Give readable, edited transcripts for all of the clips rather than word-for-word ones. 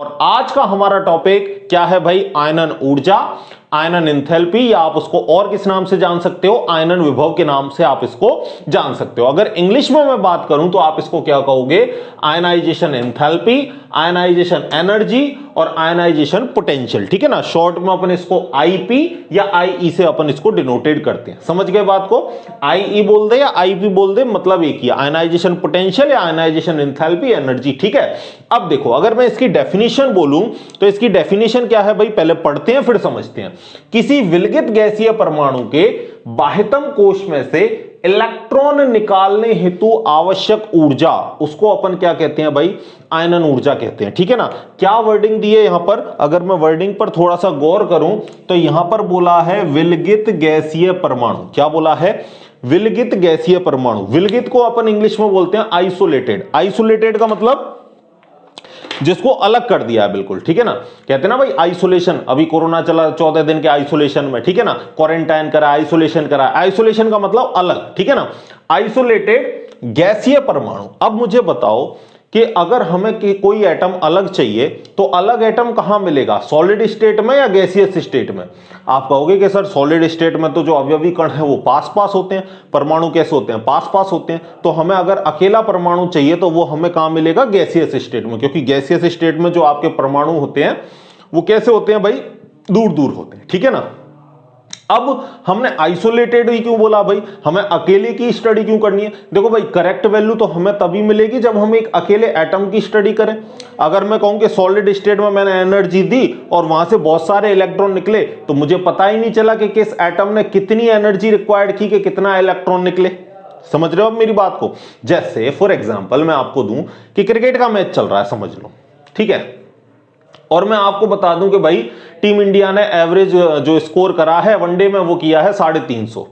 और आज का हमारा टॉपिक क्या है भाई? आयनन ऊर्जा, आयनन एंथैल्पी, या आप उसको और किस नाम से जान सकते हो? आयनन विभव के नाम से आप इसको जान सकते हो। अगर इंग्लिश में मैं बात करूं तो आप इसको क्या कहोगे? आयनाइजेशन एंथैल्पी, आयनाइजेशन एनर्जी और आयनाइजेशन पोटेंशियल। ठीक है ना, शॉर्ट में अपन इसको आईपी या आईई से अपन इसको डिनोटेड करते हैं। समझ गए बात को? आईई बोल दे या आईपी बोल दे, मतलब एक ही, आयनाइजेशन पोटेंशियल या आयनाइजेशन एंथैल्पी एनर्जी। ठीक है, अब देखो, अगर मैं इसकी डेफिनेशन बोलूं तो इसकी डेफिनेशन क्या है भाई? पहले पढ़ते हैं फिर समझते हैं। किसी विलगित गैसीय परमाणु के बाह्यतम कोश में से इलेक्ट्रॉन निकालने हेतु आवश्यक ऊर्जा, उसको अपन क्या कहते हैं भाई? आयनन ऊर्जा कहते हैं। ठीक है ना, क्या वर्डिंग दी है यहां पर? अगर मैं वर्डिंग पर थोड़ा सा गौर करूं तो यहां पर बोला है विलगित गैसीय परमाणु। क्या बोला है? विलगित गैसीय परमाणु। विलगित को अपन इंग्लिश में बोलते हैं आइसोलेटेड। आइसोलेटेड का मतलब जिसको अलग कर दिया है बिल्कुल। ठीक है ना, कहते हैं ना भाई आइसोलेशन, अभी कोरोना चला 14 दिन के आइसोलेशन में। ठीक है ना, क्वारंटाइन करा, आइसोलेशन करा। आइसोलेशन का मतलब अलग। ठीक है ना, आइसोलेटेड गैसीय परमाणु। अब मुझे बताओ कि अगर हमें कोई एटम अलग चाहिए तो अलग एटम कहां मिलेगा? सॉलिड स्टेट में या गैसियस स्टेट में? आप कहोगे कि सर सॉलिड स्टेट में तो जो अवयवी कण है वो पास पास होते हैं, परमाणु कैसे होते हैं? पास पास होते हैं। तो हमें अगर अकेला परमाणु चाहिए तो वो हमें कहां मिलेगा? गैसियस स्टेट में, क्योंकि गैसियस स्टेट में जो आपके परमाणु होते हैं वो कैसे होते हैं भाई? दूर दूर होते हैं। ठीक है ना, अब हमने आइसोलेटेड ही क्यों बोला भाई? हमें अकेले की स्टडी क्यों करनी है? देखो भाई, करेक्ट वैल्यू तो हमें तभी मिलेगी जब हम एक अकेले एटम की स्टडी करें। अगर मैं कहूं कि सॉलिड स्टेट में मैंने एनर्जी दी और वहां से बहुत सारे इलेक्ट्रॉन निकले तो मुझे पता ही नहीं चला कि किस एटम ने कितनी एनर्जी रिक्वायर्ड की कि कितना इलेक्ट्रॉन निकले। समझ रहे हो अब मेरी बात को? जैसे फॉर एग्जाम्पल मैं आपको दूं कि क्रिकेट का मैच चल रहा है, समझ लो। ठीक है, और मैं आपको बता दूं कि भाई टीम इंडिया ने एवरेज जो स्कोर करा है वनडे में वो किया है 350।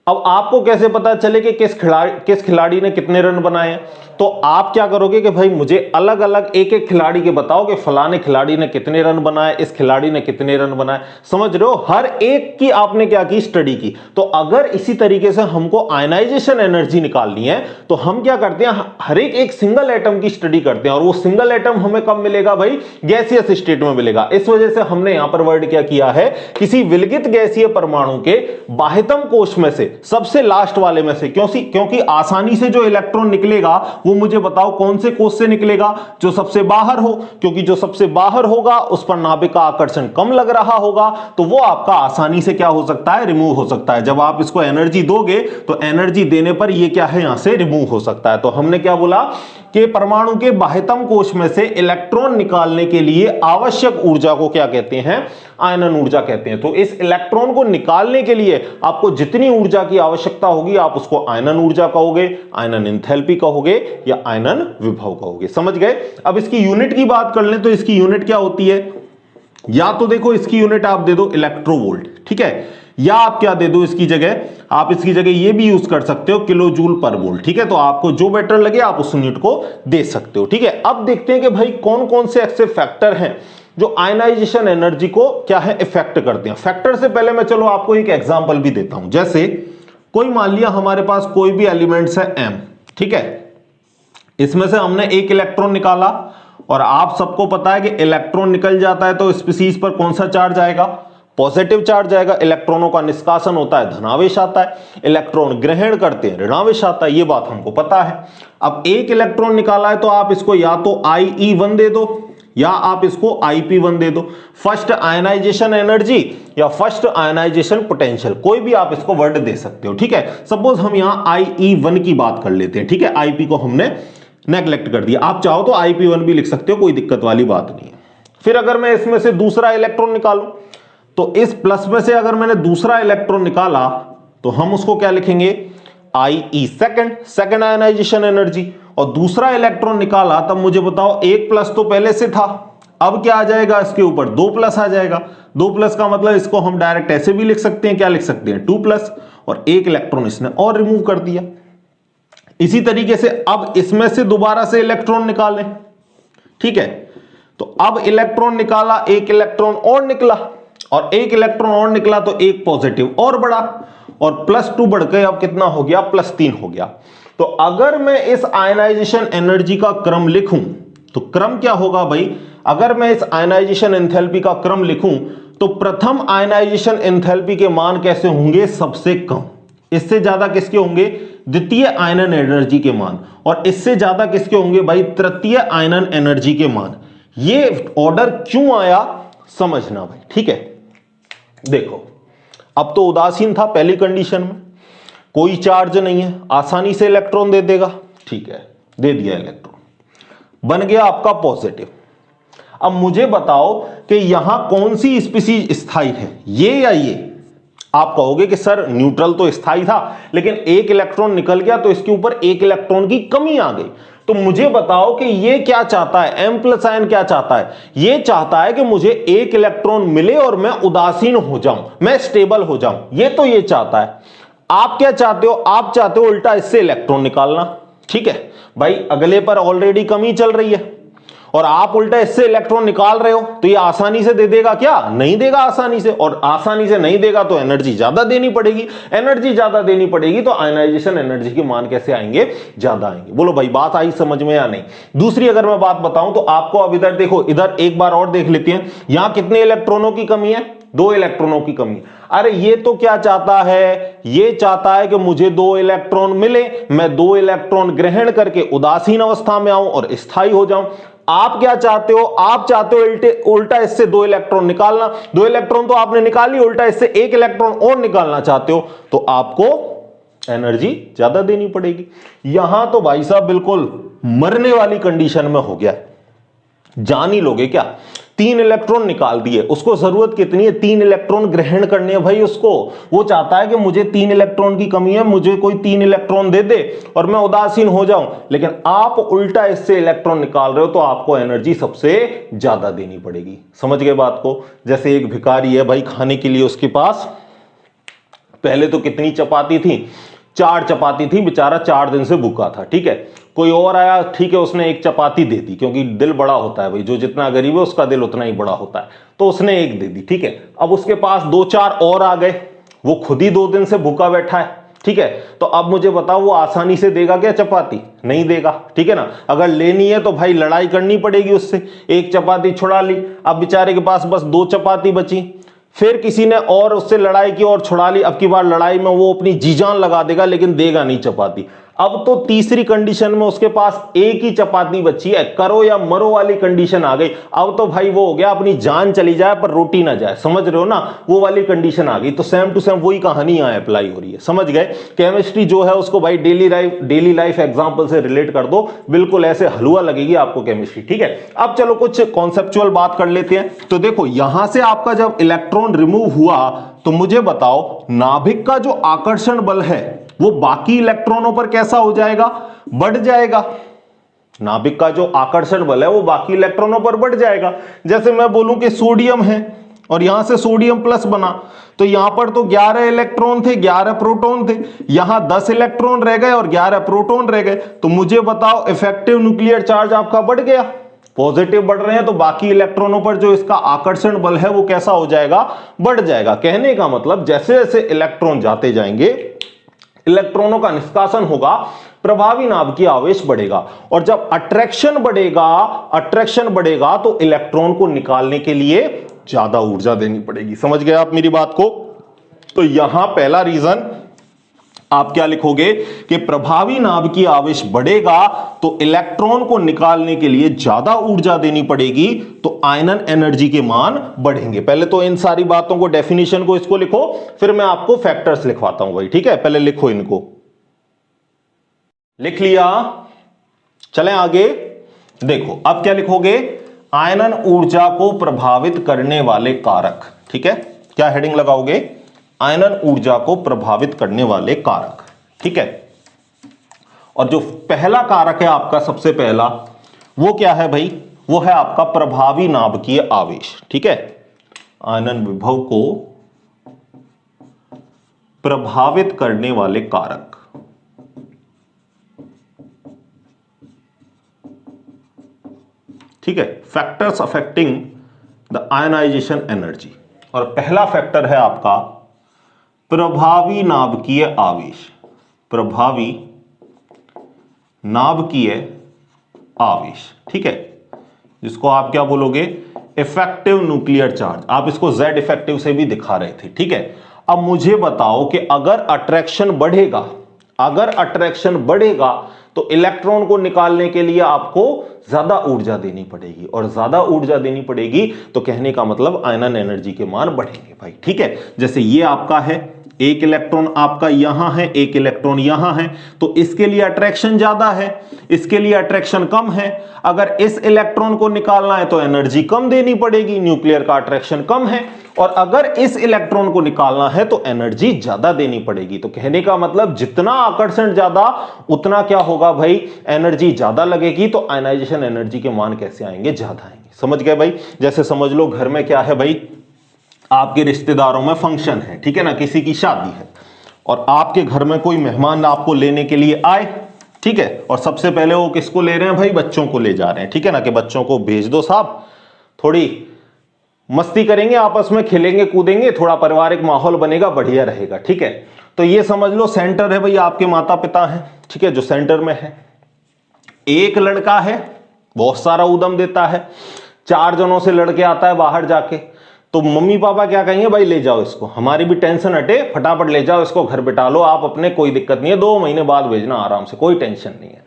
अब आपको कैसे पता चले कि किस खिलाड़ी ने कितने रन बनाए हैं? तो आप क्या करोगे कि भाई मुझे अलग अलग एक एक खिलाड़ी के बताओ कि फलाने खिलाड़ी ने कितने रन बनाए, इस खिलाड़ी ने कितने रन बनाए। समझ रहे हो? हर एक की आपने क्या की? स्टडी की। तो अगर इसी तरीके से हमको आयनाइजेशन एनर्जी निकालनी है तो हम क्या करते हैं? हर एक सिंगल एटम की स्टडी करते हैं, और वो सिंगल एटम हमें कब मिलेगा भाई? गैसियस स्टेट में मिलेगा। इस वजह से हमने यहां पर वर्ड क्या किया है? किसी विलगित गैसीय परमाणु के बाह्यतम कोश में से, सबसे लास्ट वाले में से, क्योंकि आसानी से जो इलेक्ट्रॉन निकलेगा वो मुझे बताओ कौन से कोश से निकलेगा? जो सबसे बाहर हो, क्योंकि जो सबसे बाहर होगा उस पर नाभिक का आकर्षण कम लग रहा होगा, तो वो आपका आसानी से क्या हो सकता है? रिमूव हो सकता है। जब आप इसको एनर्जी दोगे तो एनर्जी देने पर ये क्या है? यहां से रिमूव हो सकता है। तो हमने क्या बोला कि परमाणु के बाह्यतम कोश में से इलेक्ट्रॉन निकालने के लिए आवश्यक ऊर्जा को क्या कहते हैं? आयनन ऊर्जा कहते हैं। तो इस इलेक्ट्रॉन को निकालने के लिए आपको जितनी ऊर्जा की आवश्यकता होगी आप उसको आयनन ऊर्जा कहोगे, आयनन एंथैल्पी कहोगे या आयनन विभव कहोगे। समझ गए? अब इसकी यूनिट की बात कर लें तो इसकी यूनिट क्या होती है? या तो देखो इसकी यूनिट आप दे दो इलेक्ट्रोवोल्ट। ठीक है, या आप क्या दे दो इसकी जगह? आप इसकी जगह ये भी यूज कर सकते हो किलो जूल पर वोल्ट। ठीक है, तो आपको जो बेटर लगे आप उस यूनिट को दे सकते हो। ठीक है, अब देखते हैं कि भाई कौन कौन से ऐसे फैक्टर हैं जो आयनाइजेशन एनर्जी को क्या है? इफेक्ट करते हैं। फैक्टर से पहले मैं चलो आपको एक एग्जांपल भी देता हूं। जैसे कोई मान लिया हमारे पास कोई भी एलिमेंट्स है M। ठीक है, इसमें से हमने एक इलेक्ट्रॉन निकाला और आप सबको पता है कि इलेक्ट्रॉन निकल जाता है तो स्पीसीज पर कौन सा चार्ज आएगा? पॉजिटिव चार्ज आएगा। इलेक्ट्रॉनों का निष्कासन होता है, धनावेश आता है। इलेक्ट्रॉन ग्रहण करते हैं, ऋणावेश आता है। ये बात हमको पता है। अब एक इलेक्ट्रॉन निकाला है तो आप इसको या तो IE1 दे दो या आप इसको IP1 दे दो। फर्स्ट आयनाइजेशन एनर्जी या फर्स्ट आयनाइजेशन पोटेंशियल, कोई भी आप इसको वर्ड दे सकते हो। ठीक है, सपोज हम यहां IE1 की बात कर लेते हैं। ठीक है, IP को हमने नेग्लेक्ट कर दिया। आप चाहो तो IP1 भी लिख सकते हो, कोई दिक्कत वाली बात नहीं है। फिर अगर मैं इसमें से दूसरा इलेक्ट्रॉन निकालूं तो इस प्लस में से अगर मैंने दूसरा इलेक्ट्रॉन निकाला तो हम उसको क्या लिखेंगे? IE second ionisation energy. और दूसरा इलेक्ट्रॉन निकाला तब मुझे बताओ एक प्लस तो पहले से था, अब क्या आ जाएगा? इसके ऊपर 2 प्लस आ जाएगा। 2 प्लस का मतलब इसको हम डायरेक्ट ऐसे भी लिख सकते हैं। क्या लिख सकते हैं? 2 प्लस, और एक इलेक्ट्रॉन इसने और रिमूव कर दिया। इसी तरीके से अब इसमें से दोबारा से इलेक्ट्रॉन निकालें। ठीक है, तो अब इलेक्ट्रॉन निकाला, एक इलेक्ट्रॉन और निकला, और एक इलेक्ट्रॉन और निकला तो एक पॉजिटिव और बढ़ा, और +2 बढ़ के अब कितना हो गया? +3 हो गया। तो अगर मैं इस आयनाइजेशन एनर्जी का क्रम लिखूं तो क्रम क्या होगा भाई? अगर मैं इस आयनाइजेशन एंथैल्पी का क्रम लिखूं तो प्रथम आयनाइजेशन एंथैल्पी के मान कैसे होंगे? सबसे कम। इससे ज्यादा किसके होंगे? द्वितीय आयनन एनर्जी के मान। और इससे ज्यादा किसके होंगे भाई? तृतीय आयनन एनर्जी के मान। ये ऑर्डर क्यों आया समझना भाई, ठीक है। देखो, अब तो उदासीन था पहली कंडीशन में, कोई चार्ज नहीं है, आसानी से इलेक्ट्रॉन दे देगा, ठीक है, दे दिया इलेक्ट्रॉन, बन गया आपका पॉजिटिव। अब मुझे बताओ कि यहां कौन सी स्पीसीज स्थायी है, ये या ये? आप कहोगे कि सर न्यूट्रल तो स्थायी था, लेकिन एक इलेक्ट्रॉन निकल गया तो इसके ऊपर एक इलेक्ट्रॉन की कमी आ गई। तो मुझे बताओ कि ये क्या चाहता है? एम प्लस आयन क्या चाहता है? ये चाहता है कि मुझे एक इलेक्ट्रॉन मिले और मैं उदासीन हो जाऊं, मैं स्टेबल हो जाऊं, ये तो ये चाहता है। आप क्या चाहते हो? आप चाहते हो उल्टा इससे इलेक्ट्रॉन निकालना, ठीक है भाई। अगले पर ऑलरेडी कमी चल रही है और आप उल्टा इससे इलेक्ट्रॉन निकाल रहे हो, तो ये आसानी से दे देगा क्या? नहीं देगा आसानी से। और आसानी से नहीं देगा तो एनर्जी ज्यादा देनी पड़ेगी। एनर्जी ज्यादा देनी पड़ेगी तो आयनाइजेशन एनर्जी के मान कैसे आएंगे? ज्यादा आएंगे। बोलो भाई बात आई समझ में या नहीं? दूसरी अगर मैं बात बताऊं तो आपको अब इधर देखो, इधर एक बार और देख लेते हैं। यहां कितने इलेक्ट्रॉनों की कमी है? 2 इलेक्ट्रॉनों की कमी। अरे ये तो क्या चाहता है? ये चाहता है कि मुझे 2 इलेक्ट्रॉन मिले, मैं 2 इलेक्ट्रॉन ग्रहण करके उदासीन अवस्था में आऊं और स्थायी हो जाऊं। आप क्या चाहते हो? आप चाहते हो उल्टा इससे 2 इलेक्ट्रॉन निकालना। 2 इलेक्ट्रॉन तो आपने निकाली, उल्टा इससे 1 इलेक्ट्रॉन और निकालना चाहते हो, तो आपको एनर्जी ज्यादा देनी पड़ेगी। यहां तो भाई साहब बिल्कुल मरने वाली कंडीशन में हो गया, जान ही लोगे क्या? 3 इलेक्ट्रॉन निकाल दिए, उसको जरूरत कितनी है? 3 इलेक्ट्रॉन ग्रहण करने हैं भाई उसको। वो चाहता है कि मुझे 3 इलेक्ट्रॉन की कमी है, मुझे कोई 3 इलेक्ट्रॉन दे दे और मैं उदासीन हो जाऊं। लेकिन आप उल्टा इससे इलेक्ट्रॉन निकाल रहे हो तो आपको एनर्जी सबसे ज्यादा देनी पड़ेगी। समझ गए बात को? जैसे एक भिखारी है भाई, खाने के लिए उसके पास पहले तो कितनी चपाती थी? 4 चपाती थी, बेचारा 4 दिन से भूखा था, ठीक है। कोई और आया, ठीक है, उसने 1 चपाती दे दी, क्योंकि दिल बड़ा होता है भाई, जो जितना गरीब है उसका दिल उतना ही बड़ा होता है, तो उसने 1 दे दी, ठीक है। अब उसके पास 2-4 और आ गए, वो खुद ही 2 दिन से भूखा बैठा है, ठीक है। तो अब मुझे बताओ वो आसानी से देगा क्या चपाती? नहीं देगा, ठीक है ना। अगर लेनी है तो भाई लड़ाई करनी पड़ेगी उससे। 1 चपाती छुड़ा ली, अब बेचारे के पास बस 2 चपाती बची। फिर किसी ने और उससे लड़ाई की और छुड़ा ली, अब की बार लड़ाई में वो अपनी जी जान लगा देगा लेकिन देगा नहीं चपाती। अब तो तीसरी कंडीशन में उसके पास 1 ही चपाती बची है, करो या मरो वाली कंडीशन आ गई। अब तो भाई वो हो गया अपनी जान चली जाए पर रोटी ना जाए, समझ रहे हो ना, वो वाली कंडीशन आ गई। तो सेम टू सेम वही कहानी यहां अप्लाई हो रही है, समझ गए। केमिस्ट्री जो है उसको भाई डेली लाइफ एग्जांपल से रिलेट कर दो, बिल्कुल ऐसे हलवा लगेगी आपको केमिस्ट्री, ठीक है। अब चलो कुछ कॉन्सेप्चुअल बात कर लेते हैं। तो देखो यहां से आपका जब इलेक्ट्रॉन रिमूव हुआ तो मुझे बताओ नाभिक का जो आकर्षण बल है वो बाकी इलेक्ट्रॉनों पर कैसा हो जाएगा? बढ़ जाएगा। नाभिक का जो आकर्षण बल है वो बाकी इलेक्ट्रॉनों पर बढ़ जाएगा। जैसे मैं बोलूं कि सोडियम है और यहां से सोडियम प्लस बना, तो यहां पर तो 11 इलेक्ट्रॉन थे, 11 प्रोटॉन थे, यहां 10 इलेक्ट्रॉन रह गए और 11 प्रोटॉन रह गए। तो मुझे बताओ इफेक्टिव न्यूक्लियर चार्ज आपका बढ़ गया, पॉजिटिव बढ़ रहे हैं, तो बाकी इलेक्ट्रॉनों पर जो इसका आकर्षण बल है वो कैसा हो जाएगा? बढ़ जाएगा। कहने का मतलब जैसे जैसे इलेक्ट्रॉन जाते जाएंगे, इलेक्ट्रॉनों का निष्कासन होगा, प्रभावी नाभ की आवेश बढ़ेगा। और जब अट्रैक्शन बढ़ेगा तो इलेक्ट्रॉन को निकालने के लिए ज्यादा ऊर्जा देनी पड़ेगी। समझ गए आप मेरी बात को? तो यहां पहला रीजन आप क्या लिखोगे कि प्रभावी नाभ की आवेश बढ़ेगा तो इलेक्ट्रॉन को निकालने के लिए ज्यादा ऊर्जा देनी पड़ेगी, तो आयनन एनर्जी के मान बढ़ेंगे। पहले तो इन सारी बातों को, डेफिनेशन को, इसको लिखो, फिर मैं आपको फैक्टर्स लिखवाता हूं भाई, ठीक है। पहले लिखो, इनको लिख लिया, चलें आगे। देखो अब क्या लिखोगे? आयनन ऊर्जा को प्रभावित करने वाले कारक, ठीक है। क्या हेडिंग लगाओगे? आयनन ऊर्जा को प्रभावित करने वाले कारक, ठीक है। और जो पहला कारक है आपका, सबसे पहला, वो क्या है भाई? वो है आपका प्रभावी नाभिकीय आवेश, ठीक है। आयनन विभव को प्रभावित करने वाले कारक, ठीक है। Factors affecting the ionisation energy. और पहला फैक्टर है आपका प्रभावी नाभिकीय आवेश। प्रभावी नाभिकीय आवेश, ठीक है। जिसको आप क्या बोलोगे, इफेक्टिव न्यूक्लियर चार्ज। आप इसको Z इफेक्टिव से भी दिखा रहे थे, ठीक है। अब मुझे बताओ कि अगर अट्रैक्शन बढ़ेगा, अगर अट्रैक्शन बढ़ेगा तो इलेक्ट्रॉन को निकालने के लिए आपको ज्यादा ऊर्जा देनी पड़ेगी, और ज्यादा ऊर्जा देनी पड़ेगी तो कहने का मतलब आयनन एनर्जी के मान बढ़ेंगे भाई, ठीक है। जैसे ये आपका है, एक इलेक्ट्रॉन आपका यहां है, एक इलेक्ट्रॉन यहां है, तो इसके लिए अट्रैक्शन ज्यादा है, इसके लिए अट्रैक्शन कम है। अगर इस इलेक्ट्रॉन को निकालना है तो एनर्जी कम देनी पड़ेगी, न्यूक्लियर का अट्रैक्शन कम है। और अगर इस इलेक्ट्रॉन को निकालना है तो एनर्जी ज्यादा देनी पड़ेगी। तो कहने का मतलब जितना आकर्षण ज्यादा उतना क्या होगा भाई, एनर्जी ज्यादा लगेगी। तो आयनाइजेशन एनर्जी के मान कैसे आएंगे, ज्यादा आएंगे। समझ गए भाई। जैसे समझ लो घर में क्या है भाई, आपके रिश्तेदारों में फंक्शन है, ठीक है ना, किसी की शादी है, और आपके घर में कोई मेहमान आपको लेने के लिए आए, ठीक है। और सबसे पहले वो किसको ले रहे हैं भाई, बच्चों को ले जा रहे हैं, ठीक है ना, कि बच्चों को भेज दो साहब, थोड़ी मस्ती करेंगे, आपस में खेलेंगे कूदेंगे, थोड़ा पारिवारिक माहौल बनेगा, बढ़िया रहेगा, ठीक है। तो ये समझ लो सेंटर है भाई, आपके माता पिता हैं, ठीक है, जो सेंटर में है। एक लड़का है, बहुत सारा उद्यम देता है, 4 जनों से लड़के आता है बाहर जाके, तो मम्मी पापा क्या कहेंगे, भाई ले जाओ इसको, हमारी भी टेंशन हटे, फटाफट ले जाओ इसको, घर बिठा लो आप अपने, कोई दिक्कत नहीं है, 2 महीने बाद भेजना आराम से, कोई टेंशन नहीं है।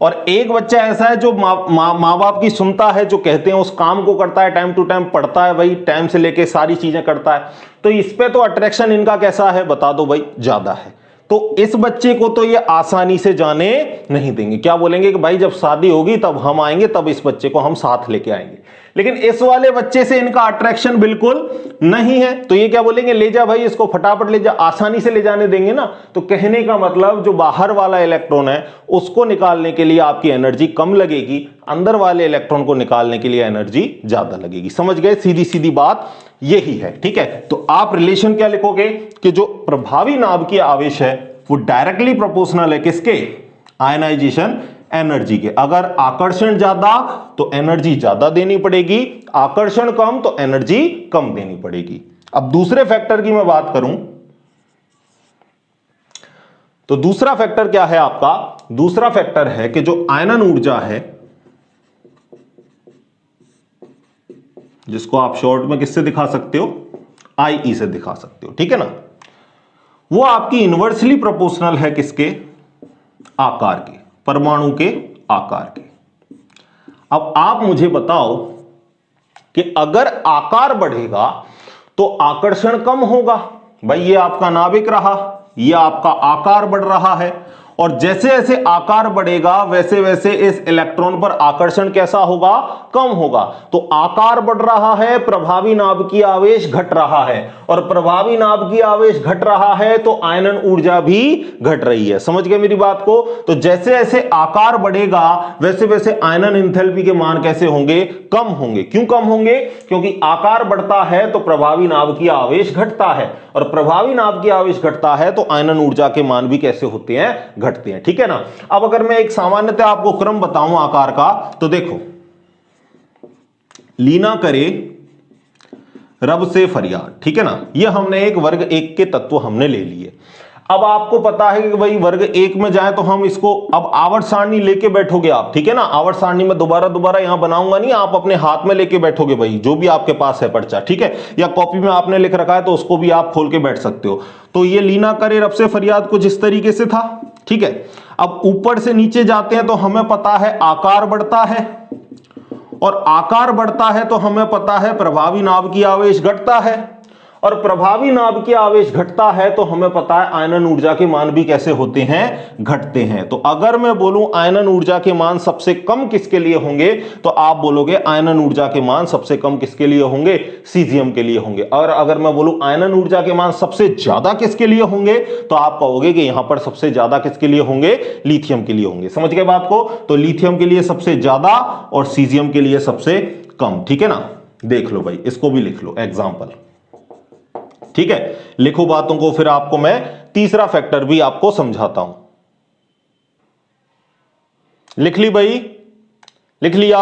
और एक बच्चा ऐसा है जो माँ बाप की सुनता है, जो कहते हैं उस काम को करता है, टाइम टू टाइम पढ़ता है भाई, टाइम से लेके सारी चीजें करता है। तो इस पे तो अट्रैक्शन इनका कैसा है, बता दो भाई, ज्यादा है। तो इस बच्चे को तो ये आसानी से जाने नहीं देंगे, क्या बोलेंगे कि भाई जब शादी होगी तब हम आएंगे, तब इस बच्चे को हम साथ लेके आएंगे। लेकिन इस वाले बच्चे से इनका अट्रैक्शन बिल्कुल नहीं है, तो ये क्या बोलेंगे, ले जा भाई इसको, फटाफट ले जा, आसानी से ले जाने देंगे ना। तो कहने का मतलब जो बाहर वाला इलेक्ट्रॉन है उसको निकालने के लिए आपकी एनर्जी कम लगेगी, अंदर वाले इलेक्ट्रॉन को निकालने के लिए एनर्जी ज्यादा लगेगी। समझ गए, सीधी सीधी बात यही है, ठीक है। तो आप रिलेशन क्या लिखोगे कि जो प्रभावी नाभिकीय आवेश है वो डायरेक्टली प्रोपोर्शनल है किसके, आयनाइजेशन एनर्जी के। अगर आकर्षण ज्यादा तो एनर्जी ज्यादा देनी पड़ेगी, आकर्षण कम तो एनर्जी कम देनी पड़ेगी। अब दूसरे फैक्टर की मैं बात करूं तो दूसरा फैक्टर क्या है आपका, दूसरा फैक्टर है कि जो आयनन ऊर्जा है, जिसको आप शॉर्ट में किससे दिखा सकते हो, IE से दिखा सकते हो, ठीक है ना, वो आपकी इनवर्सली प्रोपोर्शनल है किसके, आकार के, परमाणु के आकार के। अब आप मुझे बताओ कि अगर आकार बढ़ेगा तो आकर्षण कम होगा। भाई ये आपका नाभिक रहा, ये आपका आकार बढ़ रहा है, और जैसे जैसे आकार बढ़ेगा वैसे वैसे इस इलेक्ट्रॉन पर आकर्षण कैसा होगा, कम होगा। तो आकार बढ़ रहा है, प्रभावी नाभिकीय आवेश घट रहा है, और प्रभावी नाभिकीय आवेश घट रहा है तो आयनन ऊर्जा भी घट रही है। समझ गए मेरी बात को। तो जैसे जैसे आकार बढ़ेगा वैसे वैसे आयनन एंथैल्पी के मान कैसे होंगे, कम होंगे। क्यों कम होंगे, क्योंकि आकार बढ़ता है तो प्रभावी नाभिकीय आवेश घटता है, और प्रभावी नाभिकीय आवेश घटता है तो आयनन ऊर्जा के मान भी कैसे होते हैं, घटते हैं, ठीक है ना। अब अगर मैं एक सामान्यतः आपको क्रम बताऊं आकार का, तो देखो, लीना करे रब से फरियाद, ठीक है ना, ये हमने एक वर्ग 1 के तत्व हमने ले लिए। अब आपको पता है कि भाई वर्ग 1 में जाए तो हम इसको, अब आवर्त सारणी लेके बैठोगे आप, ठीक है ना, आवर्त सारणी में दोबारा यहां बनाऊंगा नहीं, आप अपने हाथ में लेके बैठोगे भाई, जो भी आपके पास है पर्चा, ठीक है, या कॉपी में आपने लिख रखा है तो उसको भी आप खोल के बैठ सकते हो। तो ये लीना करे रब से फरियाद कुछ इस तरीके से था, ठीक है। अब ऊपर से नीचे जाते हैं तो हमें पता है आकार बढ़ता है, और आकार बढ़ता है तो हमें पता है प्रभावी नाभिकीय आवेश घटता है, और प्रभावी नाभिकीय आवेश घटता है तो हमें पता है आयनन ऊर्जा के मान भी कैसे होते हैं, घटते हैं। तो अगर मैं बोलूं आयनन ऊर्जा के मान सबसे कम किसके लिए होंगे, तो आप बोलोगे आयनन ऊर्जा के मान सबसे कम किसके लिए होंगे, सीजियम के लिए होंगे। और अगर मैं बोलूं आयनन ऊर्जा के मान सबसे ज्यादा किसके लिए होंगे, तो आप कहोगे कि यहां पर सबसे ज्यादा किसके लिए होंगे, लिथियम के लिए होंगे। समझ गए बात को। तो लिथियम के लिए सबसे ज्यादा और सीजियम के लिए सबसे कम, ठीक है ना। देख लो भाई, इसको भी लिख लो एग्जाम्पल, ठीक है। लिखो बातों को, फिर आपको मैं तीसरा फैक्टर भी आपको समझाता हूं। लिख ली भाई, लिख लिया।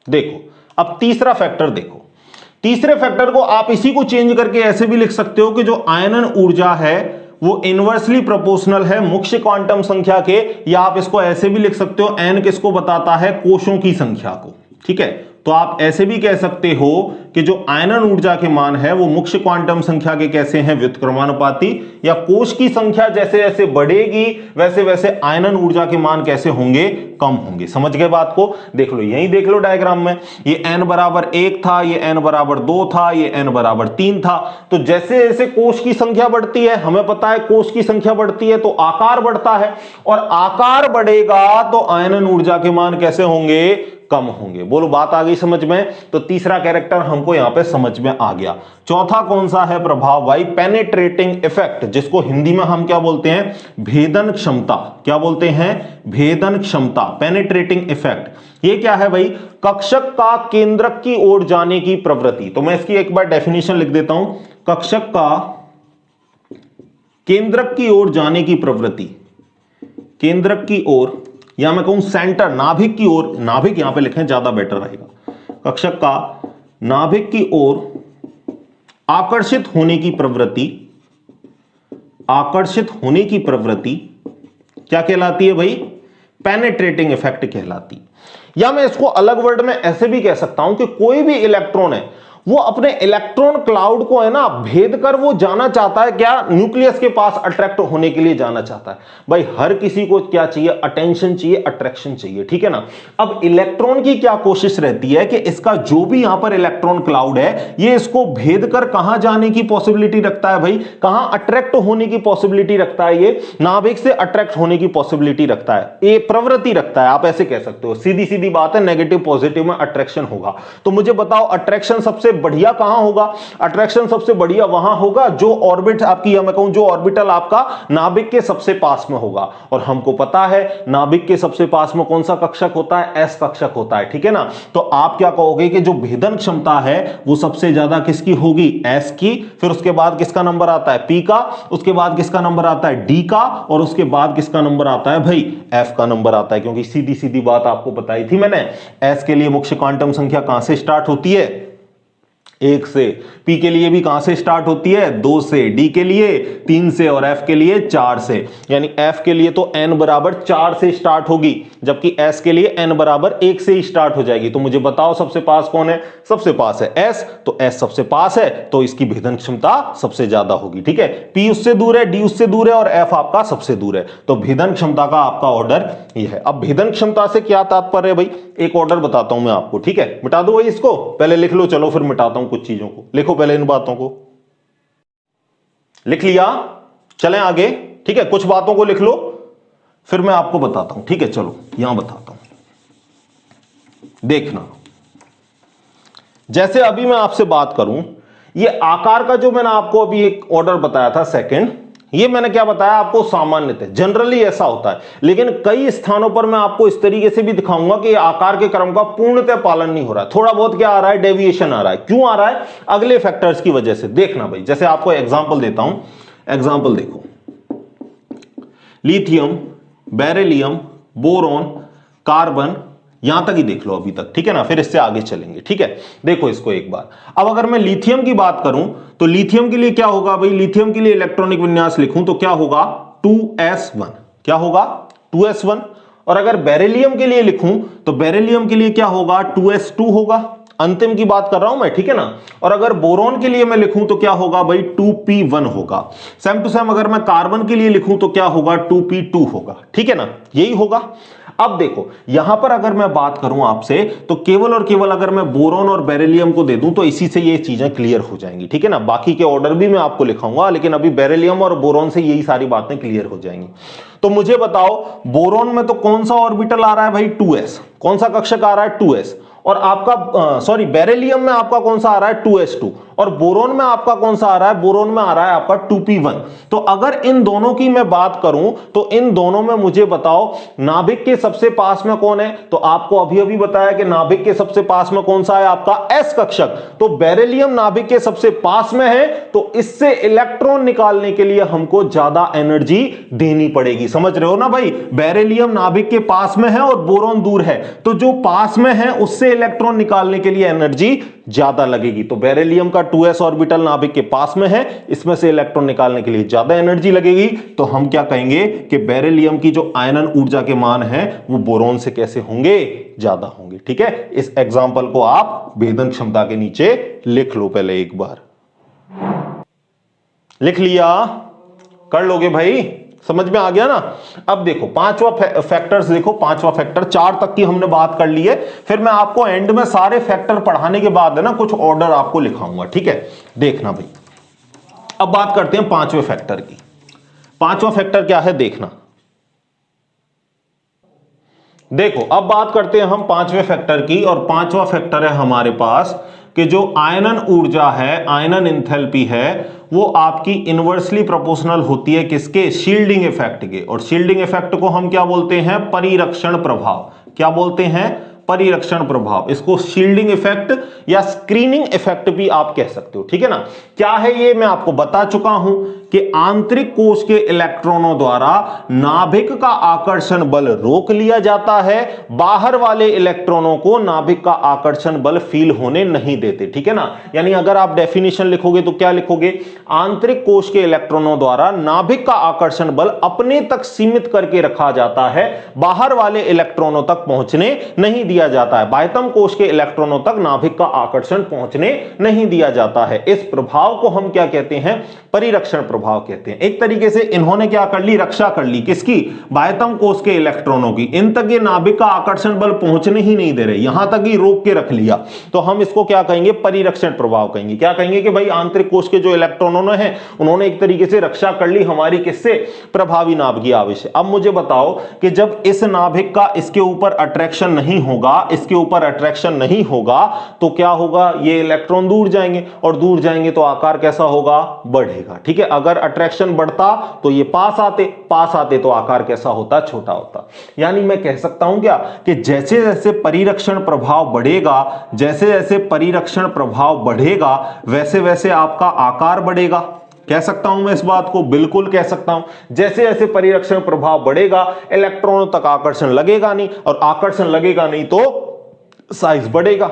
देखो अब तीसरा फैक्टर देखो, तीसरे फैक्टर को आप इसी को चेंज करके ऐसे भी लिख सकते हो कि जो आयनन ऊर्जा है वो इनवर्सली प्रोपोर्शनल है मुख्य क्वांटम संख्या के, या आप इसको ऐसे भी लिख सकते हो, n किसको बताता है, कोशों की संख्या को, ठीक है, तो आप ऐसे भी कह सकते हो कि जो आयनन ऊर्जा के मान है वो मुख्य क्वांटम संख्या के कैसे हैं, व्युत्क्रमानुपाती, या कोश की संख्या जैसे जैसे बढ़ेगी वैसे वैसे आयनन ऊर्जा के मान कैसे होंगे, कम होंगे। समझ गए बात को? देख लो, यही देख लो डायग्राम में, ये n बराबर 1 था, ये n बराबर 2 था, ये n बराबर 3 था। तो जैसे जैसे कोश की संख्या बढ़ती है, हमें पता है कोश की संख्या बढ़ती है तो आकार बढ़ता है, और आकार बढ़ेगा तो आयनन ऊर्जा के मान कैसे होंगे, कम होंगे। बोलो बात आ गई समझ में? तो तीसरा कैरेक्टर हमको यहां पे समझ में आ गया। चौथा कौन सा है प्रभाव भाई? पेनेट्रेटिंग इफेक्ट, जिसको हिंदी में हम क्या बोलते हैं, भेदन क्षमता। क्या बोलते हैं? भेदन क्षमता, पेनेट्रेटिंग इफेक्ट। ये क्या है भाई? कक्षक का केंद्रक की ओर जाने की प्रवृत्ति। तो मैं इसकी एक बार डेफिनेशन लिख देता हूं, कक्षक का केंद्रक की ओर जाने की प्रवृत्ति, केंद्रक की ओर, या मैं कहूं सेंटर, नाभिक की ओर, नाभिक यहां पे लिखें ज्यादा बेटर रहेगा, कक्षक का नाभिक की ओर आकर्षित होने की प्रवृत्ति, आकर्षित होने की प्रवृत्ति क्या कहलाती है भाई? पेनेट्रेटिंग इफेक्ट कहलाती। या मैं इसको अलग वर्ड में ऐसे भी कह सकता हूं कि कोई भी इलेक्ट्रॉन है वो अपने इलेक्ट्रॉन क्लाउड को है ना भेद कर वो जाना चाहता है, क्या? न्यूक्लियस के पास अट्रैक्ट होने के लिए जाना चाहता है। भाई हर किसी को क्या चाहिए? अटेंशन चाहिए, अट्रैक्शन चाहिए, ठीक है ना। अब इलेक्ट्रॉन की क्या कोशिश रहती है कि इसका जो भी यहां पर इलेक्ट्रॉन क्लाउड है ये इसको भेद कर कहां जाने की पॉसिबिलिटी रखता है भाई? कहां अट्रैक्ट होने की पॉसिबिलिटी रखता है? ये नाभिक से अट्रैक्ट होने की पॉसिबिलिटी रखता है, ये प्रवृत्ति रखता है, आप ऐसे कह सकते हो। सीधी सीधी बात है, नेगेटिव पॉजिटिव में अट्रैक्शन होगा। तो मुझे बताओ अट्रैक्शन सबसे बढ़िया कहां होगा? अट्रैक्शन सबसे बढ़िया वहां होगा जो ऑर्बिट आपकी, या मैं कहूं जो ऑर्बिटल आपका नाभिक के सबसे पास में होगा। और हमको पता है नाभिक के सबसे पास में कौन सा कक्षक होता है? एस कक्षक होता है, ठीक है ना। तो आप क्या कहोगे कि जो भेदन क्षमता है वो सबसे ज्यादा किसकी होगी? एस की। फिर उसके बाद किसका नंबर आता है? पी का। उसके बाद किसका नंबर आता है? डी का। और उसके बाद किसका नंबर आता है भाई? एफ का नंबर आता है। क्योंकि सीधी सीधी बात आपको बताई थी मैंने, एस के लिए मुख्य क्वांटम संख्या कहां से स्टार्ट होती है? 1 से। पी के लिए भी कहां से स्टार्ट होती है? 2 से। डी के लिए 3 से, और एफ के लिए 4 से। यानी एफ के लिए तो एन बराबर 4 से स्टार्ट होगी, जबकि एस के लिए एन बराबर 1 से ही स्टार्ट हो जाएगी। तो मुझे बताओ सबसे पास कौन है? सबसे पास है एस, तो एस सबसे पास है तो इसकी भेदन क्षमता सबसे ज्यादा होगी, ठीक है। पी उससे दूर है, डी उससे दूर है, और एफ आपका सबसे दूर है। तो भेदन क्षमता का आपका ऑर्डर ये है। अब भेदन क्षमता से क्या तात्पर्य है भाई? एक ऑर्डर बताता हूं मैं आपको, ठीक है। मिटा दो भाई इसको, पहले लिख लो, चलो फिर मिटाता हूं कुछ चीजों को। लिखो पहले इन बातों को, लिख लिया? चलें आगे, ठीक है। कुछ बातों को लिख लो फिर मैं आपको बताता हूं, ठीक है। चलो यहां बताता हूं, देखना। जैसे अभी मैं आपसे बात करूं, ये आकार का जो मैंने आपको अभी एक ऑर्डर बताया था सेकंड, ये मैंने क्या बताया आपको? सामान्यतः जनरली ऐसा होता है, लेकिन कई स्थानों पर मैं आपको इस तरीके से भी दिखाऊंगा कि आकार के क्रम का पूर्णतः पालन नहीं हो रहा है, थोड़ा बहुत क्या आ रहा है? डेविएशन आ रहा है। क्यों आ रहा है? अगले फैक्टर्स की वजह से। देखना भाई, जैसे आपको एग्जांपल देता हूं, एग्जांपल देखो, लिथियम, बेरिलियम, बोरॉन, कार्बन, यहां तक ही देख लो अभी तक, ठीक है ना। फिर इससे आगे चलेंगे, ठीक है। देखो इसको एक बार। अब अगर मैं लिथियम की बात करूं तो लिथियम के लिए क्या होगा भाई? लिथियम के लिए इलेक्ट्रॉनिक विन्यास लिखूं तो क्या होगा? 2s1। क्या होगा? 2s1। और अगर बेरिलियम के लिए लिखूं तो बेरिलियम के लिए क्या होगा? 2s2 होगा। अंतिम की बात कर रहा हूं मैं, ठीक है ना। और अगर बोरॉन के लिए मैं लिखूं तो क्या होगा भाई? 2p1 होगा। सेम टू सेम अगर मैं कार्बन के लिए लिखूं तो क्या होगा? 2p2 होगा, ठीक है ना। यही होगा। अब देखो यहां पर अगर मैं बात करूं आपसे तो केवल और केवल अगर मैं बोरॉन और बेरिलियम को दे दूं तो इसी से ये चीजें क्लियर हो जाएंगी, ठीक है ना। बाकी के ऑर्डर भी मैं आपको लिखाऊंगा, लेकिन अभी बेरिलियम और बोरॉन से यही सारी बातें क्लियर हो जाएंगी। तो मुझे बताओ बोरॉन में तो कौन सा ऑर्बिटल आ रहा है भाई? 2s। कौन सा कक्षक आ रहा है? 2s। और आपका सॉरी बेरिलियम में आपका कौन सा आ रहा है? 2s2। और बोरॉन में आपका कौन सा आ रहा है? बोरॉन में आ रहा है आपका 2p1। तो अगर इन दोनों की मैं बात करूं तो इन दोनों में मुझे बताओ नाभिक के सबसे पास में कौन है? तो आपको अभी अभी बताया कि नाभिक के सबसे पास में कौन सा है? आपका s कक्षक। तो बेरिलियम नाभिक के सबसे पास में है, तो इससे इलेक्ट्रॉन निकालने के लिए हमको ज्यादा एनर्जी देनी पड़ेगी। समझ रहे हो ना भाई? बेरिलियम नाभिक के पास में है और बोरॉन दूर है, तो जो पास में है उससे इलेक्ट्रॉन निकालने के लिए एनर्जी ज्यादा लगेगी। तो बेरिलियम का 2s ऑर्बिटल नाभिक के पास में है, इसमें से इलेक्ट्रॉन निकालने के लिए ज्यादा एनर्जी लगेगी। तो हम क्या कहेंगे कि बेरिलियम की जो आयनन ऊर्जा के मान है वो बोरॉन से कैसे होंगे, ज्यादा होंगे। ठीक है, इस एग्जांपल को आप भेदन क्षमता के नीचे लिख लो, पहले एक बार लिख लिया, कर लोगे भाई, समझ में आ गया ना। अब देखो पांचवा फैक्टर्स, देखो पांचवा फैक्टर, 4 तक की हमने बात कर ली है, फिर मैं आपको एंड में सारे फैक्टर पढ़ाने के बाद है ना कुछ ऑर्डर आपको लिखाऊंगा। ठीक है, देखना भाई। अब बात करते हैं पांचवें फैक्टर की। पांचवा फैक्टर क्या है देखना, देखो अब बात करते हैं हम पांचवें फैक्टर की, और पांचवा फैक्टर है हमारे पास कि जो आयनन ऊर्जा है, आयनन एंथैल्पी है, वो आपकी इनवर्सली प्रोपोर्शनल होती है किसके, शील्डिंग इफेक्ट के। और शील्डिंग इफेक्ट को हम क्या बोलते हैं, परिरक्षण प्रभाव। क्या बोलते हैं, परिरक्षण प्रभाव। इसको शील्डिंग इफेक्ट या स्क्रीनिंग इफेक्ट भी आप कह सकते हो। ठीक है ना। क्या है ये, मैं आपको बता चुका हूं कि आंतरिक कोश के इलेक्ट्रॉनों द्वारा नाभिक का आकर्षण बल रोक लिया जाता है, बाहर वाले इलेक्ट्रॉनों को नाभिक का आकर्षण बल फील होने नहीं देते। ठीक है ना। यानी अगर आप डेफिनेशन लिखोगे तो क्या लिखोगे, आंतरिक कोश के इलेक्ट्रॉनों द्वारा नाभिक का आकर्षण बल अपने तक सीमित करके रखा जाता है, बाहर वाले इलेक्ट्रॉनों तक पहुंचने नहीं दिया जाता है। बाह्यतम कोश के इलेक्ट्रॉनों तक नाभिक का आकर्षण पहुंचने नहीं दिया जाता है। इस प्रभाव को हम क्या कहते हैं, परिरक्षण प्रभाव कहते हैं। एक तरीके से इन्होंने क्या कर ली, रक्षा कर ली किसकी, बाह्यतम कोश के इलेक्ट्रॉनों की। इन तक ये नाभिक का आकर्षण बल पहुंचने ही नहीं दे रहे, यहां तक ही रोक के रख लिया। तो हम इसको क्या कहेंगे, परिरक्षण प्रभाव कहेंगे। क्या कहेंगे कि भाई आंतरिक कोश के जो इलेक्ट्रॉनों हैं उन्होंने एक तरीके से रक्षा कर ली हमारी किससे, प्रभावी नाभिकीय आवेश से। अब मुझे बताओ कि जब इस नाभिक का इसके ऊपर अट्रैक्शन नहीं होगा, इसके ऊपर अट्रैक्शन नहीं होगा, तो क्या होगा, ये इलेक्ट्रॉन दूर जाएंगे, और दूर जाएंगे तो आकार कैसा होगा, बढ़ेगा। ठीक है, अगर अट्रैक्शन बढ़ता तो ये पास आते तो आकार कैसा होता, छोटा होता। यानी मैं कह सकता हूं क्या कि जैसे जैसे परिरक्षण प्रभाव बढ़ेगा, जैसे जैसे परिरक्षण प्रभाव बढ़ेगा, वैसे वैसे आपका आकार बढ़ेगा। कह सकता हूं मैं इस बात को, बिल्कुल कह सकता हूं। जैसे जैसे परिरक्षण प्रभाव बढ़ेगा, इलेक्ट्रॉनों तक आकर्षण लगेगा नहीं, और आकर्षण लगेगा नहीं तो साइज बढ़ेगा।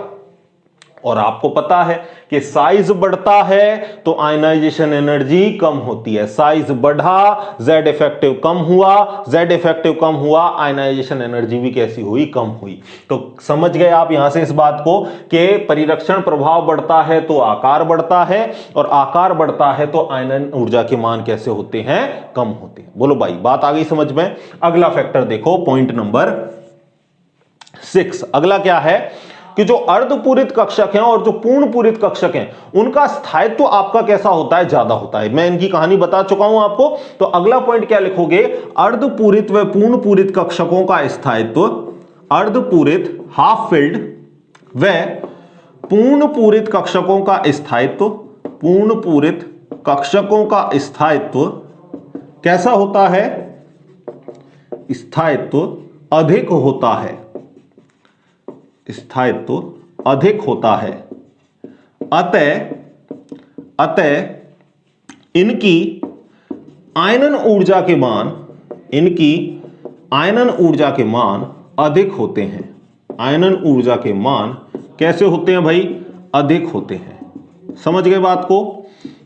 और आपको पता है कि साइज बढ़ता है तो आयनाइजेशन एनर्जी कम होती है। साइज बढ़ा, जेड इफेक्टिव कम हुआ, जेड इफेक्टिव कम हुआ, आयनाइजेशन एनर्जी भी कैसी हुई, कम हुई। तो समझ गए आप यहां से इस बात को कि परिरक्षण प्रभाव बढ़ता है तो आकार बढ़ता है, और आकार बढ़ता है तो आयनन ऊर्जा के मान कैसे होते हैं, कम होते हैं। बोलो भाई, बात आ गई समझ में। अगला फैक्टर देखो, पॉइंट नंबर 6। अगला क्या है कि जो अर्धपूरित कक्षक हैं और जो पूर्ण पूरित कक्षक हैं उनका स्थायित्व तो आपका कैसा होता है, ज्यादा होता है। मैं इनकी कहानी बता चुका हूं आपको। तो अगला पॉइंट क्या लिखोगे, अर्धपूरित व पूर्ण पूरित कक्षकों का स्थायित्व, अर्धपूरित हाफ फिल्ड व पूर्ण पूरित कक्षकों का स्थायित्व, पूर्ण पूरित कक्षकों का स्थायित्व कैसा होता है, स्थायित्व अधिक होता है, स्थायित्व अधिक होता है। अतः इनकी आयनन ऊर्जा के मान, इनकी आयनन ऊर्जा के मान अधिक होते हैं। आयनन ऊर्जा के मान कैसे होते हैं भाई, अधिक होते हैं। समझ गए बात को।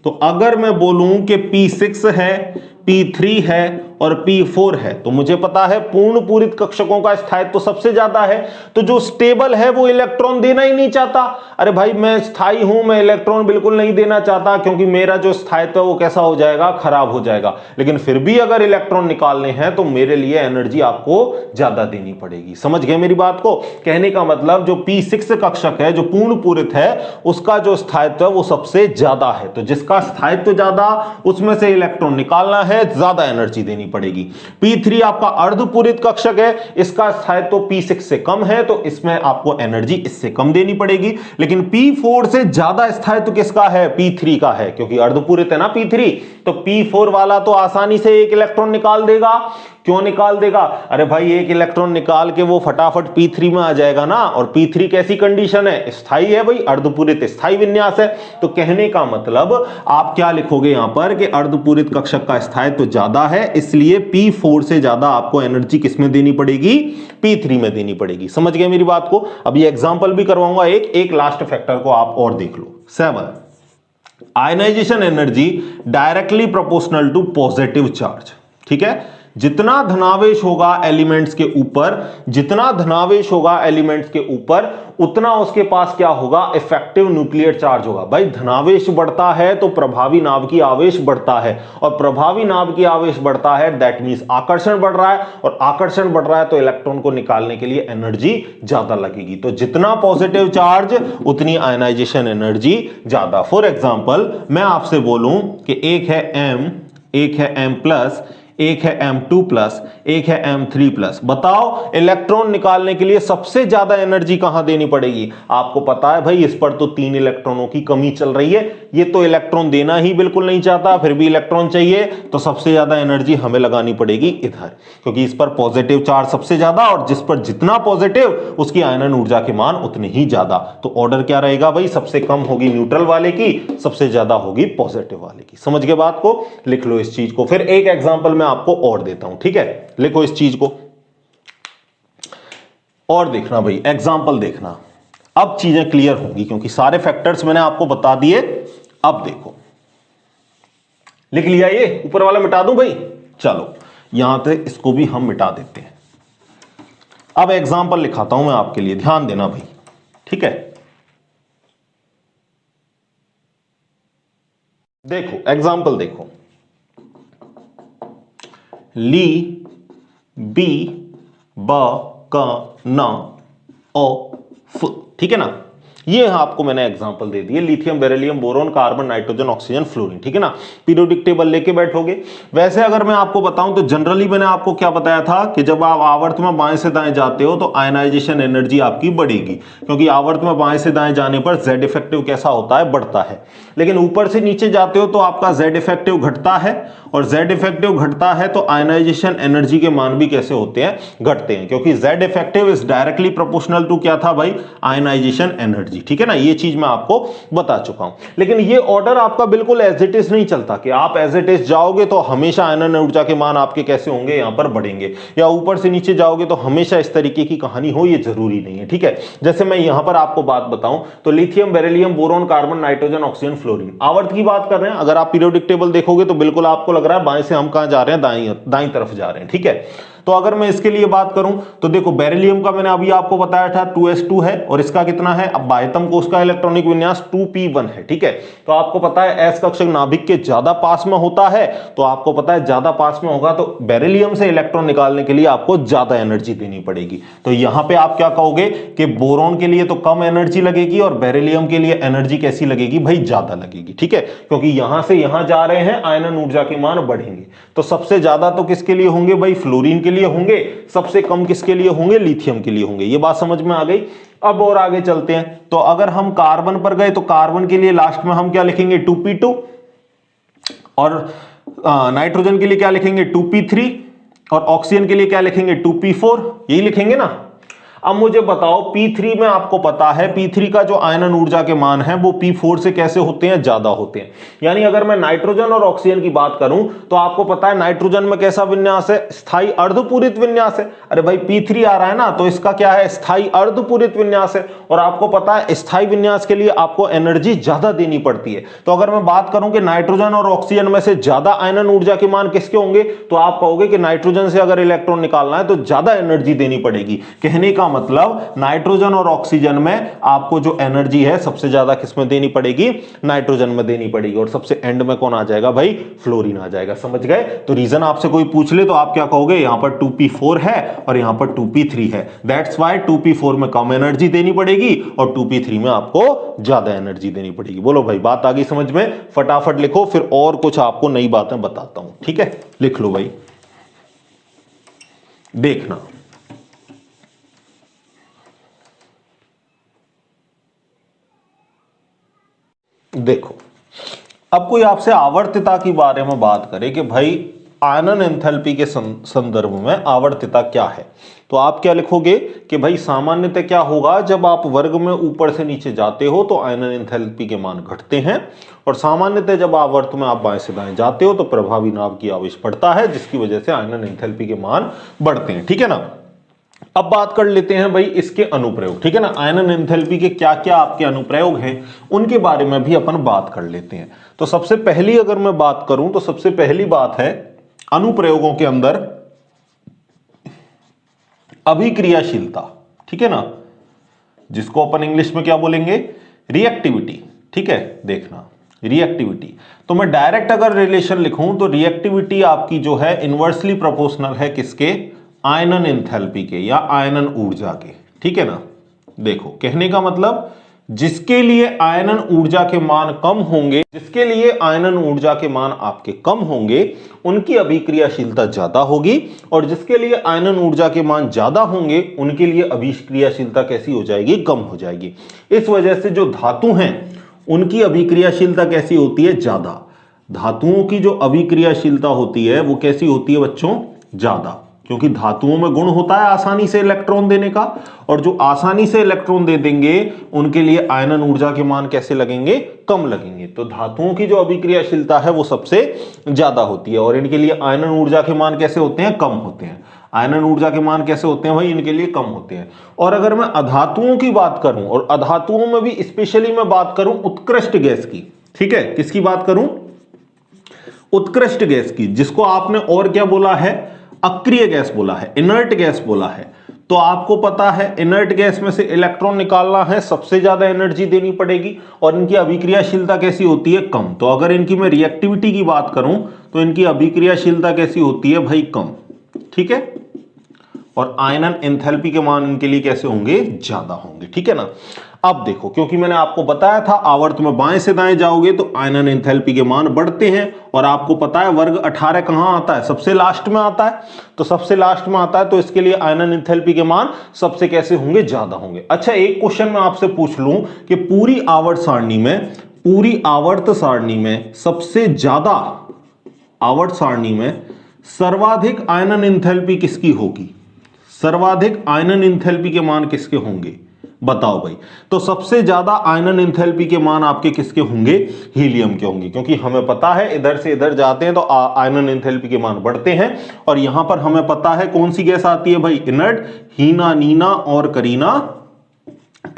तो अगर मैं बोलूं कि P6 है, P3 है और P4 है, तो मुझे पता है पूर्ण पूरित कक्षकों का स्थायित्व तो सबसे ज्यादा है। तो जो स्टेबल है वो इलेक्ट्रॉन देना ही नहीं चाहता। अरे भाई मैं स्थायी हूं, मैं इलेक्ट्रॉन बिल्कुल नहीं देना चाहता, क्योंकि मेरा जो स्थायित्व है वो कैसा हो जाएगा, खराब हो जाएगा। लेकिन फिर भी अगर इलेक्ट्रॉन निकालने हैं तो मेरे लिए एनर्जी आपको ज्यादा देनी पड़ेगी। समझ गए मेरी बात को। कहने का मतलब जो P6 कक्षक है, जो पूर्ण पूरित है, उसका जो स्थायित्व है वो सबसे ज्यादा है। तो जिसका स्थायित्व ज्यादा, उसमें से इलेक्ट्रॉन निकालना है, ज्यादा एनर्जी देनी पड़ेगी। P3 आपका अर्धपूरित कक्षक है, इसका स्थायित्व P6 से कम है, तो इसमें आपको एनर्जी इससे कम देनी पड़ेगी। लेकिन P4 से ज्यादा स्थायित्व किसका है, P3 का है, क्योंकि अर्धपूरित है ना P3। तो P4 वाला तो आसानी से एक इलेक्ट्रॉन निकाल देगा, क्यों निकाल देगा? अरे भाई एक इलेक्ट्रॉन निकाल के वो फटाफट p3 में आ जाएगा ना, और p3 कैसी कंडीशन है? स्थाई है भाई, अर्धपूरित स्थाई विन्यास है। तो कहने का मतलब आप क्या लिखोगे यहां पर कि अर्धपूरित कक्षक का स्थायित्व ज्यादा है, इसलिए p4 से ज्यादा आपको एनर्जी किसमें देनी पड़ेगी? p3 में देनी पड़ेगी। समझ गए मेरी बात को? अब ये एग्जांपल भी करवाऊंगा, एक लास्ट फैक्टर को आप और देख लो। 7, ionisation energy directly proportional to positive charge. ठीक है, जितना धनावेश होगा एलिमेंट्स के ऊपर, जितना धनावेश होगा एलिमेंट्स के ऊपर, उतना उसके पास क्या होगा? इफेक्टिव न्यूक्लियर चार्ज होगा। भाई धनावेश बढ़ता है तो प्रभावी नाभ की आवेश बढ़ता है, और प्रभावी नाभ की आवेश बढ़ता है दैट मींस आकर्षण बढ़ रहा है, और आकर्षण बढ़ रहा है तो इलेक्ट्रॉन को निकालने के लिए एनर्जी ज्यादा लगेगी। तो जितना पॉजिटिव चार्ज उतनी आयनाइजेशन एनर्जी ज्यादा। फॉर एग्जाम्पल मैं आपसे बोलूं कि एक है M, एक है M+, एक है M2+, एक है M3+। बताओ इलेक्ट्रॉन निकालने के लिए सबसे ज्यादा एनर्जी कहां देनी पड़ेगी? आपको पता है भाई इस पर तो 3 इलेक्ट्रॉनों की कमी चल रही है, ये तो इलेक्ट्रॉन देना ही बिल्कुल नहीं चाहता, फिर भी इलेक्ट्रॉन चाहिए, तो सबसे ज्यादा एनर्जी हमें लगानी पड़ेगी इधर, क्योंकि इस पर पॉजिटिव चार्ज सबसे ज्यादा, और जिस पर जितना पॉजिटिव उसकी आयनन ऊर्जा के मान उतने ही ज्यादा। तो ऑर्डर क्या रहेगा भाई? सबसे कम होगी न्यूट्रल वाले की, सबसे ज्यादा होगी पॉजिटिव वाले की। समझ गए बात को? लिख लो इस चीज को। फिर एक एग्जांपल मैं आपको और देता हूं, ठीक है? लिखो इस चीज को और देखना भाई, एग्जांपल देखना। अब चीजें क्लियर होंगी क्योंकि सारे फैक्टर्स मैंने आपको बता दिए। अब देखो, लिख लिया? ये ऊपर वाला मिटा दूं भाई? चलो यहां से इसको भी हम मिटा देते हैं। अब एग्जांपल लिखाता हूं मैं आपके लिए, ध्यान देना भाई, ठीक है? देखो एग्जांपल देखो, ली बी ब क न ओ फ। ठीक है ना? ये आपको मैंने एग्जांपल दे दिए, lithium, beryllium, boron, carbon, nitrogen, oxygen, fluorine. ठीक है ना? पीरियोडिक टेबल लेके बैठोगे। वैसे अगर मैं आपको बताऊं तो जनरली मैंने आपको क्या बताया था कि जब आप आवर्त में बाएं से दाएं जाते हो तो आयनाइजेशन एनर्जी आपकी बढ़ेगी, क्योंकि आवर्त में बाएं से दाएं जाने पर जेड इफेक्टिव कैसा होता है? बढ़ता है। लेकिन ऊपर से नीचे जाते हो तो आपका जेड इफेक्टिव घटता है, और जेड इफेक्टिव घटता है तो आयनाइजेशन एनर्जी के मान भी कैसे होते हैं? घटते हैं, क्योंकि Z effective is directly proportional to क्या था भाई? Ionisation energy. ठीक है ना? ये चीज मैं आपको बता चुका हूं। लेकिन ये ऑर्डर आपका बिल्कुल एज इट इज नहीं चलता कि आप एज इट इज जाओगे तो हमेशा आयनन ऊर्जा के मान आपके कैसे होंगे? यहां पर बढ़ेंगे, या ऊपर से नीचे जाओगे तो हमेशा इस तरीके की कहानी हो, ये जरूरी नहीं है। ठीक है? जैसे मैं यहां पर आपको बात बताऊं तो lithium, beryllium, boron, carbon, nitrogen, oxygen, fluorine आवर्त की बात कर रहे हैं। अगर आप पीरियोडिक टेबल देखोगे तो बिल्कुल आपको लग रहा है बाएं से हम कहां जा रहे हैं? दाईं तरफ जा रहे हैं। ठीक है? तो अगर मैं इसके लिए बात करूं तो देखो, बेरिलियम का मैंने अभी आपको बताया था 2s2 है, और इसका कितना है? अब बाह्यतम कोश का इलेक्ट्रॉनिक विन्यास 2p1 है। ठीक है? तो आपको पता है s कक्षक नाभिक के ज्यादा पास में होता है, तो आपको पता है ज्यादा पास में होगा तो बेरिलियम से इलेक्ट्रॉन निकालने के लिए आपको ज्यादा एनर्जी देनी पड़ेगी। तो यहां पे आप क्या कहोगे कि बोरॉन के लिए तो कम एनर्जी लगेगी और बेरिलियम के लिए एनर्जी कैसी लगेगी भाई? ज्यादा लगेगी। ठीक है? क्योंकि यहां से यहां जा रहे हैं, आयनन ऊर्जा के मान बढ़ेंगे। तो सबसे ज्यादा तो किसके लिए होंगे भाई? फ्लोरीन के लिए होंगे। सबसे कम किसके लिए होंगे? लिथियम के लिए होंगे। ये बात समझ में आ गई? अब और आगे चलते हैं। तो अगर हम कार्बन पर गए तो कार्बन के लिए लास्ट में हम क्या लिखेंगे? 2p2, और नाइट्रोजन के लिए क्या लिखेंगे? 2p3, और ऑक्सीजन के लिए क्या लिखेंगे? 2p4। यही लिखेंगे ना? अब मुझे बताओ P3 में आपको पता है P3 का जो आयनन ऊर्जा के मान है वो P4 से कैसे होते हैं? ज्यादा होते हैं। यानी अगर मैं नाइट्रोजन और ऑक्सीजन की बात करूं तो आपको पता है नाइट्रोजन में कैसा विन्यास है? स्थायी अर्धपूरित विन्यास है। अरे भाई P3 आ रहा है ना, तो इसका क्या है? स्थायी अर्धपूरित विन्यास है। और आपको पता है स्थायी विन्यास के लिए आपको एनर्जी ज्यादा देनी पड़ती है। तो अगर मैं बात करूं कि नाइट्रोजन और ऑक्सीजन में से ज्यादा आयनन ऊर्जा के मान किसके होंगे, तो आप कहोगे कि नाइट्रोजन से अगर इलेक्ट्रॉन निकालना है तो ज्यादा एनर्जी देनी पड़ेगी। कहने का मतलब नाइट्रोजन और ऑक्सीजन में आपको जो एनर्जी है सबसे ज्यादा किसमें देनी पड़ेगी? नाइट्रोजन में देनी पड़ेगी। और सबसे एंड में कौन आ जाएगा भाई? फ्लोरीन आ जाएगा। समझ गए? तो रीजन आपसे कोई पूछ ले तो आप क्या कहोगे? यहां पर 2p4 है और यहां पर 2p3 है, दैट्स व्हाई 2p4 में कम एनर्जी देनी पड़ेगी और 2p3 में आपको ज्यादा एनर्जी देनी पड़ेगी। बोलो भाई, बात आ गई समझ में? फटाफट लिखो, फिर और कुछ आपको नई बातें बताता हूं। ठीक है? लिख लो भाई, देखना। देखो, अब कोई आपसे आवर्तता के बारे में बात करे कि भाई आयनन एंथैल्पी के संदर्भ में आवर्तता क्या है, तो आप क्या लिखोगे कि भाई सामान्यतः क्या होगा, जब आप वर्ग में ऊपर से नीचे जाते हो तो आयनन एंथैल्पी के मान घटते हैं, और सामान्यतः जब आवर्त में आप बाएं से दाएं जाते हो तो प्रभावी नाभ की आवेश बढ़ता है, जिसकी वजह से आयनन एंथैल्पी के मान बढ़ते हैं। ठीक है ना। अब बात कर लेते हैं भाई इसके अनुप्रयोग। ठीक है ना, आयनन एंथैल्पी के क्या क्या आपके अनुप्रयोग हैं उनके बारे में भी अपन बात कर लेते हैं। तो सबसे पहली अगर मैं बात करूं तो सबसे पहली बात है अनुप्रयोगों के अंदर अभिक्रियाशीलता। ठीक है ना, जिसको अपन इंग्लिश में क्या बोलेंगे, रिएक्टिविटी। ठीक है, देखना रिएक्टिविटी, तो मैं डायरेक्ट अगर रिलेशन लिखूं तो रिएक्टिविटी आपकी जो है इनवर्सली प्रोपोर्शनल है किसके, आयनन एंथैल्पी के या आयनन ऊर्जा के। ठीक है ना, देखो कहने का मतलब जिसके लिए आयनन ऊर्जा के मान कम होंगे, जिसके लिए आयनन ऊर्जा के मान आपके कम होंगे उनकी अभिक्रियाशीलता ज्यादा होगी, और जिसके लिए आयनन ऊर्जा के मान ज्यादा होंगे उनके लिए अभिक्रियाशीलता कैसी हो जाएगी, कम हो जाएगी। इस वजह से जो धातु हैं उनकी अभिक्रियाशीलता कैसी होती है, ज्यादा। धातुओं की जो अभिक्रियाशीलता होती है वो कैसी होती है बच्चों, ज्यादा, क्योंकि धातुओं में गुण होता है आसानी से इलेक्ट्रॉन देने का, और जो आसानी से इलेक्ट्रॉन दे देंगे उनके लिए आयनन ऊर्जा के मान कैसे लगेंगे, कम लगेंगे। तो धातुओं की जो अभिक्रियाशीलता है वो सबसे ज्यादा होती है, और इनके लिए आयनन ऊर्जा के मान कैसे होते हैं, कम होते हैं। आयनन ऊर्जा के मान कैसे होते हैं भाई, इनके लिए कम होते हैं। और अगर मैं अधातुओं की बात करूं, और अधातुओं में भी स्पेशली मैं बात करूं उत्कृष्ट गैस की, ठीक है, किसकी बात करूं, उत्कृष्ट गैस की, जिसको आपने और क्या बोला है, अक्रिय गैस बोला है, इनर्ट गैस बोला है। तो आपको पता है इनर्ट गैस में से इलेक्ट्रॉन निकालना है, सबसे ज्यादा एनर्जी देनी पड़ेगी, और इनकी अभिक्रियाशीलता कैसी होती है, कम। तो अगर इनकी मैं रिएक्टिविटी की बात करूं तो इनकी अभिक्रियाशीलता कैसी होती है भाई, कम। ठीक है, और आयनन एंथैल्पी के मान इनके लिए कैसे होंगे, ज्यादा होंगे। ठीक है ना। अब देखो, क्योंकि मैंने आपको बताया था आवर्त में बाएं से दाएं जाओगे तो आयनन एंथैल्पी के मान बढ़ते हैं, और आपको पता है वर्ग 18 कहां आता है, सबसे लास्ट में आता है। तो सबसे लास्ट में आता है तो इसके लिए आयनन एंथैल्पी के मान सबसे कैसे होंगे, ज्यादा होंगे। अच्छा, एक क्वेश्चन मैं आपसे पूछ लूं कि पूरी आवर्त सारणी में, पूरी आवर्त सारणी में सबसे ज्यादा, आवर्त सारणी में सर्वाधिक आयनन एंथैल्पी किसकी होगी, सर्वाधिक आयनन एंथैल्पी के मान किसके होंगे, बताओ भाई। तो सबसे ज्यादा आयनन एंथैल्पी के मान आपके किसके होंगे, हीलियम के होंगे, क्योंकि हमें पता है इधर से इधर जाते हैं तो आयनन एंथैल्पी के मान बढ़ते हैं, और यहां पर हमें पता है कौन सी गैस आती है भाई, इनर्ट, हीना, नीना और करीना,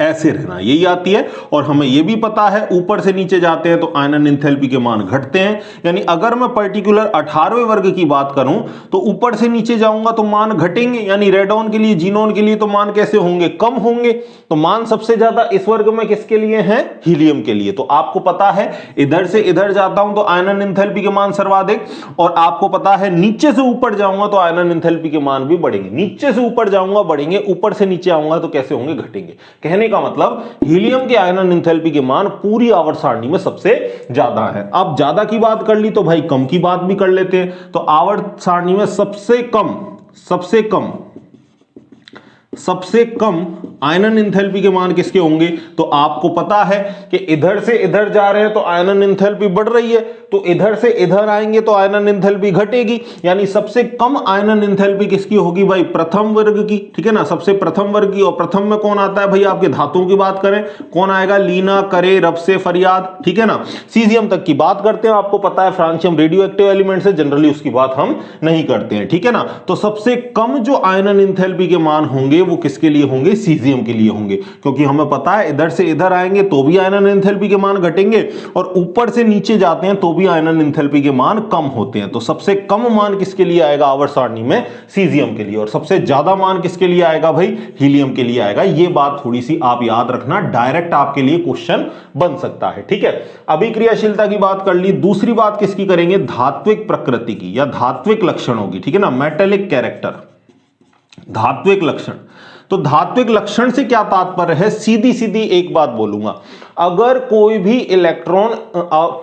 ऐसे रहना, यही आती है। और हमें यह भी पता है ऊपर से नीचे जाते हैं तो आयनन एंथैल्पी के मान घटते हैं। यानी अगर मैं पर्टिकुलर 18वें वर्ग की बात करूं तो ऊपर से नीचे जाऊंगा तो मान घटेंगे, यानी रेडॉन के लिए, जीनोन के लिए तो मान कैसे होंगे, कम होंगे। तो मान सबसे ज्यादा इस वर्ग में किसके लिए है, हीलियम के लिए। तो आपको पता है इधर से इधर जाता हूं तो आयनन एंथैल्पी के मान सर्वाधिक, और आपको पता है नीचे से ऊपर जाऊंगा तो आयनन एंथैल्पी के मान भी बढ़ेंगे, नीचे से ऊपर जाऊंगा बढ़ेंगे, ऊपर से नीचे आऊंगा तो कैसे होंगे, घटेंगे। कहने का मतलब हीलियम के आयनन एंथैल्पी के मान पूरी आवर्त सारणी में सबसे ज्यादा है। अब ज्यादा की बात कर ली तो भाई कम की बात भी कर लेते हैं। तो आवर्त सारणी में सबसे कम आयनन एंथैल्पी के मान किसके होंगे, तो आपको पता है कि इधर से इधर जा रहे हैं तो आयनन एंथैल्पी बढ़ रही है, तो इधर से इधर आएंगे तो आयनन एंथैल्पी घटेगी। यानी सबसे कम आयनन एंथैल्पी किसकी होगी भाई, प्रथम वर्ग की। ठीक है ना, सबसे प्रथम वर्ग की। और प्रथम में कौन आता है भाई, आपके धातुओं की बात करें कौन आएगा, लीना, करे, रबसे, फरियाद। ठीक है ना, सीजियम तक की बात करते हैं, आपको पता है फ्रांशियम रेडियो एक्टिव एलिमेंट है, जनरली उसकी बात हम नहीं करते हैं। ठीक है ना, तो सबसे कम जो आयनन एंथैल्पी के मान होंगे वो किसके लिए होंगे, सीजियम के लिए होंगे, क्योंकि हमें पता है इधर से इधर आएंगे तो भी आयनन एंथैल्पी के मान घटेंगे, और ऊपर से नीचे जाते हैं तो भी आयनन एंथैल्पी के मान कम होते हैं। तो सबसे कम मान किसके लिए आएगा आवर्त सारणी में, सीजियम के लिए, और सबसे ज्यादा मान किसके लिए आएगा भाई, हीलियम के लिए आएगा। ये बात थोड़ी सी आप याद रखना, डायरेक्ट आपके लिए क्वेश्चन बन सकता है। ठीक है, अभिक्रियाशीलता की बात कर ली, दूसरी बात किसकी करेंगे, धात्विक प्रकृति की या धात्विक लक्षणों की। ठीक है ना, मेटेलिक कैरेक्टर, धात्विक लक्षण। तो धात्विक लक्षण से क्या तात्पर्य है, सीधी सीधी एक बात बोलूंगा, अगर कोई भी इलेक्ट्रॉन,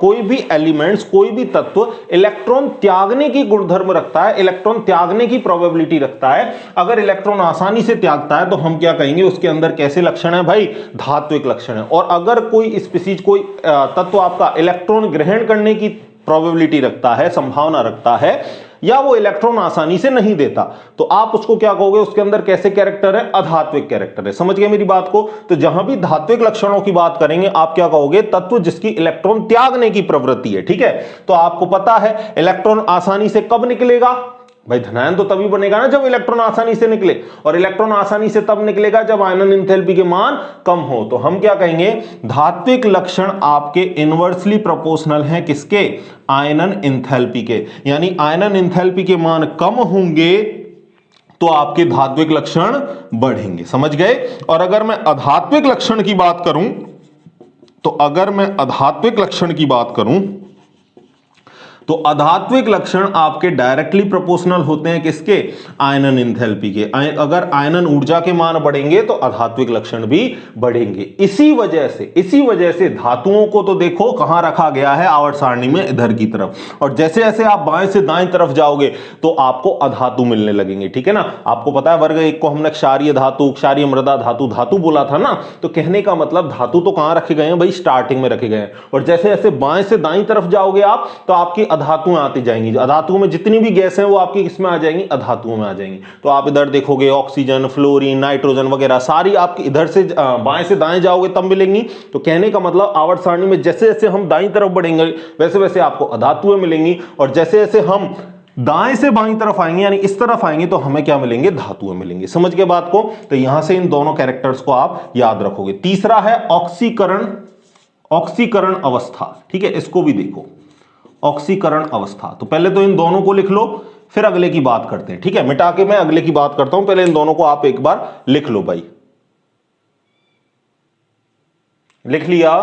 कोई भी एलिमेंट्स, कोई भी तत्व इलेक्ट्रॉन त्यागने की गुणधर्म रखता है, इलेक्ट्रॉन त्यागने की प्रोबेबिलिटी रखता है, अगर इलेक्ट्रॉन आसानी से त्यागता है तो हम क्या कहेंगे, उसके अंदर कैसे लक्षण है भाई, धात्विक लक्षण है। और अगर कोई स्पीसीज, कोई तत्व आपका इलेक्ट्रॉन ग्रहण करने की प्रोबेबिलिटी रखता है, संभावना रखता है, या वो इलेक्ट्रॉन आसानी से नहीं देता, तो आप उसको क्या कहोगे, उसके अंदर कैसे कैरेक्टर है, अधात्विक कैरेक्टर है। समझ गए मेरी बात को? तो जहां भी धात्विक लक्षणों की बात करेंगे आप क्या कहोगे, तत्व जिसकी इलेक्ट्रॉन त्यागने की प्रवृत्ति है। ठीक है, तो आपको पता है इलेक्ट्रॉन आसानी से कब निकलेगा भाई, धनायन तो तभी बनेगा ना जब इलेक्ट्रॉन आसानी से निकले, और इलेक्ट्रॉन आसानी से तब निकलेगा जब आयनन एंथैल्पी के मान कम हो। तो हम क्या कहेंगे, धात्विक लक्षण आपके इनवर्सली प्रोपोर्शनल हैं किसके, आयनन एंथैल्पी के, यानी आयनन एंथैल्पी के मान कम होंगे तो आपके धात्विक लक्षण बढ़ेंगे। समझ गए? और अगर मैं अधात्विक लक्षण की बात करूं, तो अगर मैं अधात्विक लक्षण की बात करूं तो अधात्विक लक्षण आपके डायरेक्टली प्रोपोर्शनल होते हैं किसके, आयनन एंथैल्पी के। अगर आयनन ऊर्जा के मान बढ़ेंगे तो अधात्विक लक्षण भी बढ़ेंगे। इसी वजह से धातुओं को तो देखो कहां रखा गया है, आवर्त सारणी में इधर की तरफ, और जैसे जैसे आप बाएं से दाएं तरफ जाओगे तो आपको अधातु मिलने लगेंगे। ठीक है ना, आपको पता है वर्ग 1 को हमने क्षारीय धातु, क्षारीय मृदा धातु बोला था ना, तो कहने का मतलब धातु तो कहां रखे गए हैं भाई, स्टार्टिंग में रखे गए हैं, और जैसे जैसे बाएं से दाईं तरफ जाओगे आप तो आपकी अधातुएं आती जाएंगी। अधातुओं में जितनी भी गैस हैं वो आपकी किसमें आ जाएंगी, अधातुओं में आ जाएंगी। तो आप इधर देखोगे ऑक्सीजन, फ्लोरीन, नाइट्रोजन वगैरह सारी आपकी इधर से बाएं से दाएं जाओगे तब मिलेंगी। तो कहने का मतलब आवर्त सारणी में जैसे जैसे हम दाईं तरफ बढ़ेंगे वैसे वैसे आपको अधातुएं मिलेंगी, और जैसे जैसे हम दाएं से बाईं तरफ आएंगे यानी इस तरफ आएंगे तो हमें क्या मिलेंगे, धातुएं मिलेंगी। समझ गए बात को? तो यहां से इन दोनों कैरेक्टर्स को आप याद रखोगे। तीसरा है ऑक्सीकरण अवस्था। ठीक है, इसको भी देखो, ऑक्सीकरण अवस्था। तो पहले तो इन दोनों को लिख लो, फिर अगले की बात करते हैं। ठीक है, मिटा के मैं अगले की बात करता हूं, पहले इन दोनों को आप एक बार लिख लो भाई। लिख लिया?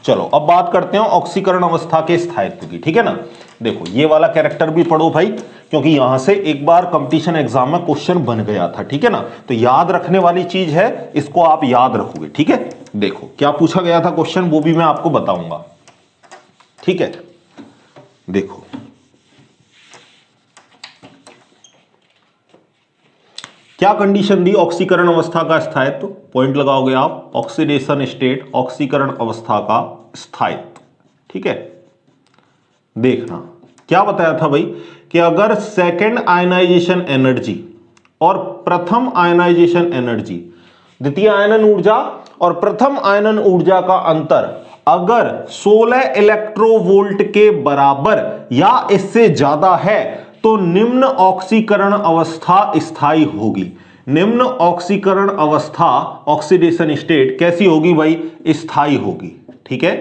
चलो अब बात करते हैं ऑक्सीकरण अवस्था के स्थायित्व की। ठीक है ना, देखो ये वाला कैरेक्टर भी पढ़ो भाई, क्योंकि यहां से एक बार कंपटीशन एग्जाम में क्वेश्चन बन गया था। ठीक है ना, तो याद रखने वाली चीज है, इसको आप याद रखोगे। ठीक है, देखो क्या पूछा गया था क्वेश्चन, वो भी मैं आपको बताऊंगा। ठीक है, देखो क्या कंडीशन दी ऑक्सीकरण अवस्था का स्थायित्व, पॉइंट लगाओगे आप, ऑक्सीडेशन स्टेट, ऑक्सीकरण अवस्था का स्थायित्व। ठीक है, देखना क्या बताया था भाई कि अगर सेकेंड आयनाइजेशन एनर्जी और प्रथम आयनाइजेशन एनर्जी, द्वितीय आयनन ऊर्जा और प्रथम आयनन ऊर्जा का अंतर अगर 16 इलेक्ट्रोवोल्ट के बराबर या इससे ज्यादा है तो निम्न ऑक्सीकरण अवस्था स्थायी होगी। निम्न ऑक्सीकरण अवस्था, ऑक्सीडेशन स्टेट कैसी होगी भाई, स्थायी होगी। ठीक है,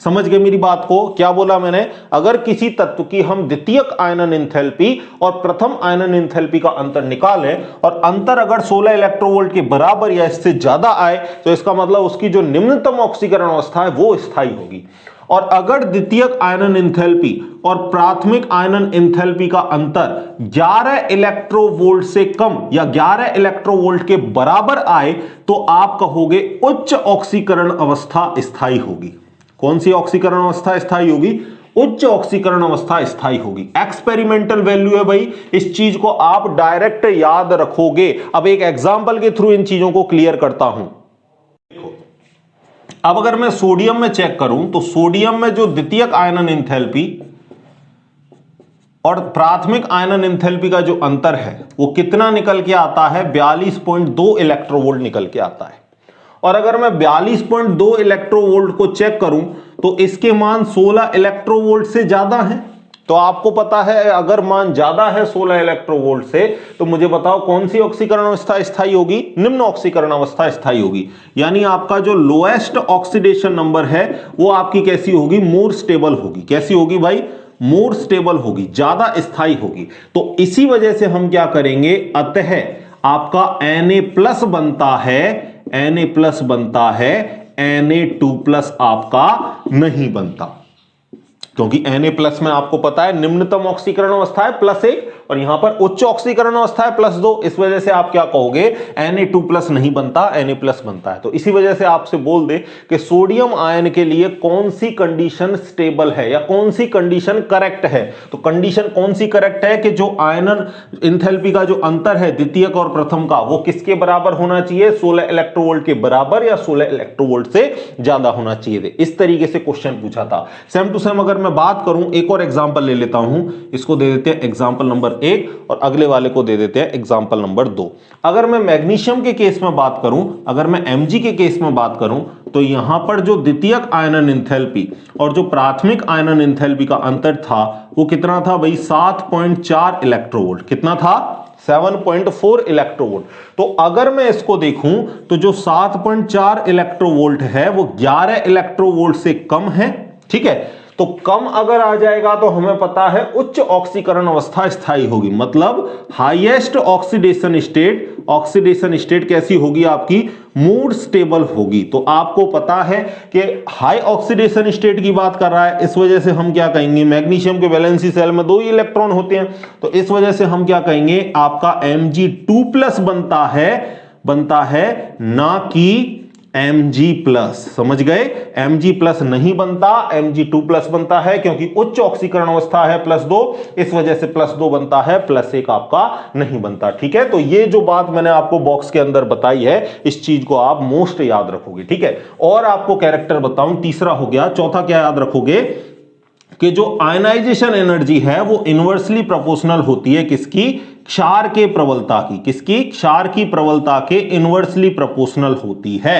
समझ गए मेरी बात को? क्या बोला मैंने, अगर किसी तत्व की हम द्वितीयक आयनन एंथैल्पी और प्रथम आयनन एंथैल्पी का अंतर निकालें और अंतर अगर 16 इलेक्ट्रोवोल्ट के बराबर या इससे ज्यादा आए तो इसका मतलब उसकी जो निम्नतम ऑक्सीकरण अवस्था है वो स्थायी होगी। और अगर द्वितीयक आयनन एंथैल्पी और प्राथमिक आयनन एंथैल्पी का अंतर 11 इलेक्ट्रोवोल्ट से कम या 11 इलेक्ट्रोवोल्ट के बराबर आए तो आप कहोगे उच्च ऑक्सीकरण अवस्था स्थायी होगी। कौन सी ऑक्सीकरण अवस्था स्थायी होगी, उच्च ऑक्सीकरण अवस्था स्थायी होगी। एक्सपेरिमेंटल वैल्यू है भाई, इस चीज को आप डायरेक्ट याद रखोगे। अब एक एग्जांपल के थ्रू इन चीजों को क्लियर करता हूं। देखो अब अगर मैं सोडियम में चेक करूं तो सोडियम में जो द्वितीयक आयनन एंथैल्पी और प्राथमिक आयनन एंथैल्पी का जो अंतर है वो कितना निकल के आता है, 42.2 इलेक्ट्रोवोल्ट निकल के आता है। और अगर मैं 42.2 इलेक्ट्रोवोल्ट को चेक करूं तो इसके मान 16 इलेक्ट्रोवोल्ट से ज्यादा हैं। तो आपको पता है अगर मान ज्यादा है 16 इलेक्ट्रोवोल्ट से तो मुझे बताओ कौन सी ऑक्सीकरण अवस्था स्थायी होगी, निम्न ऑक्सीकरण अवस्था स्थायी होगी। यानी आपका जो लोएस्ट ऑक्सीडेशन नंबर है वो आपकी कैसी होगी, मोर स्टेबल होगी। कैसी होगी भाई, मोर स्टेबल होगी, ज्यादा स्थायी होगी। तो इसी वजह से हम क्या करेंगे, अतः आपका Na+ बनता है, Na+ बनता है, Na2+ आपका नहीं बनता, क्योंकि Na+ में आपको पता है निम्नतम ऑक्सीकरण अवस्था है +1 और यहां पर उच्च ऑक्सीकरण अवस्था है +2। इस वजह से आप क्या कहोगे, Na2+ नहीं बनता, Na+ बनता है। तो इसी वजह से आपसे बोल दे कि सोडियम आयन के लिए कौन सी कंडीशन स्टेबल है या कौन सी कंडीशन करेक्ट है। तो कंडीशन कौन सी करेक्ट है कि जो आयनन एंथैल्पी का जो अंतर है द्वितीयक और प्रथम का वो किसके बराबर होना चाहिए, 16 इलेक्ट्रोवोल्ट के बराबर या 16 इलेक्ट्रोवोल्ट से ज्यादा होना चाहिए। इस तरीके से क्वेश्चन पूछा था। सेम टू सेम अगर मैं मैं बात करूं, एक और एग्जांपल ले लेता हूं, इसको दे देते हैं एग्जांपल नंबर 1 और अगले वाले को दे देते हैं एग्जांपल नंबर 2। अगर मैं मैग्नीशियम के केस में बात करूं, अगर मैं Mg के केस में बात करूं, तो यहां पर जो द्वितीयक आयनन एंथैल्पी और जो प्राथमिक आयनन एंथैल्पी का अंतर था वो कितना था भाई? 7.4 इलेक्ट्रोवोल्ट। कितना था? 7.4 इलेक्ट्रोवोल्ट। तो अगर मैं इसको देखूं तो जो 7.4 इलेक्ट्रोवोल्ट है वो 11 इलेक्ट्रोवोल्ट से कम है। ठीक है, तो कम अगर आ जाएगा तो हमें पता है उच्च ऑक्सीकरण अवस्था स्थायी होगी, मतलब highest oxidation state. Oxidation state कैसी होगी आपकी? मूड स्टेबल होगी। तो आपको पता है कि हाई ऑक्सीडेशन स्टेट की बात कर रहा है, इस वजह से हम क्या कहेंगे? मैग्नीशियम के वैलेंसी सेल में 2 ही इलेक्ट्रॉन होते हैं, तो इस वजह से हम क्या कहेंगे? आपका Mg2+ बनता है ना कि Mg+। समझ गए? Mg+ नहीं बनता, Mg2+ बनता है, क्योंकि उच्च ऑक्सीकरण अवस्था है +2, इस वजह से +2 बनता है, +1 आपका नहीं बनता। ठीक है, तो ये जो बात मैंने आपको बॉक्स के अंदर बताई है, इस चीज को आप मोस्ट याद रखोगे। ठीक है, और आपको कैरेक्टर बताऊं, तीसरा हो गया। चौथा क्या याद रखोगे? कि जो आयनाइजेशन एनर्जी है वो इनवर्सली प्रोपोर्शनल होती है किसकी? क्षार के प्रबलता की। किसकी? क्षार की प्रबलता के इनवर्सली प्रोपोर्शनल होती है।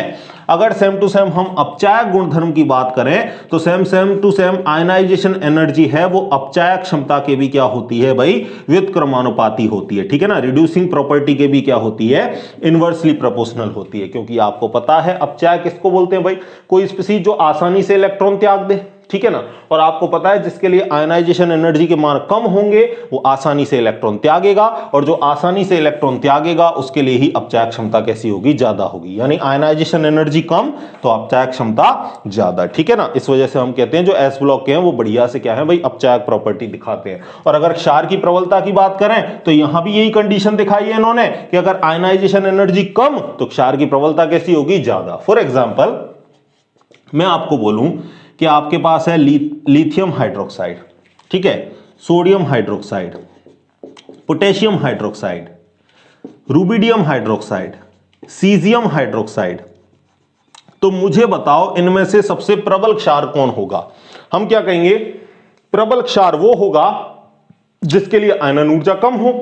अगर सेम टू सेम हम अपचायक गुणधर्म की बात करें तो same to same ionisation energy है वो अपचायक क्षमता के भी क्या होती है भाई? व्युत्क्रमानुपाती होती है। ठीक है ना, रिड्यूसिंग प्रॉपर्टी के भी क्या होती है? इनवर्सली प्रोपोर्शनल होती है, क्योंकि आपको पता है अपचायक किसको बोलते हैं भाई? कोई स्पीशीज जो आसानी से इलेक्ट्रॉन त्याग दे। ठीक है ना, और आपको पता है जिसके लिए आयनाइजेशन एनर्जी के मान कम होंगे वो आसानी से इलेक्ट्रॉन त्यागेगा, और जो आसानी से इलेक्ट्रॉन त्यागेगा उसके लिए ही अपचायक क्षमता कैसी होगी? ज्यादा होगी। यानी आयनाइजेशन एनर्जी कम तो अपचायक क्षमता ज्यादा। ठीक है ना, इस वजह से हम कहते हैं जो एस ब्लॉक के हैं वो बढ़िया से क्या है भाई? अपचायक प्रॉपर्टी दिखाते हैं। और अगर क्षार की प्रबलता की बात करें तो यहां भी यही कंडीशन दिखाई है इन्होंने कि अगर आयनाइजेशन एनर्जी कम तो क्षार की प्रबलता कैसी होगी? ज्यादा। फॉर एग्जाम्पल मैं आपको बोलूं कि आपके पास है लिथियम हाइड्रोक्साइड, ठीक है, sodium hydroxide, potassium hydroxide, rubidium hydroxide, caesium hydroxide. तो मुझे बताओ इनमें से सबसे प्रबल क्षार कौन होगा? हम क्या कहेंगे? प्रबल क्षार वो होगा जिसके लिए आयनन ऊर्जा कम हो,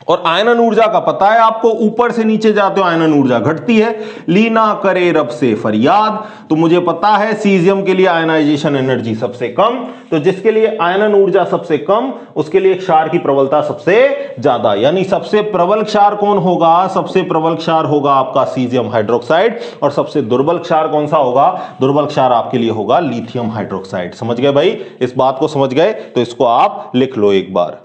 और आयनन ऊर्जा का पता है आपको, ऊपर से नीचे जाते हो आयनन ऊर्जा घटती है। लीना करे रब से फरियाद, तो मुझे पता है सीजियम के लिए आयनाइजेशन एनर्जी सबसे कम, तो जिसके लिए आयनन ऊर्जा सबसे कम उसके लिए क्षार की प्रबलता सबसे ज्यादा। यानी सबसे प्रबल क्षार कौन होगा? सबसे प्रबल क्षार होगा आपका सीजियम हाइड्रोक्साइड, और सबसे दुर्बल क्षार कौन सा होगा? दुर्बल क्षार आपके लिए होगा लिथियम हाइड्रोक्साइड। समझ गए भाई? इस बात को समझ गए तो इसको आप लिख लो एक बार।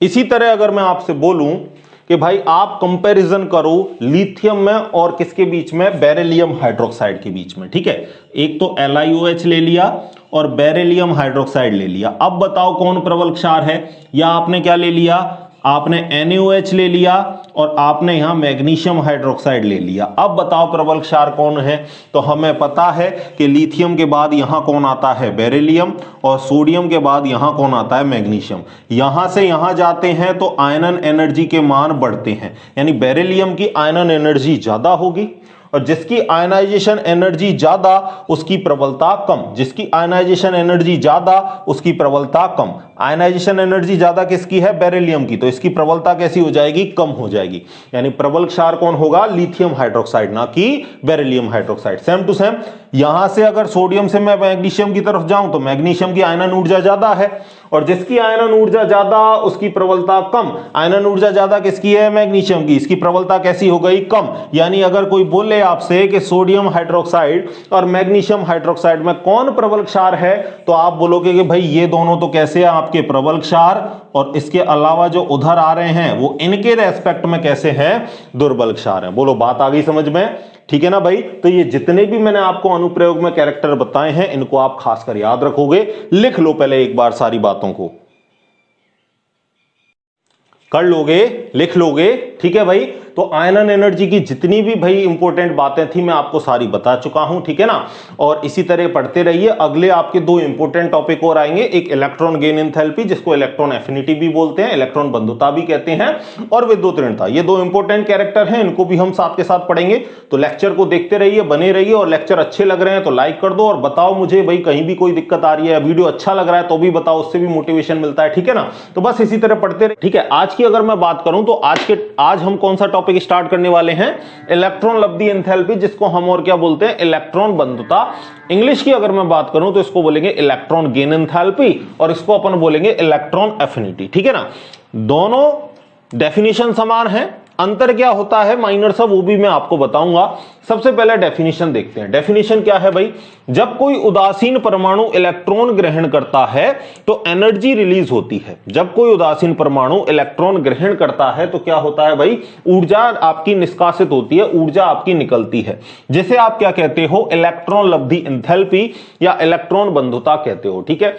इसी तरह अगर मैं आपसे बोलूं कि भाई आप कंपैरिजन करो लिथियम में और किसके बीच में? बेरिलियम हाइड्रोक्साइड के बीच में। ठीक है, एक तो LiOH ले लिया और बेरिलियम हाइड्रोक्साइड ले लिया। अब बताओ कौन प्रबल क्षार है? या आपने क्या ले लिया? आपने NaOH ले लिया और आपने यहां मैग्नीशियम हाइड्रोक्साइड ले लिया। अब बताओ प्रबल क्षार कौन है? तो हमें पता है कि लिथियम के बाद यहां कौन आता है? बेरिलियम, और सोडियम के बाद यहां कौन आता है? मैग्नीशियम। यहां से यहां जाते हैं तो आयनन एनर्जी के मान बढ़ते हैं, यानी बेरिलियम की आयनन एनर्जी ज्यादा होगी, और जिसकी आयनाइजेशन एनर्जी ज्यादा उसकी प्रबलता कम। जिसकी आयनाइजेशन एनर्जी ज्यादा उसकी प्रबलता कम। आयनाइजेशन एनर्जी ज्यादा किसकी है? बेरिलियम की, तो इसकी प्रबलता कैसी हो जाएगी? कम हो जाएगी। यानी प्रबल क्षार कौन होगा? लिथियम हाइड्रोक्साइड, ना कि beryllium hydroxide. Same to same यहां से अगर सोडियम से मैं मैग्नीशियम की तरफ जाऊं तो मैग्नीशियम की आयनन ऊर्जा ज्यादा है, और जिसकी आयनन ऊर्जा ज्यादा उसकी प्रबलता कम। आयनन ऊर्जा ज्यादा किसकी है? मैग्नीशियम की, इसकी प्रबलता कैसी हो गई? कम। यानी अगर कोई बोले आपसे कि सोडियम हाइड्रोक्साइड और मैग्नीशियम हाइड्रोक्साइड में कौन प्रबल क्षार है, तो आप बोलोगे कि भाई ये दोनों तो कैसे हैं आपके प्रबल क्षार, और इसके अलावा जो उधर आ रहे हैं वो इनके रेस्पेक्ट में कैसे हैं? दुर्बल क्षार हैं। बोलो बात आ गई समझ में? ठीक है ना भाई? तो ये जितने भी मैंने आपको अनुप्रयोग में कैरेक्टर बताए हैं इनको आप खासकर याद रखोगे। लिख लो पहले एक बार सारी बातों को, कर लोगे? लिख लोगे? ठीक है भाई? तो आयनन एनर्जी की जितनी भी भाई इंपॉर्टेंट बातें थी मैं आपको सारी बता चुका हूं, ठीक है ना। और इसी तरह पढ़ते रहिए। अगले आपके दो इंपॉर्टेंट टॉपिक और आएंगे, एक इलेक्ट्रॉन गेन एंथैल्पी जिसको इलेक्ट्रॉन एफिनिटी भी बोलते हैं, इलेक्ट्रॉन बंधुता भी कहते हैं, और विद्युत ऋणता। ये दो इंपॉर्टेंट कैरेक्टर हैं, इनको भी हम साथ के साथ पढ़ेंगे। तो लेक्चर को देखते रहिए, बने रहिए, और लेक्चर अच्छे लग रहे हैं तो लाइक कर दो और बताओ मुझे भाई कहीं भी कोई दिक्कत आ रही है, वीडियो अच्छा लग रहा है तो भी बताओ, उससे भी मोटिवेशन मिलता है, ठीक है ना। तो बस इसी तरह पढ़ते रहिए, ठीक है। आज की अगर मैं बात करूं तो आज हम कौन सा टॉपिक स्टार्ट करने वाले हैं, इलेक्ट्रॉन लब्धि एंथैल्पी, जिसको हम और क्या बोलते हैं, इलेक्ट्रॉन बंधुता। इंग्लिश की अगर मैं बात करूं तो इसको बोलेंगे इलेक्ट्रॉन गेन एंथैल्पी और इसको अपन बोलेंगे इलेक्ट्रॉन एफिनिटी, ठीक है ना। दोनों डेफिनेशन समान है, अंतर क्या होता है माइनर सा वो भी मैं आपको बताऊंगा। सबसे पहले डेफिनेशन देखते हैं। डेफिनेशन क्या है भाई, जब कोई उदासीन परमाणु इलेक्ट्रॉन ग्रहण करता है तो एनर्जी रिलीज होती है। जब कोई उदासीन परमाणु इलेक्ट्रॉन ग्रहण करता है तो क्या होता है भाई, ऊर्जा आपकी निष्कासित होती है, ऊर्जा आपकी निकलती है, जिसे आप क्या कहते हो, इलेक्ट्रॉन लब्धि एंथैल्पी या इलेक्ट्रॉन बंधुता कहते हो, ठीक है।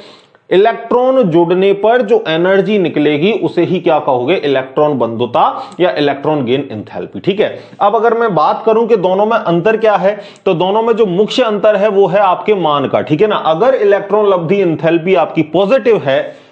इलेक्ट्रॉन जुड़ने पर जो एनर्जी निकलेगी उसे ही क्या कहोगे, इलेक्ट्रॉन बंधुता या इलेक्ट्रॉन गेन एंथैल्पी, ठीक है। अब अगर मैं बात करूं कि दोनों में अंतर क्या है, तो दोनों में जो मुख्य अंतर है वो है आपके मान का, ठीक है ना। अगर इलेक्ट्रॉन लब्धि एंथैल्पी आपकी पॉजिटिव है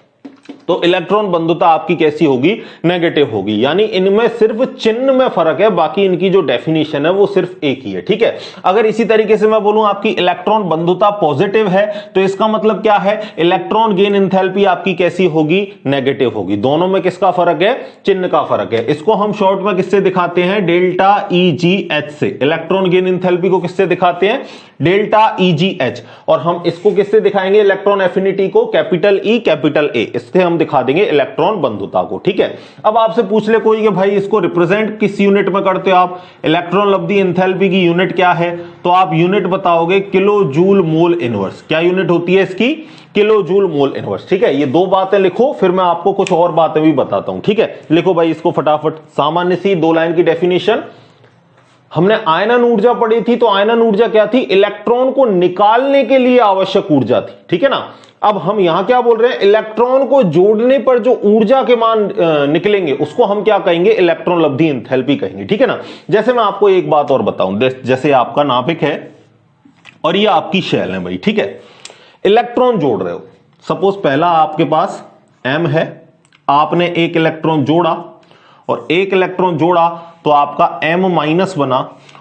तो इलेक्ट्रॉन बंधुता आपकी कैसी होगी, नेगेटिव होगी। यानी इनमें सिर्फ चिन्ह में फर्क है, बाकी इनकी जो डेफिनेशन है वो सिर्फ एक ही है, ठीक है। अगर इसी तरीके से मैं बोलूं आपकी इलेक्ट्रॉन बंधुता पॉजिटिव है तो इसका मतलब क्या है, इलेक्ट्रॉन गेन एंथैल्पी आपकी कैसी होगी, नेगेटिव होगी। दोनों में किसका फर्क है, चिन्ह का फर्क है। इसको हम शॉर्ट में किससे दिखाते हैं, डेल्टा EGH से। इलेक्ट्रॉन गेन एंथैल्पी को किससे दिखाते हैं, डेल्टा EGH। और हम इसको किससे दिखाएंगे, इलेक्ट्रॉन एफिनिटी को कैपिटल E कैपिटल A, इससे हम दिखा देंगे इलेक्ट्रॉन बंधुता को, ठीक है। अब आपसे पूछ ले कोई कि भाई इसको रिप्रेजेंट किस यूनिट में करते हो आप, इलेक्ट्रॉन लब्धि एंथैल्पी की यूनिट क्या है, तो आप यूनिट बताओगे किलो जूल मोल इनवर्स। क्या यूनिट होती है इसकी, किलो जूल मोल इनवर्स, ठीक है। ये दो बातें लिखो, फिर मैं आपको कुछ और बातें भी बताता हूं, ठीक है। लिखो भाई इसको फटाफट, सामान्य सी 2 लाइन की डेफिनेशन। हमने आयनन ऊर्जा पढ़ी थी, तो आयनन ऊर्जा क्या थी, इलेक्ट्रॉन को निकालने के लिए आवश्यक ऊर्जा थी, ठीक है ना। अब हम यहां क्या बोल रहे हैं, इलेक्ट्रॉन को जोड़ने पर जो ऊर्जा के मान निकलेंगे उसको हम क्या कहेंगे, इलेक्ट्रॉन लब्धि एंथैल्पी कहेंगे, ठीक है ना। जैसे मैं आपको एक बात और बताऊं, जैसे आपका नाभिक है और ये आपकी शेल है भाई, ठीक है। इलेक्ट्रॉन जोड़ रहे हो, सपोज पहला आपके पास M है, आपने एक इलेक्ट्रॉन जोड़ा और एक इलेक्ट्रॉन जोड़ा तो आपका M- बना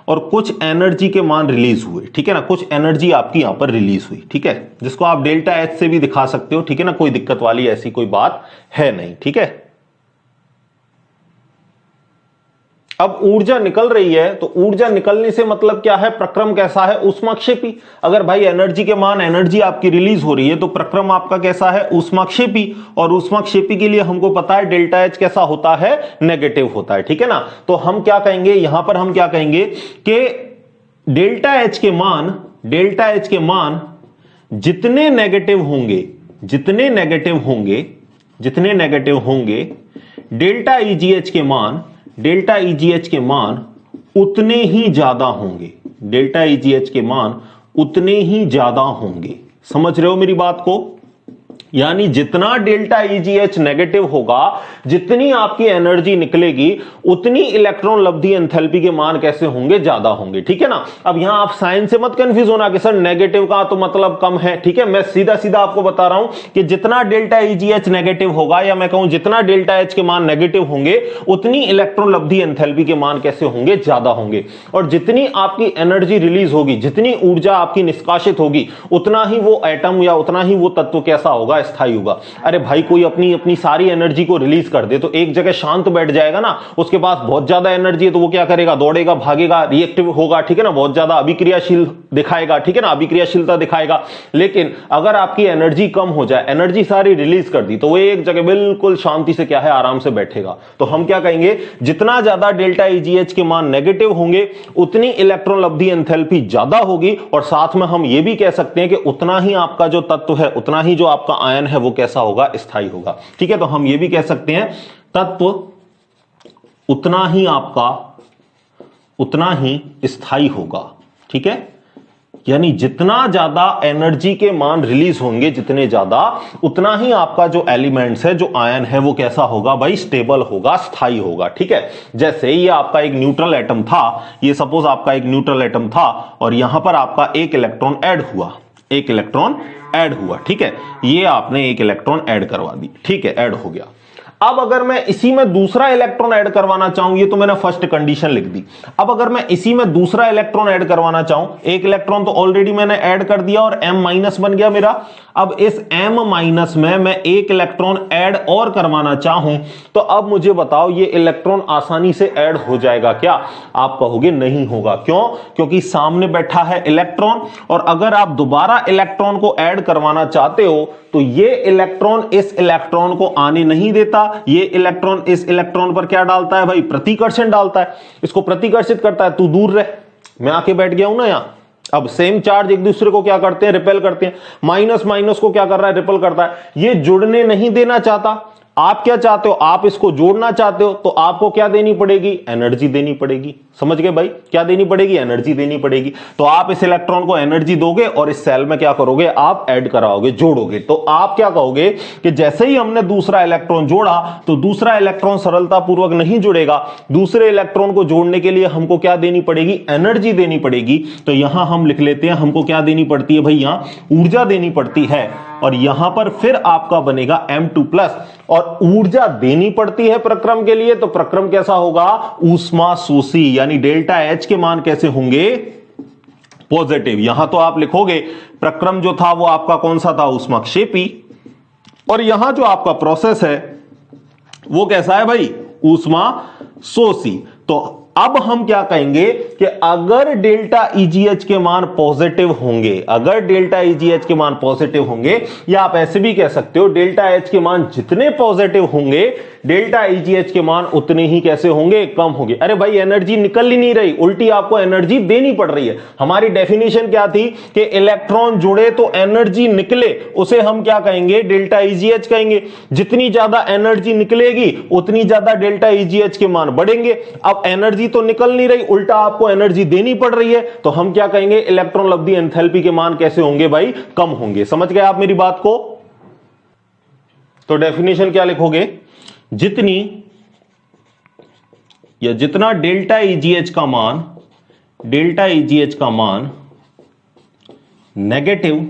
और कुछ एनर्जी के मान रिलीज हुए, ठीक है ना। कुछ एनर्जी आपकी यहां पर रिलीज हुई, ठीक है, जिसको आप डेल्टा H से भी दिखा सकते हो, ठीक है ना। कोई दिक्कत वाली ऐसी कोई बात है नहीं, ठीक है। अब ऊर्जा निकल रही है तो ऊर्जा निकलने से मतलब क्या है, प्रक्रम कैसा है, ऊष्माक्षेपी। अगर भाई एनर्जी के मान, एनर्जी आपकी रिलीज हो रही है तो प्रक्रम आपका कैसा है, ऊष्माक्षेपी। और ऊष्माक्षेपी के लिए हमको पता है डेल्टा H कैसा होता है, नेगेटिव होता है, ठीक है ना। तो हम क्या कहेंगे यहां पर, हम क्या कहेंगे कि डेल्टा H के मान जितने नेगेटिव होंगे, जितने नेगेटिव होंगे डेल्टा EGH के मान उतने ही ज्यादा होंगे, डेल्टा EGH के मान उतने ही ज्यादा होंगे। समझ रहे हो मेरी बात को, यानी जितना डेल्टा EGH नेगेटिव होगा, जितनी आपकी एनर्जी निकलेगी उतनी इलेक्ट्रॉन लब्धि एंथैल्पी के मान कैसे होंगे, ज्यादा होंगे, ठीक है ना। अब यहां आप साइन से मत कंफ्यूज होना कि सर नेगेटिव का तो मतलब कम है, ठीक है। मैं सीधा सीधा आपको बता रहा हूं कि जितना डेल्टा EGH नेगेटिव होगा, या मैं कहूं जितना डेल्टा H के मान नेगेटिव होंगे उतनी इलेक्ट्रॉन लब्धि एंथैल्पी के मान कैसे होंगे, ज्यादा होंगे। और जितनी आपकी एनर्जी रिलीज होगी, जितनी ऊर्जा आपकी निष्कासित होगी, उतना ही वो एटम या उतना ही वो तत्व कैसा होगा, स्थायी होगा। अरे भाई कोई अपनी सारी एनर्जी को रिलीज कर दे तो एक जगह शांत बैठ जाएगा ना, उसके पास बहुत ज्यादा एनर्जी है तो वो क्या करेगा, दौड़ेगा, भागेगा, रिएक्टिव होगा, ठीक है ना, बहुत ज्यादा अभिक्रियाशील दिखाएगा, ठीक है ना, अभिक्रियाशीलता दिखाएगा। लेकिन अगर आपकी एनर्जी कम हो जाए, एनर्जी सारी रिलीज कर दी, तो वो एक जगह बिल्कुल शांति से क्या है, आराम से बैठेगा। तो हम क्या कहेंगे, जितना ज्यादा डेल्टा EGH के मान नेगेटिव होंगे उतनी इलेक्ट्रॉन लब्धि एंथैल्पी ज्यादा होगी। और साथ में हम ये भी कह सकते हैं कि उतना ही आपका जो तत्व है, उतना ही जो आपका आयन है वो कैसा होगा, स्थायी होगा, ठीक है। तो हम ये भी कह सकते हैं तत्व उतना ही आपका, उतना ही स्थायी होगा, ठीक है। यानी जितना ज्यादा एनर्जी के मान रिलीज होंगे जितने ज्यादा, उतना ही आपका जो एलिमेंट्स है, जो आयन है, वो कैसा होगा भाई, स्टेबल होगा, स्थायी होगा। ठीक है, जैसे ये आपका एक न्यूट्रल एटम था, ये सपोज आपका एक न्यूट्रल एटम था और यहां पर आपका एक इलेक्ट्रॉन ऐड हुआ, एक इलेक्ट्रॉन ऐड हुआ। ठीक है, ये आपने एक इलेक्ट्रॉन ऐड करवा दी। ठीक है, ऐड हो गया। अब अगर मैं इसी में दूसरा इलेक्ट्रॉन ऐड करवाना चाहूं, ये तो मैंने फर्स्ट कंडीशन लिख दी। अब अगर मैं इसी में दूसरा इलेक्ट्रॉन ऐड करवाना चाहूं, एक इलेक्ट्रॉन तो ऑलरेडी मैंने ऐड कर दिया और m माइनस बन गया मेरा। अब इस m माइनस में मैं एक इलेक्ट्रॉन ऐड और करवाना चाहूं, तो अब मुझे बताओ ये इलेक्ट्रॉन आसानी से ऐड हो जाएगा क्या? आप कहोगे नहीं होगा। क्यों? क्योंकि सामने बैठा है इलेक्ट्रॉन, और अगर आप दोबारा इलेक्ट्रॉन को ऐड करवाना चाहते हो तो ये इलेक्ट्रॉन इस इलेक्ट्रॉन को आने नहीं देता, ये इलेक्ट्रॉन इस इलेक्ट्रॉन पर क्या डालता है भाई, प्रतिकर्षण डालता है, इसको प्रतिकर्षित करता है, तू दूर रह, मैं आके बैठ गया हूं ना यहां। अब सेम चार्ज एक दूसरे को क्या करते हैं, रिपेल करते हैं। माइनस माइनस को क्या कर रहा है, रिपेल करता है। ये जुड़ने नहीं देना चाहता। आप क्या चाहते हो, आप इसको जोड़ना चाहते हो, तो आपको क्या देनी पड़ेगी, एनर्जी देनी पड़ेगी। समझ गए भाई, क्या देनी पड़ेगी, एनर्जी देनी पड़ेगी। तो आप इस इलेक्ट्रॉन को एनर्जी दोगे और इस सेल में क्या करोगे, आप ऐड कराओगे, जोड़ोगे। तो आप क्या कहोगे कि जैसे ही हमने दूसरा इलेक्ट्रॉन जोड़ा तो दूसरा इलेक्ट्रॉन सरलतापूर्वक नहीं जुड़ेगा, दूसरे इलेक्ट्रॉन को जोड़ने के लिए हमको क्या देनी पड़ेगी, एनर्जी देनी पड़ेगी। तो यहां हम लिख लेते हैं, हमको क्या देनी पड़ती है भाई, यहां ऊर्जा देनी पड़ती है, और यहां पर फिर आपका बनेगा M2+, और ऊर्जा देनी पड़ती है प्रक्रम के लिए, तो प्रक्रम कैसा होगा, ऊष्मा शोषी, यानी डेल्टा H के मान कैसे होंगे, पॉजिटिव। यहां तो आप लिखोगे प्रक्रम जो था वो आपका कौन सा था, ऊष्माक्षेपी, और यहां जो आपका प्रोसेस है वो कैसा है भाई, ऊष्मा शोषी। तो अब हम क्या कहेंगे कि अगर डेल्टा EGH के मान पॉजिटिव होंगे, अगर डेल्टा EGH के मान पॉजिटिव होंगे, या आप ऐसे भी कह सकते हो डेल्टा H के मान जितने पॉजिटिव होंगे, डेल्टा EGH के मान उतने ही कैसे होंगे, कम होंगे। अरे भाई एनर्जी निकल ही नहीं रही, उल्टी आपको एनर्जी देनी पड़ रही है। हमारी डेफिनेशन क्या थी कि इलेक्ट्रॉन जुड़े तो एनर्जी निकले, उसे हम क्या कहेंगे, डेल्टा EGH कहेंगे। जितनी ज्यादा एनर्जी निकलेगी उतनी ज्यादा डेल्टा EGH के मान बढ़ेंगे। अब एनर्जी तो निकल नहीं रही, उल्टा आपको एनर्जी देनी पड़ रही है, तो हम क्या कहेंगे, इलेक्ट्रॉन लब्धि एंथैल्पी के मान कैसे होंगे भाई, कम होंगे। समझ गए आप मेरी बात को? तो डेफिनेशन क्या लिखोगे, जितनी या जितना डेल्टा EGH का मान, डेल्टा EGH का मान नेगेटिव,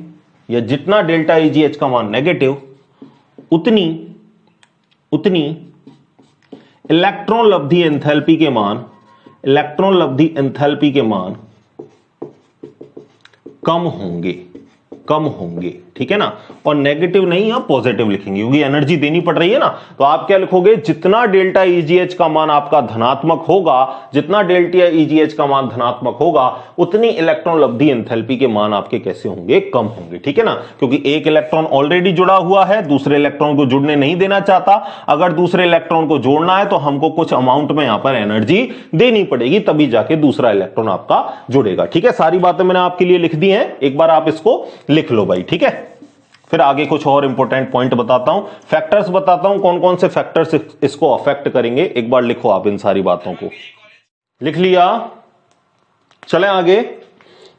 या जितना डेल्टा EGH का मान नेगेटिव, उतनी इलेक्ट्रॉन लब्धि एंथैल्पी के मान, इलेक्ट्रॉन लब्धि एंथैल्पी के मान कम होंगे, कम होंगे। ठीक है ना, और नेगेटिव नहीं, यहां पॉजिटिव लिखेंगे क्योंकि एनर्जी देनी पड़ रही है ना। तो आप क्या लिखोगे, जितना डेल्टा EGH का मान आपका धनात्मक होगा, जितना डेल्टा EGH का मान धनात्मक होगा, उतनी इलेक्ट्रॉन लब्धि एंथैल्पी के मान आपके कैसे होंगे, कम होंगे। ठीक है ना, क्योंकि एक इलेक्ट्रॉन ऑलरेडी जुड़ा हुआ है, दूसरे इलेक्ट्रॉन को जुड़ने नहीं देना चाहता। अगर दूसरे इलेक्ट्रॉन को जोड़ना है तो हमको कुछ अमाउंट में यहां पर एनर्जी देनी पड़ेगी, तभी जाके दूसरा इलेक्ट्रॉन आपका जुड़ेगा। ठीक है, सारी बातें मैंने आपके लिए लिख दी हैं, एक बार आप इसको लिख लो भाई। ठीक है, फिर आगे कुछ और इंपॉर्टेंट पॉइंट बताता हूं, फैक्टर्स बताता हूं, कौन कौन से फैक्टर्स इसको अफेक्ट करेंगे। एक बार लिखो आप इन सारी बातों को, लिख लिया, चलें आगे।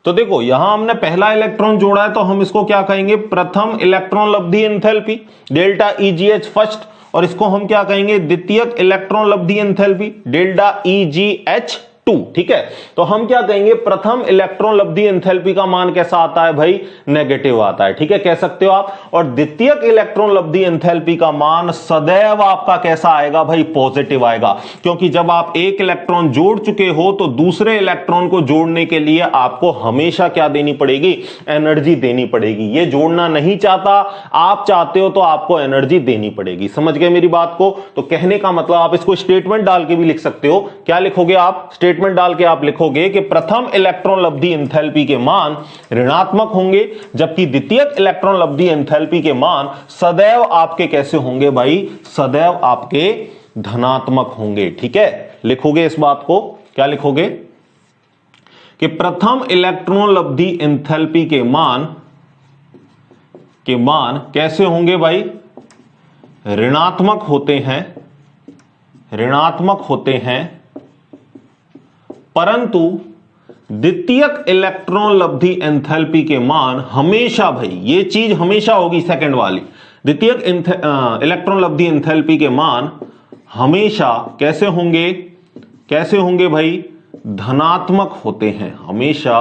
तो देखो यहां हमने पहला इलेक्ट्रॉन जोड़ा है, तो हम इसको क्या कहेंगे, प्रथम इलेक्ट्रॉन लब्धि एंथैल्पी, डेल्टा EGH फर्स्ट, और इसको हम क्या कहेंगे, द्वितीयक इलेक्ट्रॉन लब्धि एंथैल्पी, डेल्टा EGH 2। ठीक है, तो हम क्या कहेंगे, प्रथम इलेक्ट्रॉन लब्धि एंथैल्पी का मान कैसा आता है भाई, नेगेटिव आता है। ठीक है, कह सकते हो आप। और द्वितीयक इलेक्ट्रॉन लब्धि एंथैल्पी का मान सदैव आपका कैसा आएगा भाई, पॉजिटिव आएगा, क्योंकि जब आप एक इलेक्ट्रॉन जोड़ चुके हो तो दूसरे इलेक्ट्रॉन को जोड़ने के लिए आपको हमेशा क्या देनी पड़ेगी, एनर्जी देनी पड़ेगी। ये जोड़ना नहीं चाहता, आप चाहते हो तो आपको एनर्जी देनी पड़ेगी। समझ गए मेरी बात को? तो कहने का मतलब आप इसको स्टेटमेंट डाल के भी लिख सकते हो। क्या लिखोगे आप, स्टेटमेंट डाल के आप लिखोगे कि प्रथम इलेक्ट्रॉन लब्धि एंथैल्पी के मान ऋणात्मक होंगे, जबकि द्वितीयक इलेक्ट्रॉन लब्धि एंथैल्पी के मान सदैव आपके कैसे होंगे भाई, सदैव आपके धनात्मक होंगे। ठीक है, लिखोगे इस बात को, क्या लिखोगे कि प्रथम इलेक्ट्रॉन लब्धि एंथैल्पी के मान कैसे होंगे भाई, ऋणात्मक होते हैं, ऋणात्मक होते हैं, परंतु द्वितीयक इलेक्ट्रॉन लब्धि एंथैल्पी के मान हमेशा, भाई ये चीज हमेशा होगी सेकंड वाली, द्वितीयक इलेक्ट्रॉन लब्धि एंथैल्पी के मान हमेशा कैसे होंगे भाई, धनात्मक होते हैं, हमेशा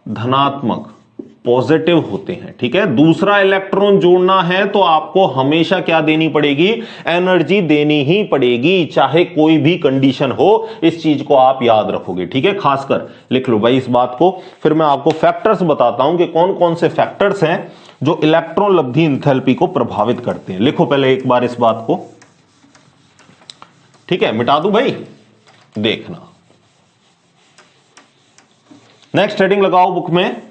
धनात्मक, पॉजिटिव होते हैं। ठीक है, दूसरा इलेक्ट्रॉन जोड़ना है तो आपको हमेशा क्या देनी पड़ेगी, एनर्जी देनी ही पड़ेगी, चाहे कोई भी कंडीशन हो। इस चीज को आप याद रखोगे। ठीक है, खासकर लिख लो भाई इस बात को। फिर मैं आपको फैक्टर्स बताता हूं कि कौन कौन से फैक्टर्स हैं जो इलेक्ट्रॉन लब्धि एंथैल्पी को प्रभावित करते हैं। लिखो पहले एक बार इस बात को। ठीक है, मिटा दूं भाई, देखना। नेक्स्ट हेडिंग लगाओ बुक में,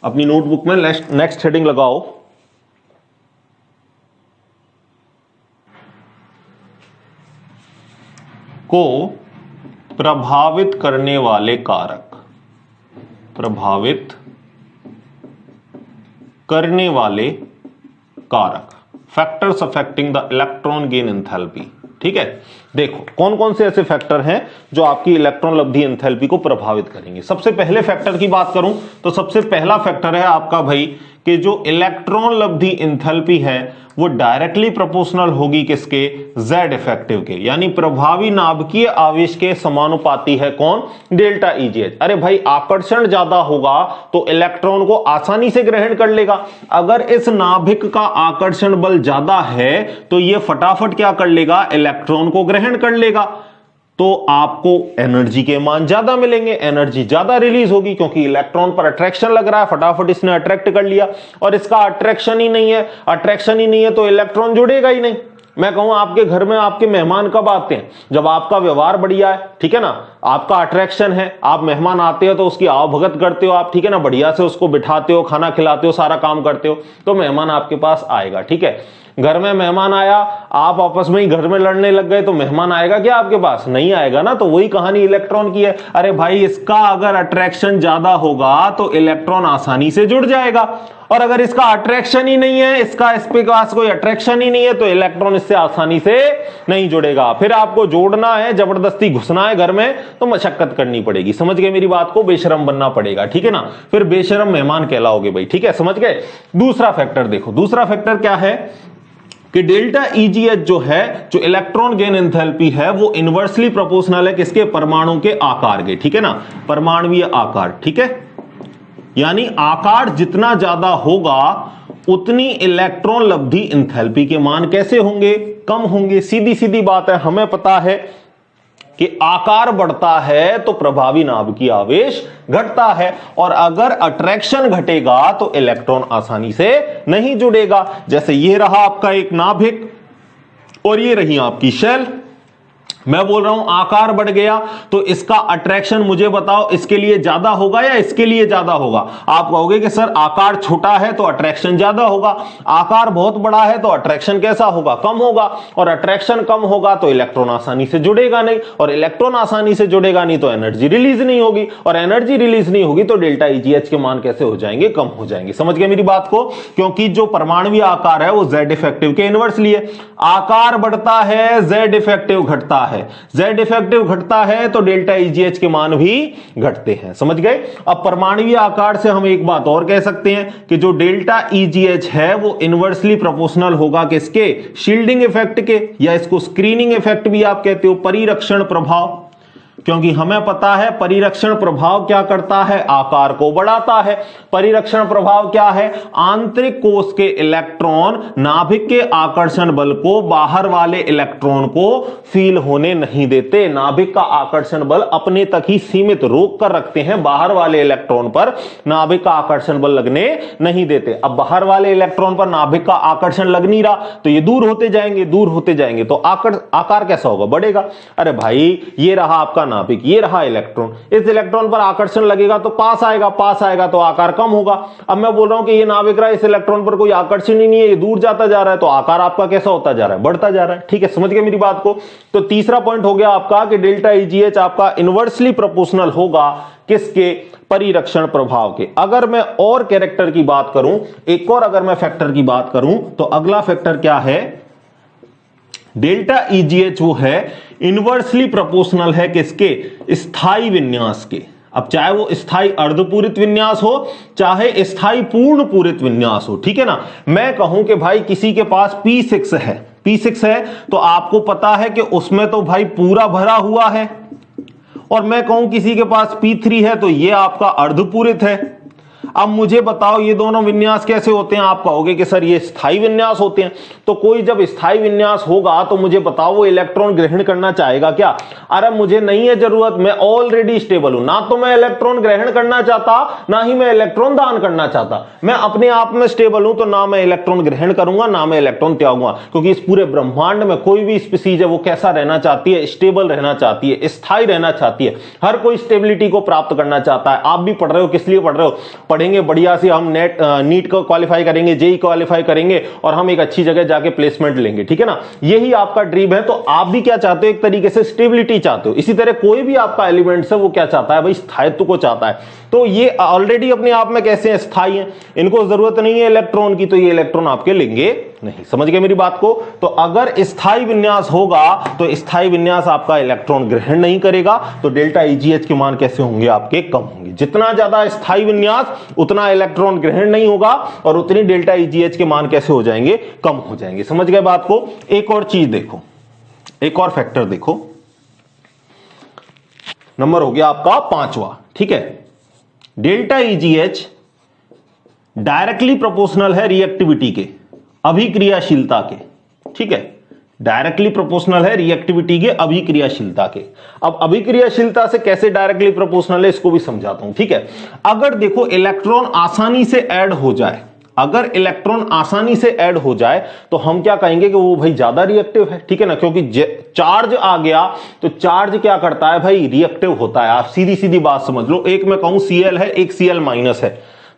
अपनी नोटबुक में नेक्स्ट हेडिंग लगाओ, को प्रभावित करने वाले कारक, प्रभावित करने वाले कारक, factors affecting the electron gain enthalpy. ठीक है, देखो कौन कौन से ऐसे फैक्टर हैं जो आपकी इलेक्ट्रॉन लब्धि एंथैल्पी को प्रभावित करेंगे। सबसे पहले फैक्टर की बात करूं तो सबसे पहला फैक्टर है आपका भाई कि जो इलेक्ट्रॉन लब्धि एंथैल्पी है वो डायरेक्टली प्रोपोर्शनल होगी किसके, जेड इफेक्टिव के, यानी प्रभावी नाभिकीय आवेश के समानुपाती है कौन, डेल्टा ईजीएच। अरे भाई आकर्षण ज्यादा होगा तो इलेक्ट्रॉन को आसानी से ग्रहण कर लेगा। अगर इस नाभिक का आकर्षण बल ज्यादा है तो ये फटाफट क्या कर लेगा, इलेक्ट्रॉन को ग्रहण कर लेगा, तो आपको एनर्जी के मान ज्यादा मिलेंगे, एनर्जी ज्यादा रिलीज होगी क्योंकि इलेक्ट्रॉन पर अट्रैक्शन लग रहा है, फटाफट इसने अट्रैक्ट कर लिया। और इसका अट्रैक्शन ही नहीं है तो इलेक्ट्रॉन जुड़ेगा ही नहीं। मैं कहूं आपके घर में आपके मेहमान कब आते हैं, जब आपका व्यवहार बढ़िया है, ठीक है ना, आपका अट्रैक्शन है, आप मेहमान आते हो तो उसकी आवभगत करते हो आप, ठीक है ना, बढ़िया से उसको बिठाते हो, खाना खिलाते हो, सारा काम करते हो, तो मेहमान आपके पास आएगा। ठीक है, घर में मेहमान आया, आप आपस में ही घर में लड़ने लग गए तो मेहमान आएगा क्या आपके पास, नहीं आएगा ना। तो वही कहानी इलेक्ट्रॉन की है। अरे भाई इसका अगर अट्रैक्शन ज्यादा होगा तो इलेक्ट्रॉन आसानी से जुड़ जाएगा, और अगर इसका अट्रैक्शन ही नहीं है, इसके पास कोई अट्रैक्शन ही नहीं है तो इलेक्ट्रॉन इससे आसानी से नहीं जुड़ेगा। फिर आपको जोड़ना है, जबरदस्ती घुसना है घर में तो मशक्कत करनी पड़ेगी। समझ गए मेरी बात को, बेशरम बनना पड़ेगा। ठीक है ना, फिर बेशरम मेहमान कहलाओगे भाई। ठीक है, समझ गए। दूसरा फैक्टर देखो, दूसरा फैक्टर क्या है कि डेल्टा ईजीएच जो है, जो इलेक्ट्रॉन गेन एंथैल्पी है, वो इनवर्सली प्रोपोर्शनल है किसके, परमाणु के आकार के। ठीक है ना, परमाणुीय आकार। ठीक है, यानी आकार जितना ज्यादा होगा उतनी इलेक्ट्रॉन लब्धि एंथैल्पी के मान कैसे होंगे, कम होंगे। सीधी सीधी बात है, हमें पता है कि आकार बढ़ता है तो प्रभावी नाभिकीय आवेश घटता है, और अगर अट्रैक्शन घटेगा तो इलेक्ट्रॉन आसानी से नहीं जुड़ेगा। जैसे ये रहा आपका एक नाभिक और ये रही आपकी शेल। मैं बोल रहा हूं आकार बढ़ गया तो इसका अट्रैक्शन मुझे बताओ, इसके लिए ज्यादा होगा या इसके लिए ज्यादा होगा। आप कहोगे कि सर आकार छोटा है तो अट्रैक्शन ज्यादा होगा, आकार बहुत बड़ा है तो अट्रैक्शन कैसा होगा, कम होगा, और अट्रैक्शन कम होगा तो इलेक्ट्रॉन आसानी से जुड़ेगा नहीं, और इलेक्ट्रॉन आसानी से जुड़ेगा नहीं तो एनर्जी रिलीज नहीं होगी, और एनर्जी रिलीज नहीं होगी तो डेल्टा ईजीएच के मान कैसे हो जाएंगे, कम हो जाएंगे। समझ गए मेरी बात को, क्योंकि जो परमाणुीय आकार है वो जेड इफेक्टिव के इनवर्सली है। आकार बढ़ता है, जेड इफेक्टिव घटता है, जेड इफेक्टिव घटता है तो डेल्टा ईजीएच के मान भी घटते हैं। समझ गए। अब परमाणुीय आकार से हम एक बात और कह सकते हैं कि जो डेल्टा ईजीएच है वो इनवर्सली प्रोपोर्शनल होगा किसके, शील्डिंग इफेक्ट के, या इसको स्क्रीनिंग इफेक्ट भी आप कहते हो, परिरक्षण प्रभाव, क्योंकि हमें पता है परिरक्षण प्रभाव क्या करता है, आकार को बढ़ाता है। परिरक्षण प्रभाव क्या है, आंतरिक कोश के इलेक्ट्रॉन नाभिक के आकर्षण बल को बाहर वाले इलेक्ट्रॉन को फील होने नहीं देते। नाभिक का आकर्षण बल अपने तक ही सीमित रोक कर रखते हैं, बाहर वाले इलेक्ट्रॉन पर नाभिक का आकर्षण बल लगने नहीं देते। अब बाहर वाले इलेक्ट्रॉन पर नाभिक का आकर्षण लग नहीं रहा तो ये दूर होते जाएंगे, दूर होते जाएंगे तो आकार कैसा होगा, बढ़ेगा। अरे भाई ये रहा आपका नाभिक, ये रहा इलेक्ट्रॉन, इस इलेक्ट्रॉन पर आकर्षण लगेगा तो पास आएगा, पास आएगा तो आकार कम होगा। अब मैं बोल रहा हूं कि ये नाभिक रहा, इस इलेक्ट्रॉन पर कोई आकर्षण ही नहीं है, ये दूर जाता जा रहा है तो आकार आपका कैसा होता जा रहा है, बढ़ता जा रहा है। ठीक है, समझ गए मेरी बात को। तो तीसरा पॉइंट हो गया आपका कि डेल्टा ईजीएच आपका इनवर्सली प्रोपोर्शनल होगा किसके, परिरक्षण प्रभाव के। अगर मैं और कैरेक्टर की बात करूं, एक और अगर मैं फैक्टर की बात करूं तो अगला फैक्टर क्या है, डेल्टा ईजीएच वो है इनवर्सली प्रोपोर्शनल है किसके, स्थायी विन्यास के। अब चाहे वो स्थायी अर्धपूरित विन्यास हो चाहे स्थायी पूर्ण पूरित विन्यास हो, ठीक है ना। मैं कहूं कि भाई किसी के पास P6 है, P6 है तो आपको पता है कि उसमें तो भाई पूरा भरा हुआ है, और मैं कहूं किसी के पास P3 है तो ये आपका अर्धपूरित है। अब मुझे बताओ ये दोनों विन्यास कैसे होते हैं? आप कहोगे कि सर ये स्थायी विन्यास होते हैं। तो कोई जब स्थायी विन्यास होगा तो मुझे बताओ वो इलेक्ट्रॉन ग्रहण करना चाहेगा क्या? अरे मुझे नहीं है जरूरत, मैं ऑलरेडी स्टेबल हूं, ना तो मैं इलेक्ट्रॉन ग्रहण करना चाहता ना ही मैं इलेक्ट्रॉन दान करना चाहता। मैं अपने आप में स्टेबल हूं तो ना मैं इलेक्ट्रॉन ग्रहण करूंगा ना मैं इलेक्ट्रॉन त्यागूंगा, क्योंकि इस पूरे ब्रह्मांड में कोई भी स्पीसीज है वो कैसा रहना चाहती है? स्टेबल रहना चाहती है, स्थायी रहना चाहती है। हर कोई स्टेबिलिटी को प्राप्त करना चाहता है। आप भी पढ़ रहे हो, किस लिए पढ़ रहे हो? पढ़ेंगे बढ़िया से, हम नीट को क्वालिफाई करेंगे, जेई क्वालिफाई करेंगे और हम एक अच्छी जगह जाके प्लेसमेंट लेंगे, ठीक है ना। यही आपका ड्रीम है। तो आप भी क्या चाहते हो? एक तरीके से स्टेबिलिटी चाहते हो। इसी तरह कोई भी आपका एलिमेंट्स है वो क्या चाहता है भाई? स्थायित्व को चाहता है। तो ये ऑलरेडी अपने आप में कैसे हैं? स्थायी हैं, इनको जरूरत नहीं है इलेक्ट्रॉन की, तो ये इलेक्ट्रॉन आपके लेंगे नहीं। समझ गए मेरी बात को? तो अगर स्थायी विन्यास होगा तो स्थायी विन्यास आपका इलेक्ट्रॉन ग्रहण नहीं करेगा, तो डेल्टा EGH के मान कैसे होंगे? आपके कम होंगे। जितना ज्यादा स्थायी विन्यास उतना इलेक्ट्रॉन ग्रहण नहीं होगा और उतनी डेल्टा EGH के मान कैसे हो जाएंगे? कम हो जाएंगे। समझ गए बात को? एक और चीज देखो, एक और फैक्टर देखो, नंबर हो गया आपका 5वां, ठीक है। डेल्टा EGH डायरेक्टली प्रोपोर्शनल है रिएक्टिविटी के, अभिक्रियाशीलता के, ठीक है। डायरेक्टली प्रोपोर्शनल है रिएक्टिविटी के, अभिक्रियाशीलता के। अब अभिक्रियाशीलता से कैसे डायरेक्टली प्रोपोर्शनल है इसको भी समझाता हूं, ठीक है। अगर देखो इलेक्ट्रॉन आसानी से ऐड हो जाए, अगर इलेक्ट्रॉन आसानी से ऐड हो जाए तो हम क्या कहेंगे कि वो भाई ज्यादा रिएक्टिव है, ठीक है ना। क्योंकि चार्ज आ गया तो चार्ज क्या करता है भाई? रिएक्टिव होता है। आप सीधी सीधी बात समझ लो, एक मैं कहूं Cl है, एक Cl माइनस है,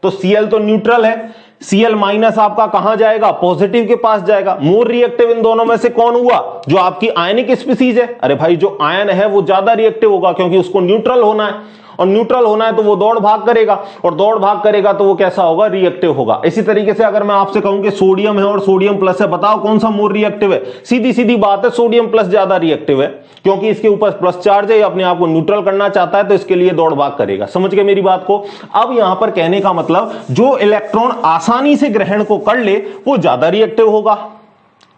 तो Cl तो न्यूट्रल है, Cl माइनस आपका कहां जाएगा? पॉजिटिव के पास जाएगा। मोर रिएक्टिव इन दोनों में से कौन हुआ? जो आपकी आयनिक स्पीसीज है। अरे भाई जो आयन है वो ज्यादा रिएक्टिव होगा, क्योंकि उसको न्यूट्रल होना है, और न्यूट्रल होना है तो वो दौड़ भाग करेगा, और दौड़ भाग करेगा तो वो कैसा होगा? रिएक्टिव होगा। इसी तरीके से अगर मैं आपसे कहूं कि सोडियम है और सोडियम प्लस है, बताओ कौन सा मोर रिएक्टिव है? सीधी सीधी बात है, सोडियम प्लस ज्यादा रिएक्टिव है, क्योंकि इसके ऊपर प्लस चार्ज है, अपने आप को न्यूट्रल करना चाहता है, तो इसके लिए दौड़ भाग करेगा। समझ गए मेरी बात को? अब यहां पर कहने का मतलब जो इलेक्ट्रॉन आसानी से ग्रहण को कर ले वो ज्यादा रिएक्टिव होगा,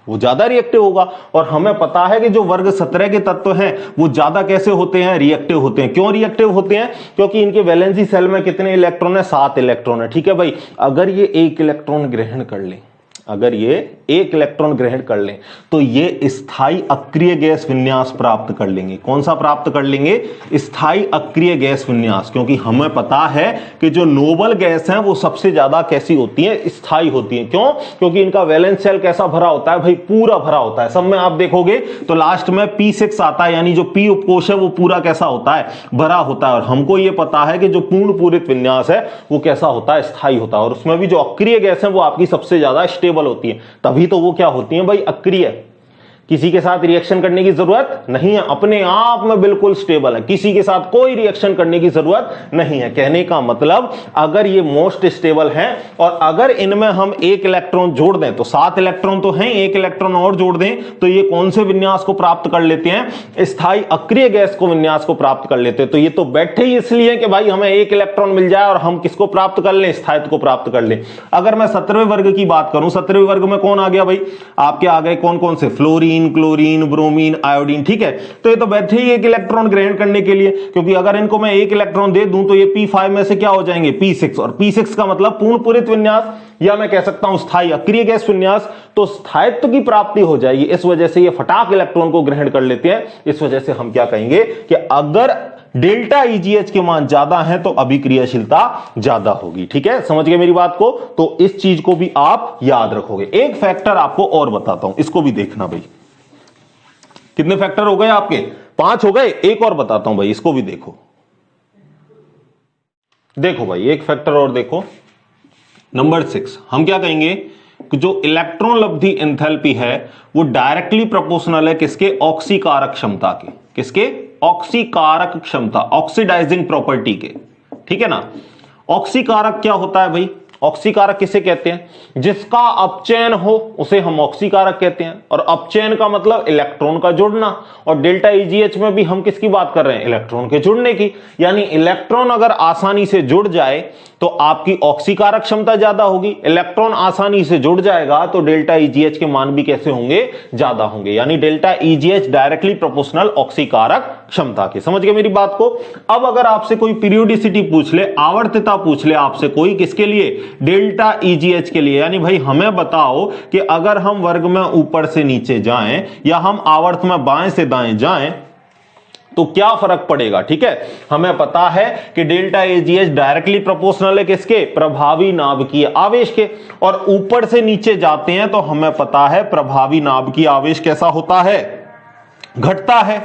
वो ज्यादा रिएक्टिव होगा। और हमें पता है कि जो वर्ग 17 के तत्व हैं वो ज्यादा कैसे होते हैं? रिएक्टिव होते हैं। क्यों रिएक्टिव होते हैं? क्योंकि इनके वैलेंसी सेल में कितने इलेक्ट्रॉन है? 7 इलेक्ट्रॉन है, ठीक है भाई। अगर ये 1 इलेक्ट्रॉन ग्रहण कर ले, अगर ये 1 इलेक्ट्रॉन ग्रहण कर लें तो ये स्थायी अक्रिय गैस विन्यास प्राप्त कर लेंगे। कौन सा प्राप्त कर लेंगे? स्थायी अक्रिय गैस विन्यास। क्योंकि हमें पता है कि जो नोबल गैस हैं वो सबसे ज्यादा कैसी होती हैं? स्थायी होती हैं। क्यों? क्योंकि इनका वैलेंस सेल कैसा भरा होता है भाई? पूरा भरा होता है। सब में आप देखोगे तो लास्ट में P6 आता है, यानी जो P उपकोष है वो पूरा कैसा होता है? भरा होता है। और हमको ये पता है कि जो पूर्ण पूरित विन्यास है वो कैसा होता है? स्थायी होता है। और उसमें भी जो अक्रिय गैस है वो आपकी सबसे ज्यादा स्टेबल होती है, तभी तो वो क्या होती है भाई? अक्रिय। किसी के साथ रिएक्शन करने की जरूरत नहीं है, अपने आप में बिल्कुल स्टेबल है, किसी के साथ कोई रिएक्शन करने की जरूरत नहीं है। कहने का मतलब अगर ये मोस्ट स्टेबल हैं और अगर इनमें हम 1 इलेक्ट्रॉन जोड़ दें तो 7 इलेक्ट्रॉन तो हैं, 1 इलेक्ट्रॉन और जोड़ दें तो ये कौन से विन्यास को प्राप्त कर लेते हैं? स्थायी अक्रिय गैस को विन्यास को प्राप्त कर लेते हैं। तो ये तो बैठे ही इसलिए कि भाई हमें 1 इलेक्ट्रॉन मिल जाए और हम किसको प्राप्त कर लें? स्थायित्व को प्राप्त कर लें। अगर मैं 17वें वर्ग की बात करूं, 17वें वर्ग में कौन आ गया भाई? आपके आ गए कौन कौन से? फ्लोरीन, क्लोरीन, ब्रोमीन, आयोडीन, ठीक है। तो ये तो बैठे ही 1 इलेक्ट्रॉन ग्रहण करने के लिए, क्योंकि अगर इनको मैं 1 इलेक्ट्रॉन दे दूं तो ये P5 में से क्या हो जाएंगे? P6। और P6 का मतलब पूर्ण पूरित विन्यास, या मैं कह सकता हूं स्थायी अक्रिय गैस विन्यास। तो स्थायित्व की प्राप्ति हो जाएगी, इस वजह से ये फटाक इलेक्ट्रॉन को ग्रहण कर लेते हैं। इस वजह से हम क्या कहेंगे कि अगर डेल्टा EGH के मान ज्यादा है तो अभिक्रियाशीलता ज्यादा होगी। ठीक है, समझ गए मेरी बात को? तो इस चीज को भी आप याद रखोगे। एक फैक्टर आपको और बताता हूं, इसको भी देखना भाई। कितने फैक्टर हो गए आपके? 5 हो गए। एक और बताता हूं भाई, इसको भी देखो। देखो भाई, एक फैक्टर और देखो, नंबर 6। हम क्या कहेंगे कि जो इलेक्ट्रॉन लब्धि एंथैल्पी है वो डायरेक्टली प्रोपोर्शनल है किसके? ऑक्सीकारक क्षमता के। किसके? ऑक्सीकारक क्षमता, ऑक्सीडाइजिंग प्रॉपर्टी के। ठीक है ना। ऑक्सीकारक क्या होता है भाई? ऑक्सीकारक किसे कहते हैं? जिसका अपचयन हो उसे हम ऑक्सीकारक कहते हैं, और अपचयन का मतलब इलेक्ट्रॉन का जुड़ना, और डेल्टा EGH में भी हम किसकी बात कर रहे हैं? इलेक्ट्रॉन के जुड़ने की। यानी इलेक्ट्रॉन अगर आसानी से जुड़ जाए तो आपकी ऑक्सीकारक क्षमता ज्यादा होगी, इलेक्ट्रॉन आसानी से जुड़ जाएगा तो डेल्टा EGH के मान भी कैसे होंगे? ज्यादा होंगे। यानी डेल्टा EGH डायरेक्टली प्रोपोर्शनल ऑक्सीकारक क्षमता के। समझ गए मेरी बात को? अब अगर आपसे कोई पीरियोडिसिटी पूछ ले, आवर्तता पूछ ले आपसे कोई, किसके लिए? डेल्टा EGH के लिए। यानी भाई हमें बताओ कि अगर हम वर्ग में ऊपर से नीचे जाएं या हम आवर्त में बाएं से दाएं जाएं तो क्या फर्क पड़ेगा? ठीक है, हमें पता है कि डेल्टा EGH डायरेक्टली प्रोपोर्शनल है किसके? प्रभावी नाभिकीय आवेश के। और ऊपर से नीचे जाते हैं तो हमें पता है प्रभावी नाभिकीय आवेश कैसा होता है? घटता है,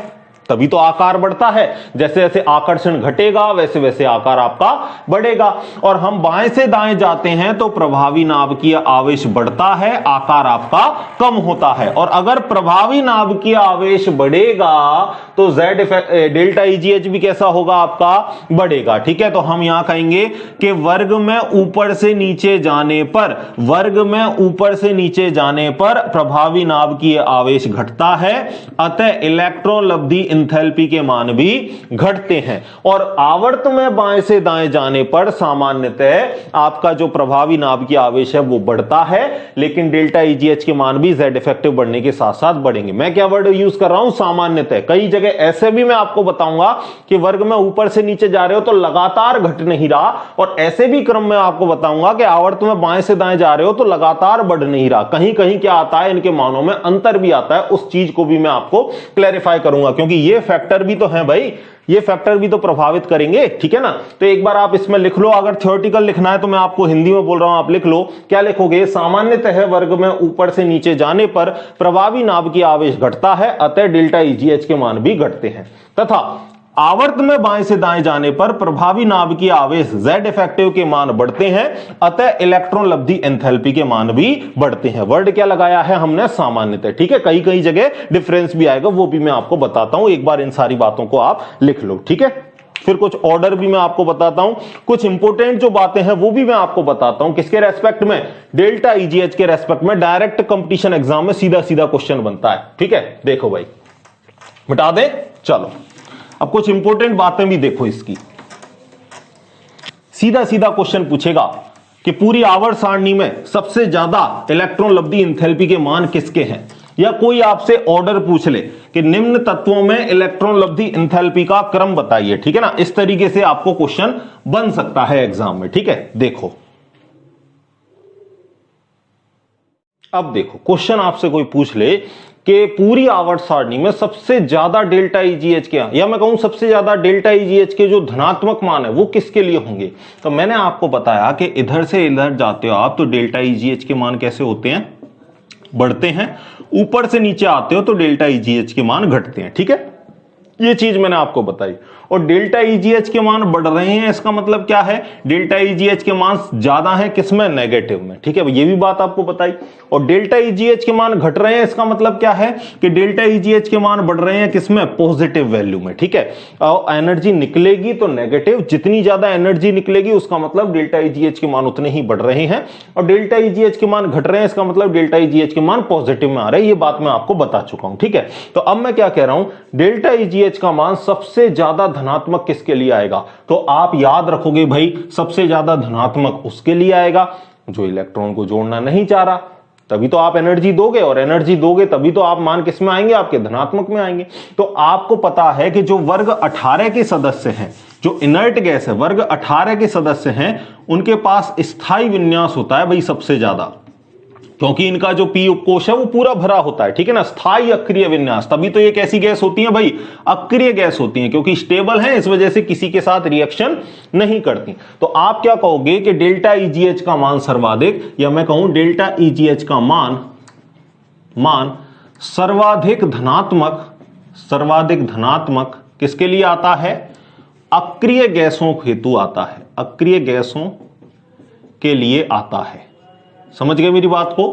तभी तो आकार बढ़ता है। जैसे जैसे आकर्षण घटेगा वैसे वैसे आकार आपका बढ़ेगा। और हम बाएं से दाएं जाते हैं तो प्रभावी नाभिकीय आवेश बढ़ता है, आकार आपका कम होता है। और अगर प्रभावी नाभिकीय आवेश बढ़ेगा तो Z इफेक्ट डेल्टा EGH भी कैसा होगा? आपका बढ़ेगा। ठीक है, तो हम यहां कहेंगे कि वर्ग में ऊपर से नीचे जाने पर, वर्ग में ऊपर से नीचे जाने पर प्रभावी नाभिकीय आवेश घटता है, अतः इलेक्ट्रॉन लब्धि एंथैल्पी के मान भी घटते हैं। और आवर्त में बाएं से दाएं जाने पर सामान्यतः आपका जो प्रभावी नाभिकीय आवेश है वो बढ़ता है, लेकिन डेल्टा EGH के मान भी Z इफेक्टिव बढ़ने के साथ साथ बढ़ेंगे। मैं क्या वर्ड यूज कर रहा हूं? सामान्यतः। कई जगह ऐसे भी मैं आपको बताऊंगा कि वर्ग में ऊपर से नीचे जा रहे हो तो लगातार घट नहीं रहा, और ऐसे भी क्रम में आपको बताऊंगा कि आवर्त में बाएं से दाएं जा रहे हो तो लगातार बढ़ नहीं रहा। कहीं कहीं क्या आता है? इनके मानों में अंतर भी आता है। उस चीज को भी मैं आपको क्लैरिफाई करूंगा, क्योंकि ये फैक्टर भी तो है भाई, ये फैक्टर भी तो प्रभावित करेंगे। ठीक है ना? तो एक बार आप इसमें लिख लो। अगर थ्योरेटिकल लिखना है तो मैं आपको हिंदी में बोल रहा हूं, आप लिख लो। क्या लिखोगे? सामान्यतः वर्ग में ऊपर से नीचे जाने पर प्रभावी नाभिकीय आवेश घटता है, अतः डेल्टा EGH के मान भी घटते हैं, तथा आवर्त में बाएं से दाएं जाने पर प्रभावी नाभिकीय आवेश Z इफेक्टिव के मान बढ़ते हैं, अतः इलेक्ट्रॉन लब्धि एंथैल्पी के मान भी बढ़ते हैं। वर्ड क्या लगाया है हमने? सामान्यतः। ठीक है, कई कई जगह डिफरेंस भी आएगा, वो भी मैं आपको बताता हूं। एक बार इन सारी बातों को आप लिख लो। ठीक है, फिर कुछ ऑर्डर भी मैं आपको बताता हूं, कुछ इंपोर्टेंट जो बातें हैं वो भी मैं आपको बताता हूं। किसके रेस्पेक्ट में? डेल्टा EGH के रेस्पेक्ट में। डायरेक्ट कंपटीशन एग्जाम में सीधा सीधा क्वेश्चन बनता है। ठीक है, देखो भाई, मिटा दे। चलो अब कुछ इंपॉर्टेंट बातें भी देखो इसकी। सीधा सीधा क्वेश्चन पूछेगा कि पूरी आवर्त सारणी में सबसे ज्यादा इलेक्ट्रॉन लब्धि एंथैल्पी के मान किसके हैं? या कोई आपसे ऑर्डर पूछ ले कि निम्न तत्वों में इलेक्ट्रॉन लब्धि एंथैल्पी का क्रम बताइए। ठीक है ना? इस तरीके से आपको क्वेश्चन बन सकता है एग्जाम में। ठीक है, देखो अब देखो, क्वेश्चन आपसे कोई पूछ ले कि पूरी आवर्त सारणी में सबसे ज्यादा डेल्टा EGH के, या मैं कहूं सबसे ज्यादा डेल्टा EGH के जो धनात्मक मान है वो किसके लिए होंगे? तो मैंने आपको बताया कि इधर से इधर जाते हो आप तो डेल्टा EGH के मान कैसे होते हैं? बढ़ते हैं। ऊपर से नीचे आते हो तो डेल्टा EGH के मान घटते हैं। ठीक है, ये चीज मैंने आपको बताई। और डेल्टा EGH के मान बढ़ रहे हैं, इसका मतलब क्या है? डेल्टा EGH के मान ज्यादा है किसमें? नेगेटिव में। ठीक है, ये भी बात आपको बताई। और डेल्टा EGH के मान घट रहे हैं, इसका मतलब क्या है? कि डेल्टा EGH के मान बढ़ रहे हैं किसमें? पॉजिटिव वैल्यू में। ठीक है, और एनर्जी निकलेगी तो नेगेटिव, जितनी ज्यादा एनर्जी निकलेगी उसका मतलब डेल्टा EGH के मान उतने ही बढ़ रहे हैं। और डेल्टा EGH के मान घट रहे हैं, इसका मतलब डेल्टा EGH के मान पॉजिटिव में आ रहे हैं। ये बात मैं आपको बता चुका हूं। ठीक है, तो अब मैं क्या कह रहा हूं? डेल्टा EGH का मान सबसे ज्यादा धनात्मक किसके लिए आएगा? तो आप याद रखोगे भाई, सबसे ज्यादा धनात्मक उसके लिए आएगा जो इलेक्ट्रॉन को जोड़ना नहीं चाह रहा। तभी तो आप एनर्जी दोगे, और एनर्जी दोगे तभी तो आप मान किस में आएंगे? आपके धनात्मक में आएंगे। तो आपको पता है कि जो वर्ग 18 के सदस्य हैं, जो इनर्ट गैस है, वर्ग 18 के सदस्य हैं, उनके पास स्थायी विन्यास होता है भाई सबसे ज्यादा, क्योंकि इनका जो पी उपकोष है वो पूरा भरा होता है। ठीक है ना? स्थायी अक्रिय विन्यास, तभी तो ये कैसी गैस होती है भाई? अक्रिय गैस होती है, क्योंकि स्टेबल है, इस वजह से किसी के साथ रिएक्शन नहीं करती। तो आप क्या कहोगे कि डेल्टा EGH का मान सर्वाधिक, या मैं कहूं डेल्टा EGH का मान सर्वाधिक धनात्मक किसके लिए आता है? अक्रिय गैसों हेतु आता है, अक्रिय गैसों के लिए आता है। समझ गए मेरी बात को?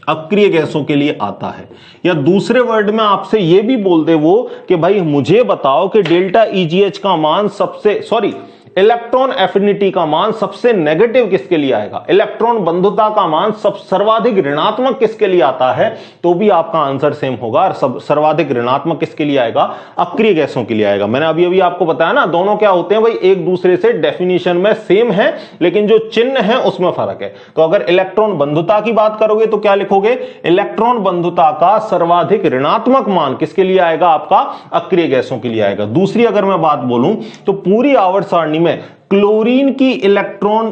अक्रिय गैसों के लिए आता है। या दूसरे वर्ड में आपसे यह भी बोल दे वो कि भाई मुझे बताओ कि डेल्टा EGH का मान इलेक्ट्रॉन एफिनिटी का मान सबसे नेगेटिव किसके लिए आएगा, इलेक्ट्रॉन बंधुता का मान सर्वाधिक ऋणात्मक किसके लिए आता है, तो भी आपका आंसर सेम होगा। और सर्वाधिक ऋणात्मक किसके लिए आएगा, अक्रिय गैसों के लिए आएगा। मैंने अभी अभी आपको बताया ना, दोनों क्या होते हैं भाई, एक दूसरे से डेफिनेशन में सेम है, लेकिन जो चिन्ह है उसमें फर्क है। तो अगर इलेक्ट्रॉन बंधुता की बात करोगे तो क्या लिखोगे, इलेक्ट्रॉन बंधुता का सर्वाधिक ऋणात्मक मान किसके लिए आएगा, आपका अक्रिय गैसों के लिए आएगा। दूसरी अगर मैं बात बोलूं तो पूरी आवर्त सारणी में क्लोरीन की इलेक्ट्रॉन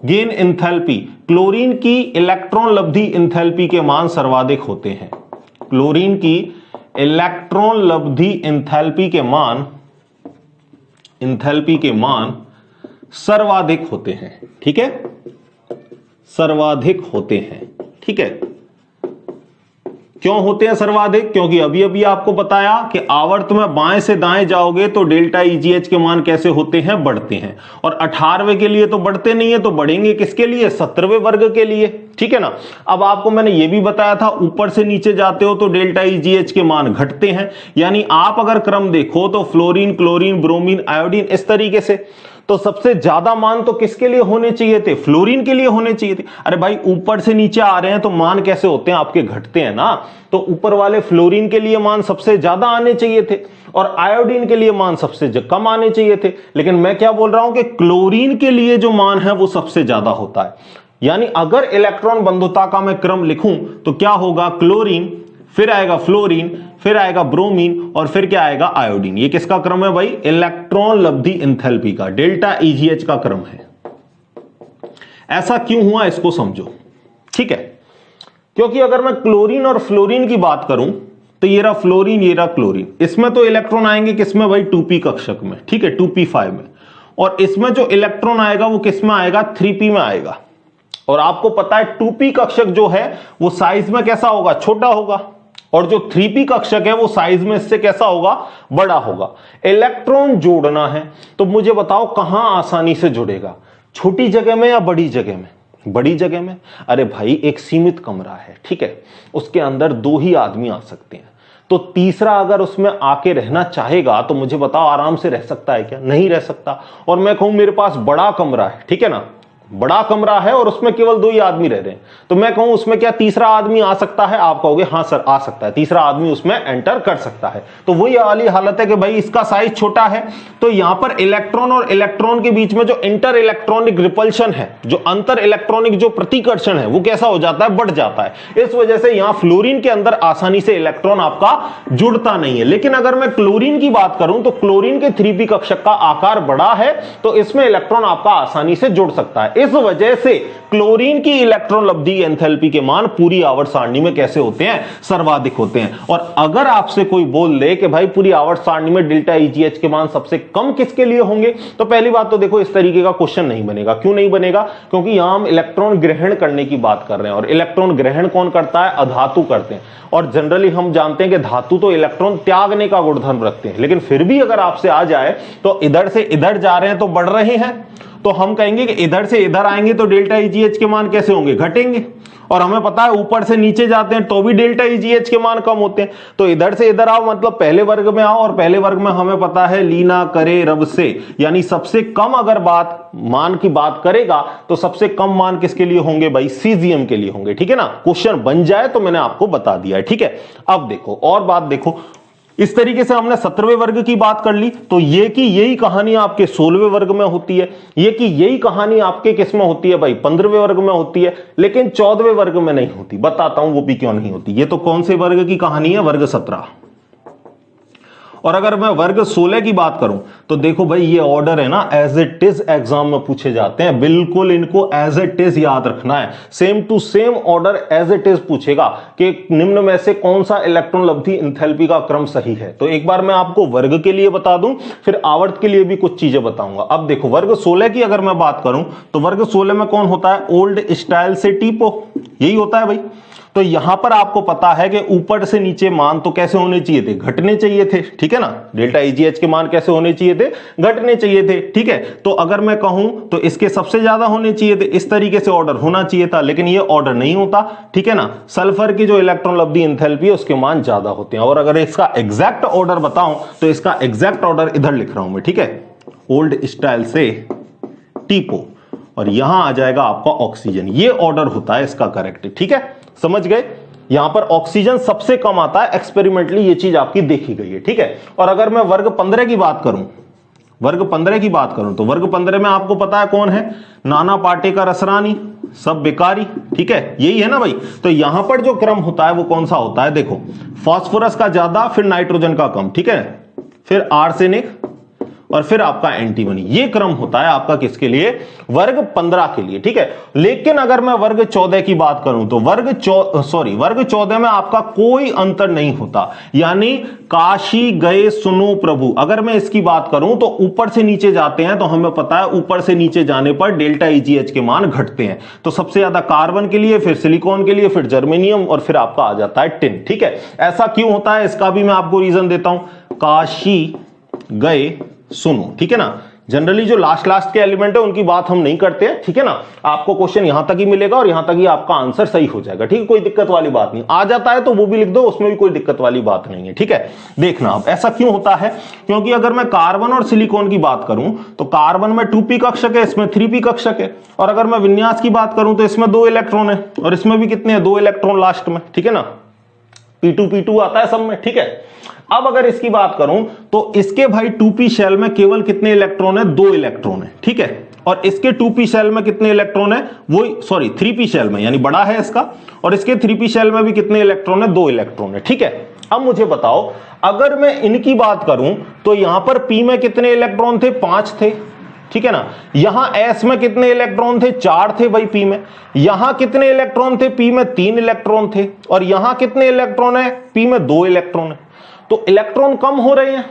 गेन एंथैल्पी, क्लोरीन की इलेक्ट्रॉन लब्धि एंथैल्पी के मान सर्वाधिक होते हैं। क्लोरीन की इलेक्ट्रॉन लब्धि एंथैल्पी के मान सर्वाधिक होते हैं। ठीक है, सर्वाधिक होते हैं। ठीक है, क्यों होते हैं सर्वाधिक, क्योंकि अभी अभी आपको बताया कि आवर्त में बाएं से दाएं जाओगे तो डेल्टा ईजीएच के मान कैसे होते हैं, बढ़ते हैं। और 18वें के लिए तो बढ़ते नहीं है, तो बढ़ेंगे किसके लिए, 17वें वर्ग के लिए। ठीक है ना। अब आपको मैंने यह भी बताया था, ऊपर से नीचे जाते हो तो डेल्टा ईजीएच के मान घटते हैं। यानी आप अगर क्रम देखो तो फ्लोरीन, क्लोरीन, ब्रोमीन, आयोडीन, इस तरीके से। तो सबसे ज्यादा मान तो किसके लिए होने चाहिए थे, फ्लोरीन के लिए होने चाहिए थे। अरे भाई ऊपर से नीचे आ रहे हैं तो मान कैसे होते हैं, आपके घटते हैं ना। तो ऊपर वाले फ्लोरीन के लिए मान सबसे ज्यादा आने चाहिए थे और आयोडीन के लिए मान सबसे कम आने चाहिए थे। लेकिन मैं क्या बोल रहा हूं कि क्लोरीन के लिए जो मान है वो सबसे ज्यादा होता है। यानी अगर इलेक्ट्रॉन बंधुता का मैं क्रम लिखूं तो क्या होगा, क्लोरीन, फिर आएगा फ्लोरीन, फिर आएगा ब्रोमीन और फिर क्या आएगा, आयोडीन। ये किसका क्रम है भाई, इलेक्ट्रॉन लब्धि एंथैल्पी का, डेल्टा ईजीएच का क्रम है। ऐसा क्यों हुआ इसको समझो। ठीक है, क्योंकि अगर मैं क्लोरीन और फ्लोरीन की बात करूं तो ये रहा फ्लोरीन, ये रहा क्लोरीन। इसमें तो इलेक्ट्रॉन आएंगे किसमें भाई, 2p कक्षक में। ठीक है, 2p5 में। और इसमें जो इलेक्ट्रॉन आएगा वो किसमें आएगा, 3p में आएगा। और आपको पता है 2p कक्षक जो है वो साइज में कैसा होगा, छोटा होगा। और जो 3p कक्षक है वो साइज में इससे कैसा होगा, बड़ा होगा। इलेक्ट्रॉन जोड़ना है तो मुझे बताओ कहां आसानी से जुड़ेगा, छोटी जगह में या बड़ी जगह में, बड़ी जगह में। अरे भाई एक सीमित कमरा है, ठीक है, उसके अंदर 2 ही आदमी आ सकते हैं। तो तीसरा अगर उसमें आके रहना चाहेगा तो मुझे बताओ आराम से रह सकता है क्या, नहीं रह सकता। और मैं कहूं मेरे पास बड़ा कमरा है, ठीक है ना, बड़ा कमरा है और उसमें केवल 2 ही आदमी रह रहे हैं, तो मैं कहूं उसमें क्या तीसरा आदमी आ सकता है, आप कहोगे हां सर आ सकता है, तीसरा आदमी उसमें एंटर कर सकता है। तो वही वाली हालत है कि भाई इसका साइज छोटा है, तो यहां पर इलेक्ट्रॉन और इलेक्ट्रॉन के बीच में जो इंटर इलेक्ट्रॉनिक रिपल्शन है, जो अंतर इलेक्ट्रॉनिक जो प्रतिकर्षण है, वो कैसा हो जाता है, बढ़ जाता है। इस वजह से यहां फ्लोरीन के अंदर आसानी से इलेक्ट्रॉन आपका जुड़ता नहीं है। लेकिन अगर मैं क्लोरीन की बात करूं तो क्लोरीन के 3p कक्षक का आकार बड़ा है, तो इसमें इलेक्ट्रॉन आपका आसानी से जुड़ सकता है। इस वजह से क्लोरीन की इलेक्ट्रॉन लब्धि एंथैल्पी के मान पूरी आवर्त सारणी में कैसे होते हैं, सर्वाधिक होते हैं। और अगर आपसे कोई बोल दे कि भाई पूरी आवर्त सारणी में डेल्टा ईजीएच के मान सबसे कम किसके लिए होंगे, तो पहली बात तो देखो इस तरीके का क्वेश्चन नहीं बनेगा। क्यों नहीं बनेगा, क्योंकि यहां हम इलेक्ट्रॉन ग्रहण करने की बात कर रहे हैं और इलेक्ट्रॉन ग्रहण कौन करता है, अधातु करते हैं। और जनरली हम जानते हैं कि धातु तो इलेक्ट्रॉन त्यागने का गुणधर्म रखते हैं, लेकिन फिर भी अगर आपसे आ जाए तो इधर से इधर जा रहे हैं तो बढ़ रहे हैं, तो हम कहेंगे कि इधर से इधर आएंगे तो डेल्टा ईजीएच के मान कैसे होंगे, घटेंगे। और हमें पता है ऊपर से नीचे जाते हैं तो भी डेल्टा ईजीएच के मान कम होते हैं। तो इधर से इधर आओ मतलब पहले वर्ग में आओ, और पहले वर्ग में हमें पता है लीना करे रब से, यानी सबसे कम अगर बात मान की बात करेगा तो सबसे कम मान किसके लिए होंगे भाई, सीजियम के लिए होंगे। ठीक है ना, क्वेश्चन बन जाए तो मैंने आपको बता दिया है। ठीक है, अब देखो और बात देखो, इस तरीके से हमने 17वें वर्ग की बात कर ली, तो ये कि यही कहानी आपके 16वें वर्ग में होती है, ये कि यही कहानी आपके किस में होती है भाई, 15वें वर्ग में होती है, लेकिन 14वें वर्ग में नहीं होती। बताता हूं वो भी क्यों नहीं होती। ये तो कौन से वर्ग की कहानी है, वर्ग 17। और अगर मैं वर्ग 16 की बात करूं तो देखो भाई ये ऑर्डर है ना, एज इट इज एग्जाम में पूछे जाते हैं, बिल्कुल इनको एज इट इज याद रखना है। Same to same order as it is पूछेगा कि निम्न में से कौन सा इलेक्ट्रॉन लब्धि एंथैल्पी का क्रम सही है। तो एक बार मैं आपको वर्ग के लिए बता दूं, फिर आवर्त के लिए भी कुछ चीजें बताऊंगा। अब देखो वर्ग 16 की अगर मैं बात करूं तो वर्ग 16 में कौन होता है, ओल्ड स्टाइल से टीपो, यही होता है भाई। तो यहां पर आपको पता है कि ऊपर से नीचे मान तो कैसे होने चाहिए थे, घटने चाहिए थे। ठीक है ना, डेल्टा ईजीएच के मान कैसे होने चाहिए थे, घटने चाहिए थे। ठीक है, तो अगर मैं कहूं तो इसके सबसे ज्यादा होने चाहिए थे, इस तरीके से ऑर्डर होना चाहिए था, लेकिन ये ऑर्डर नहीं होता। ठीक है ना, सल्फर की जो इलेक्ट्रॉन लब्धि एंथैल्पी है उसके मान ज्यादा होते हैं। और अगर इसका एग्जैक्ट ऑर्डर बताऊं तो इसका एग्जैक्ट ऑर्डर इधर लिख रहा हूं मैं। ठीक है, ओल्ड स्टाइल से टीपो, और यहां आ जाएगा आपका ऑक्सीजन। ये ऑर्डर होता है इसका करेक्ट, ठीक है, समझ गए। यहां पर ऑक्सीजन सबसे कम आता है, एक्सपेरिमेंटली ये चीज आपकी देखी गई है, ठीक है। और अगर मैं वर्ग 15 की बात करूं, वर्ग 15 की बात करूं तो वर्ग 15 में आपको पता है कौन है, नाना पाटेकर असरानी, सब बेकारी, ठीक है, यही है ना भाई। तो यहां पर जो क्रम होता है वो कौन सा होता है, देखो, फास्फोरस का ज्यादा, फिर नाइट्रोजन का कम, ठीक है, फिर आर्सेनिक, और फिर आपका एंटीमनी। ये क्रम होता है आपका किसके लिए, वर्ग 15 के लिए, ठीक है। लेकिन अगर मैं वर्ग 14 की बात करूं तो वर्ग 14 में आपका कोई अंतर नहीं होता, यानी काशी गए सुनो प्रभु। अगर मैं इसकी बात करूं तो ऊपर से नीचे जाते हैं तो हमें पता है ऊपर से नीचे जाने पर डेल्टा EGH के मान घटते हैं। तो सबसे ज्यादा कार्बन के लिए, फिर सिलिकॉन के लिए, फिर जर्मेनियम, और फिर आपका आ जाता है टिन, ठीक है। ऐसा क्यों होता है इसका भी मैं आपको रीजन देता हूं, काशी गए सुनो, ठीक है ना। जनरली जो लास्ट के एलिमेंट है उनकी बात हम नहीं करते हैं, ठीक है ना। आपको क्वेश्चन यहां तक ही मिलेगा और यहां तक ही आपका आंसर सही हो जाएगा, ठीक है, कोई दिक्कत वाली बात नहीं। आ जाता है तो वो भी लिख दो, उसमें भी कोई दिक्कत वाली बात नहीं है, ठीक है। देखना अब ऐसा क्यों होता है, क्योंकि अगर मैं कार्बन और सिलिकॉन की बात करूं तो कार्बन में 2p कक्षक है, इसमें 3p कक्षक है। और अगर मैं विन्यास की बात करूं तो इसमें 2 इलेक्ट्रॉन है और इसमें भी कितने हैं, 2 इलेक्ट्रॉन लास्ट में, ठीक है ना। P2 आता है सब में, ठीक है। अब अगर इसकी बात करूं तो इसके भाई 2p शेल में केवल कितने इलेक्ट्रॉन है, 2 इलेक्ट्रॉन है, ठीक है। और इसके 2p शेल में कितने इलेक्ट्रॉन है, वो 3p शेल में, यानी बड़ा है इसका, और इसके 3p शेल में भी कितने इलेक्ट्रॉन है, 2 इलेक्ट्रॉन है, ठीक है। अब मुझे बताओ अगर मैं इनकी बात करूं तो यहां पर p में कितने इलेक्ट्रॉन थे, 5 थे, ठीक है ना। यहां s में कितने इलेक्ट्रॉन थे, 4 थे भाई p में। यहां कितने इलेक्ट्रॉन थे, p में 3 इलेक्ट्रॉन थे। और यहां कितने इलेक्ट्रॉन है, p में 2 इलेक्ट्रॉन है। तो इलेक्ट्रॉन कम हो रहे हैं,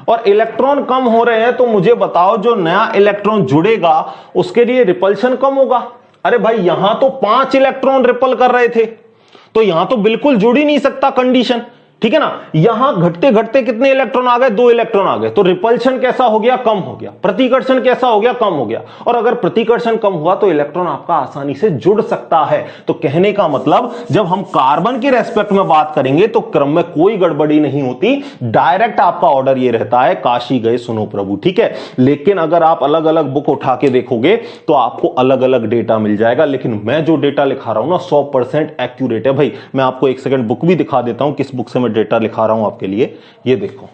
और इलेक्ट्रॉन कम हो रहे हैं तो मुझे बताओ जो नया इलेक्ट्रॉन जुड़ेगा उसके लिए रिपल्शन कम होगा। अरे भाई यहां तो 5 इलेक्ट्रॉन रिपल कर रहे थे, तो यहां तो बिल्कुल जुड़ ही नहीं सकता कंडीशन, ठीक है ना। यहां घटते घटते कितने इलेक्ट्रॉन आ गए, 2 इलेक्ट्रॉन आ गए। तो रिपल्शन कैसा हो गया, कम हो गया। प्रतिकर्षण कैसा हो गया, कम हो गया। और अगर प्रतिकर्षण कम हुआ तो इलेक्ट्रॉन आपका आसानी से जुड़ सकता है। तो कहने का मतलब जब हम कार्बन के रेस्पेक्ट में बात करेंगे तो क्रम में कोई गड़बड़ी नहीं होती, डायरेक्ट आपका ऑर्डर ये रहता है, काशी गए सुनो प्रभु, ठीक है। लेकिन अगर आप अलग अलग बुक उठा के देखोगे तो आपको अलग अलग डेटा मिल जाएगा। लेकिन मैं जो डेटा लिखा रहा हूं ना 100% एक्यूरेट है भाई। मैं आपको एक सेकंड बुक भी दिखा देता हूं, किस बुक से डेटा लिखा रहा हूं आपके लिए। ये देखो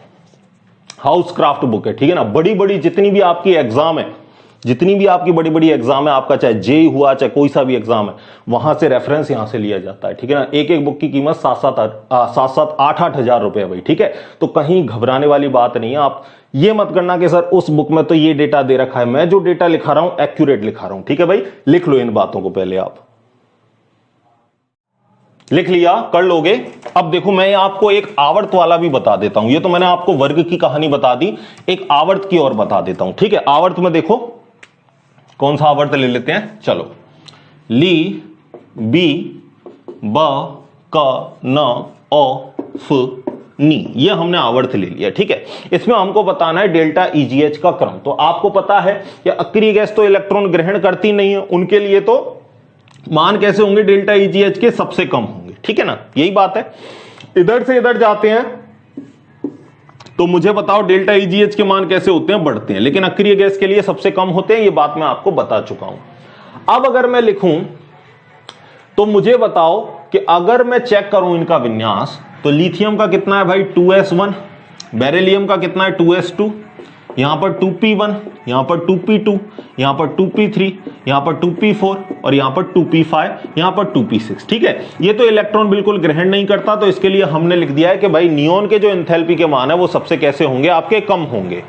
हाउस क्राफ्ट बुक है, ठीक है ना। बड़ी बड़ी जितनी भी आपकी एग्जाम है, जितनी भी आपकी बड़ी बड़ी एग्जाम है, आपका चाहे जेई हुआ चाहे कोई सा भी एग्जाम है, वहां से रेफरेंस यहां से लिया जाता है, ठीक है ना। एक एक बुक की कीमत 7-8 हजार रुपए है भाई, ठीक है। तो कहीं घबराने वाली बात नहीं है। आप ये मत करना कि सर उस बुक में तो ये डेटा दे रखा है, मैं जो डेटा लिखा रहा हूं एक्यूरेट लिखा रहा हूं, ठीक है भाई। लिख लो इन बातों को, पहले आप लिख लिया, कर लोगे। अब देखो मैं आपको एक आवर्त वाला भी बता देता हूं। ये तो मैंने आपको वर्ग की कहानी बता दी, एक आवर्त की और बता देता हूं, ठीक है। आवर्त में देखो कौन सा आवर्त ले लेते हैं, चलो। ली बी ब क न ओ फ नी, ये हमने आवर्त ले लिया, ठीक है। इसमें हमको बताना है डेल्टा EGH का क्रम। तो आपको पता है कि अक्रिय गैस तो इलेक्ट्रॉन ग्रहण करती नहीं है, उनके लिए तो मान कैसे होंगे, डेल्टा EGH के सबसे कम होंगे, ठीक है ना। यही बात है। इधर से इधर जाते हैं तो मुझे बताओ डेल्टा EGH के मान कैसे होते हैं, बढ़ते हैं। लेकिन अक्रिय गैस के लिए सबसे कम होते हैं, ये बात मैं आपको बता चुका हूं। अब अगर मैं लिखूं तो मुझे बताओ कि अगर मैं चेक करूं इनका विन्यास तो लिथियम का कितना है भाई 2s1, बेरिलियम का कितना है 2s2, यहां पर 2p1, यहां पर 2p2, यहां पर 2p3, यहां पर 2p4 और यहां पर 2p5, यहां पर 2p6, ठीक है। ये तो इलेक्ट्रॉन बिल्कुल ग्रहण नहीं करता, तो इसके लिए हमने लिख दिया है कि भाई नियोन के जो एंथैल्पी के मान है वो सबसे कैसे होंगे, आपके कम होंगे।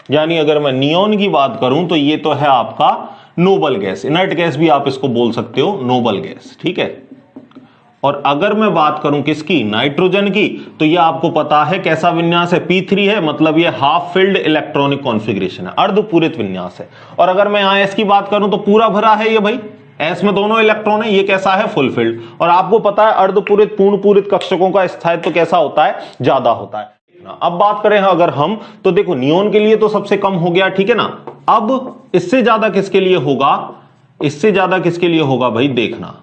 यानी अगर मैं नियोन की बात करूं तो ये तो है आपका नोबल गैस, इनर्ट गैस भी आप इसको बोल सकते हो, नोबल गैस, ठीक है। और अगर मैं बात करूं किसकी, नाइट्रोजन की, तो ये आपको पता है कैसा विन्यास है, P3 है, मतलब ये हाफ फिल्ड इलेक्ट्रॉनिक कॉन्फ़िगरेशन है, अर्धपूरित विन्यास है। और अगर मैं यहां S की बात करूं तो पूरा भरा है ये भाई, S में दोनों इलेक्ट्रॉन है, ये कैसा है, फुल फिल्ड। और आपको पता है अर्धपूरित पूर्ण पूरित कक्षकों का स्थायित्व तो कैसा होता है, ज्यादा होता है। अब बात करें अगर हम, तो देखो नियोन के लिए तो सबसे कम हो गया, ठीक है ना। अब इससे ज्यादा किसके लिए होगा, इससे ज्यादा किसके लिए होगा भाई, देखना।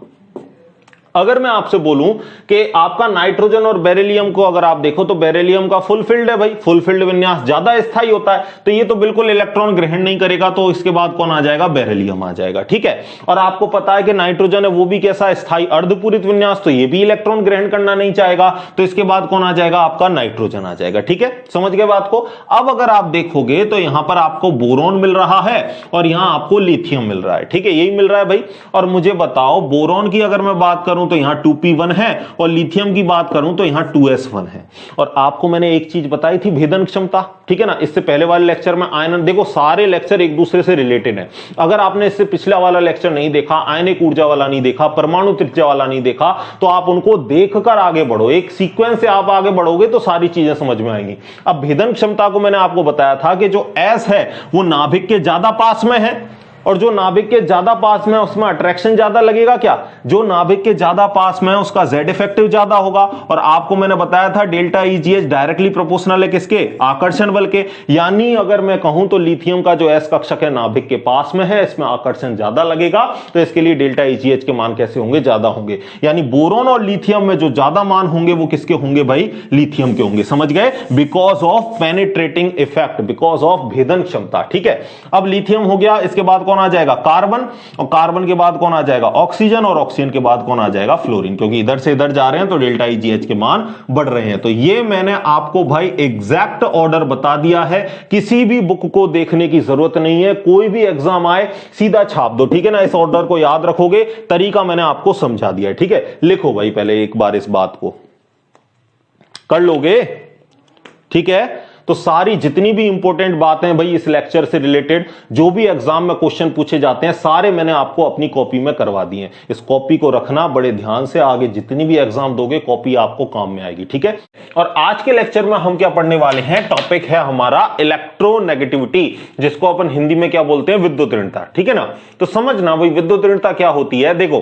अगर मैं आपसे बोलूं कि आपका नाइट्रोजन और बेरिलियम को अगर आप देखो तो बेरिलियम का फुल फील्ड है भाई, फुल फील्ड विन्यास ज्यादा स्थायी होता है, तो ये तो बिल्कुल इलेक्ट्रॉन ग्रहण नहीं करेगा, तो इसके बाद कौन आ जाएगा, बेरिलियम आ जाएगा। ठीक है, और आपको पता है कि नाइट्रोजन है वो भी कैसा स्थायी अर्धपूरित विन्यास, तो ये भी इलेक्ट्रॉन ग्रहण करना नहीं चाहेगा, तो इसके बाद कौन आ जाएगा, आपका नाइट्रोजन आ जाएगा। ठीक है, समझ गए बात को। अब अगर आप देखोगे तो यहां पर आपको बोरॉन मिल रहा है और यहां आपको लिथियम मिल रहा है। ठीक है, यही मिल रहा है भाई। और मुझे बताओ बोरॉन की अगर मैं बात करूं तो यहां 2p1 है और लिथियम की बात करूं तो यहां 2s1 है। और आपको मैंने एक चीज बताई थी, भेदन क्षमता। ठीक है ना, इससे पहले वाले लेक्चर में आयन, देखो सारे लेक्चर एक दूसरे से रिलेटेड है। अगर आपने इससे पिछला वाला लेक्चर नहीं देखा, आयनिक ऊर्जा वाला नहीं देखा, परमाणु त्रिज्या वाला नहीं देखा, तो आप उनको देखकर आगे बढ़ो, एक सीक्वेंस से आप आगे बढ़ोगे तो सारी चीजें समझ में आएंगी। अब भेदन क्षमता को मैंने आपको बताया था कि जो S है वो नाभिक के ज्यादा पास में है, और जो नाभिक के ज्यादा पास में है उसमें अट्रैक्शन ज्यादा लगेगा। क्या, जो नाभिक के ज्यादा पास में है उसका Z इफेक्टिव ज्यादा होगा। और आपको मैंने बताया था डेल्टा EGH डायरेक्टली प्रोपोर्शनल है किसके, आकर्षण बल के। यानी अगर मैं कहूं तो लिथियम का जो S कक्षक है नाभिक के पास में है, इसमें आकर्षण ज्यादा लगेगा, तो इसके लिए डेल्टा EGH के मान कैसे होंगे, ज्यादा होंगे। यानी बोरोन और लिथियम में जो ज्यादा मान होंगे वो किसके होंगे भाई, लिथियम के होंगे। समझ गए, because of penetrating effect, because of भेदन क्षमता। ठीक है, अब लिथियम हो गया, इसके बाद कौन आ जाएगा, कार्बन, और कार्बन के बाद कौन आ जाएगा, ऑक्सीजन, और ऑक्सीजन के बाद कौन आ जाएगा, फ्लोरीन, क्योंकि इधर से इधर जा रहे हैं तो डेल्टा EGH के मान बढ़ रहे हैं। तो ये मैंने आपको भाई एग्जैक्ट ऑर्डर बता दिया है, किसी भी बुक को देखने की जरूरत नहीं है, कोई भी एग्जाम आए सीधा छाप दो। ठीक है ना, इस ऑर्डर को याद रखोगे, तरीका मैंने आपको समझा दिया है। ठीक है, लिखो भाई पहले एक बार इस बात को, कर लोगे। ठीक है, तो सारी जितनी भी इंपॉर्टेंट बातें भाई इस लेक्चर से रिलेटेड, जो भी एग्जाम में क्वेश्चन पूछे जाते हैं, सारे मैंने आपको अपनी कॉपी में करवा दिए हैं। इस कॉपी को रखना बड़े ध्यान से, आगे जितनी भी एग्जाम दोगे कॉपी आपको काम में आएगी। ठीक है, और आज के लेक्चर में हम क्या पढ़ने वाले हैं, टॉपिक है हमारा इलेक्ट्रोनेगेटिविटी, जिसको अपन हिंदी में क्या बोलते हैं, विद्युत ऋणता। ठीक है ना, तो समझना भाई विद्युत ऋणता क्या होती है। देखो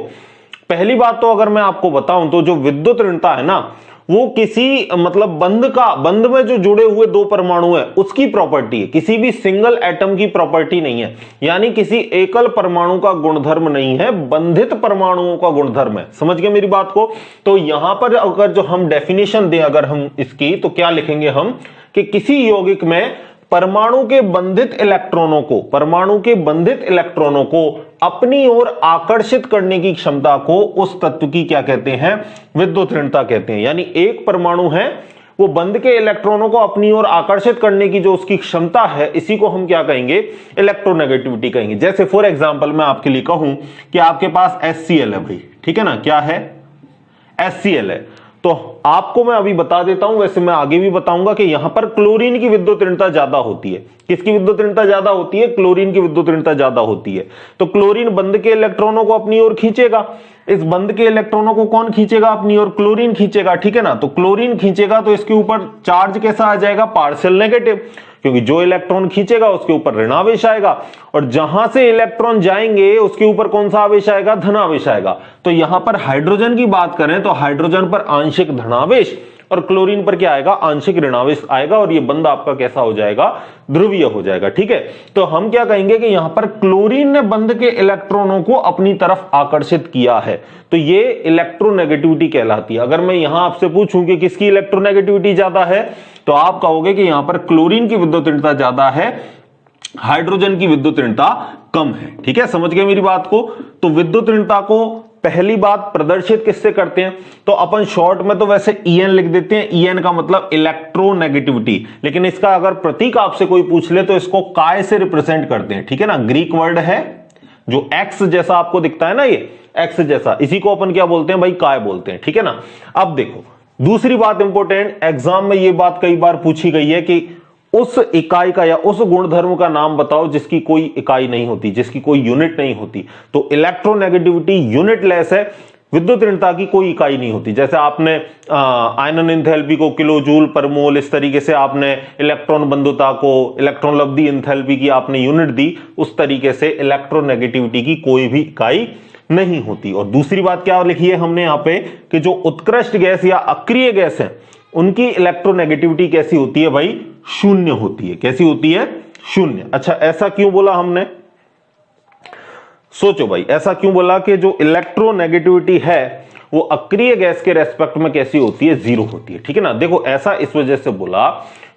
पहली बात तो अगर मैं आपको बताऊं तो जो विद्युत ऋणता है ना, वो किसी मतलब बंध में जो जुड़े हुए दो परमाणु है उसकी प्रॉपर्टी है, किसी भी सिंगल एटम की प्रॉपर्टी नहीं है। यानी किसी एकल परमाणु का गुणधर्म नहीं है, बंधित परमाणुओं का गुणधर्म है। समझ गए मेरी बात को। तो यहां पर अगर जो हम डेफिनेशन दें अगर हम इसकी, तो क्या लिखेंगे हम कि किसी यौगिक में परमाणु के बंधित इलेक्ट्रॉनों को अपनी ओर आकर्षित करने की क्षमता को, उस तत्व की क्या कहते हैं, विद्युत ऋणता कहते हैं। यानी एक परमाणु है, वो बंध के इलेक्ट्रॉनों को अपनी ओर आकर्षित करने की जो उसकी क्षमता है, इसी को हम क्या कहेंगे, इलेक्ट्रोनेगेटिविटी कहेंगे। जैसे फॉर एग्जांपल मैं आपके लिए कहूं कि आपके पास HCl है भाई। ठीक है ना, क्या है, HCl है। तो आपको मैं अभी बता देता हूं, वैसे मैं आगे भी बताऊंगा कि यहां पर क्लोरीन की विद्युत ऋणता ज्यादा होती है। किसकी विद्युत ऋणता ज्यादा होती है, क्लोरीन की विद्युत ऋणता ज्यादा होती है। तो क्लोरीन बंध के इलेक्ट्रॉनों को अपनी ओर खींचेगा, इस बंध के इलेक्ट्रॉनों को कौन खींचेगा अपनी ओर, क्लोरीन खींचेगा। ठीक है ना, तो क्लोरीन खींचेगा तो इसके ऊपर चार्ज कैसा आ जाएगा, पार्शियल नेगेटिव, क्योंकि जो इलेक्ट्रॉन खींचेगा उसके ऊपर ऋणावेश आएगा, और जहां से इलेक्ट्रॉन जाएंगे उसके ऊपर कौन सा आवेश आएगा, धनावेश आएगा। तो यहां पर हाइड्रोजन की बात करें तो हाइड्रोजन पर आंशिक धनावेश और क्लोरीन पर क्या आएगा, आंशिक ऋणावेश आएगा, और ये बंध आपका कैसा हो जाएगा, ध्रुवीय हो जाएगा। ठीक है, तो हम क्या कहेंगे कि यहां पर क्लोरीन ने बंध के इलेक्ट्रॉनों को अपनी तरफ आकर्षित किया है, तो ये इलेक्ट्रोनेगेटिविटी कहलाती है। अगर मैं यहां आपसे पूछूं कि किसकी इलेक्ट्रोनेगेटिविटी ज्यादा है, तो आप कहोगे कि यहां पर क्लोरीन की विद्युत ऋणता ज्यादा है, हाइड्रोजन की विद्युत ऋणता कम है। ठीक है, समझ गए मेरी बात को। तो विद्युत ऋणता को पहली बात प्रदर्शित किससे करते हैं, तो अपन शॉर्ट में तो वैसे EN लिख देते हैं। EN का मतलब इलेक्ट्रोनेगेटिविटी, लेकिन इसका अगर प्रतीक आपसे कोई पूछ ले तो इसको काय से रिप्रेजेंट करते हैं। ठीक है ना, ग्रीक वर्ड है जो X जैसा आपको दिखता है ना, ये X जैसा, इसी को अपन क्या बोलते हैं भाई, काय बोलते हैं। ठीक है ना, अब देखो दूसरी बात इंपॉर्टेंट, एग्जाम में ये बात कई बार पूछी गई है कि उस इकाई का या उस गुणधर्म का नाम बताओ जिसकी कोई इकाई नहीं होती, जिसकी कोई यूनिट नहीं होती। तो इलेक्ट्रोनेगेटिविटी यूनिटलेस है, विद्युत ऋणता की कोई इकाई नहीं होती। जैसे आपने आयनन एंथैल्पी को किलो जूल पर मोल, इस तरीके से आपने इलेक्ट्रॉन बंधुता को, इलेक्ट्रॉन लब्धि एंथैल्पी की आपने यूनिट दी, उस तरीके से इलेक्ट्रोनेगेटिविटी की कोई भी इकाई नहीं होती। और दूसरी बात क्या लिखी है हमने यहां पे कि जो उत्कृष्ट गैस या अक्रिय गैस है उनकी इलेक्ट्रोनेगेटिविटी कैसी होती है भाई, शून्य होती है। कैसी होती है, शून्य। अच्छा, ऐसा क्यों बोला हमने, सोचो भाई, ऐसा क्यों बोला कि जो इलेक्ट्रोनेगेटिविटी है वो अक्रिय गैस के रेस्पेक्ट में कैसी होती है, 0 होती है। ठीक है ना, देखो ऐसा इस वजह से बोला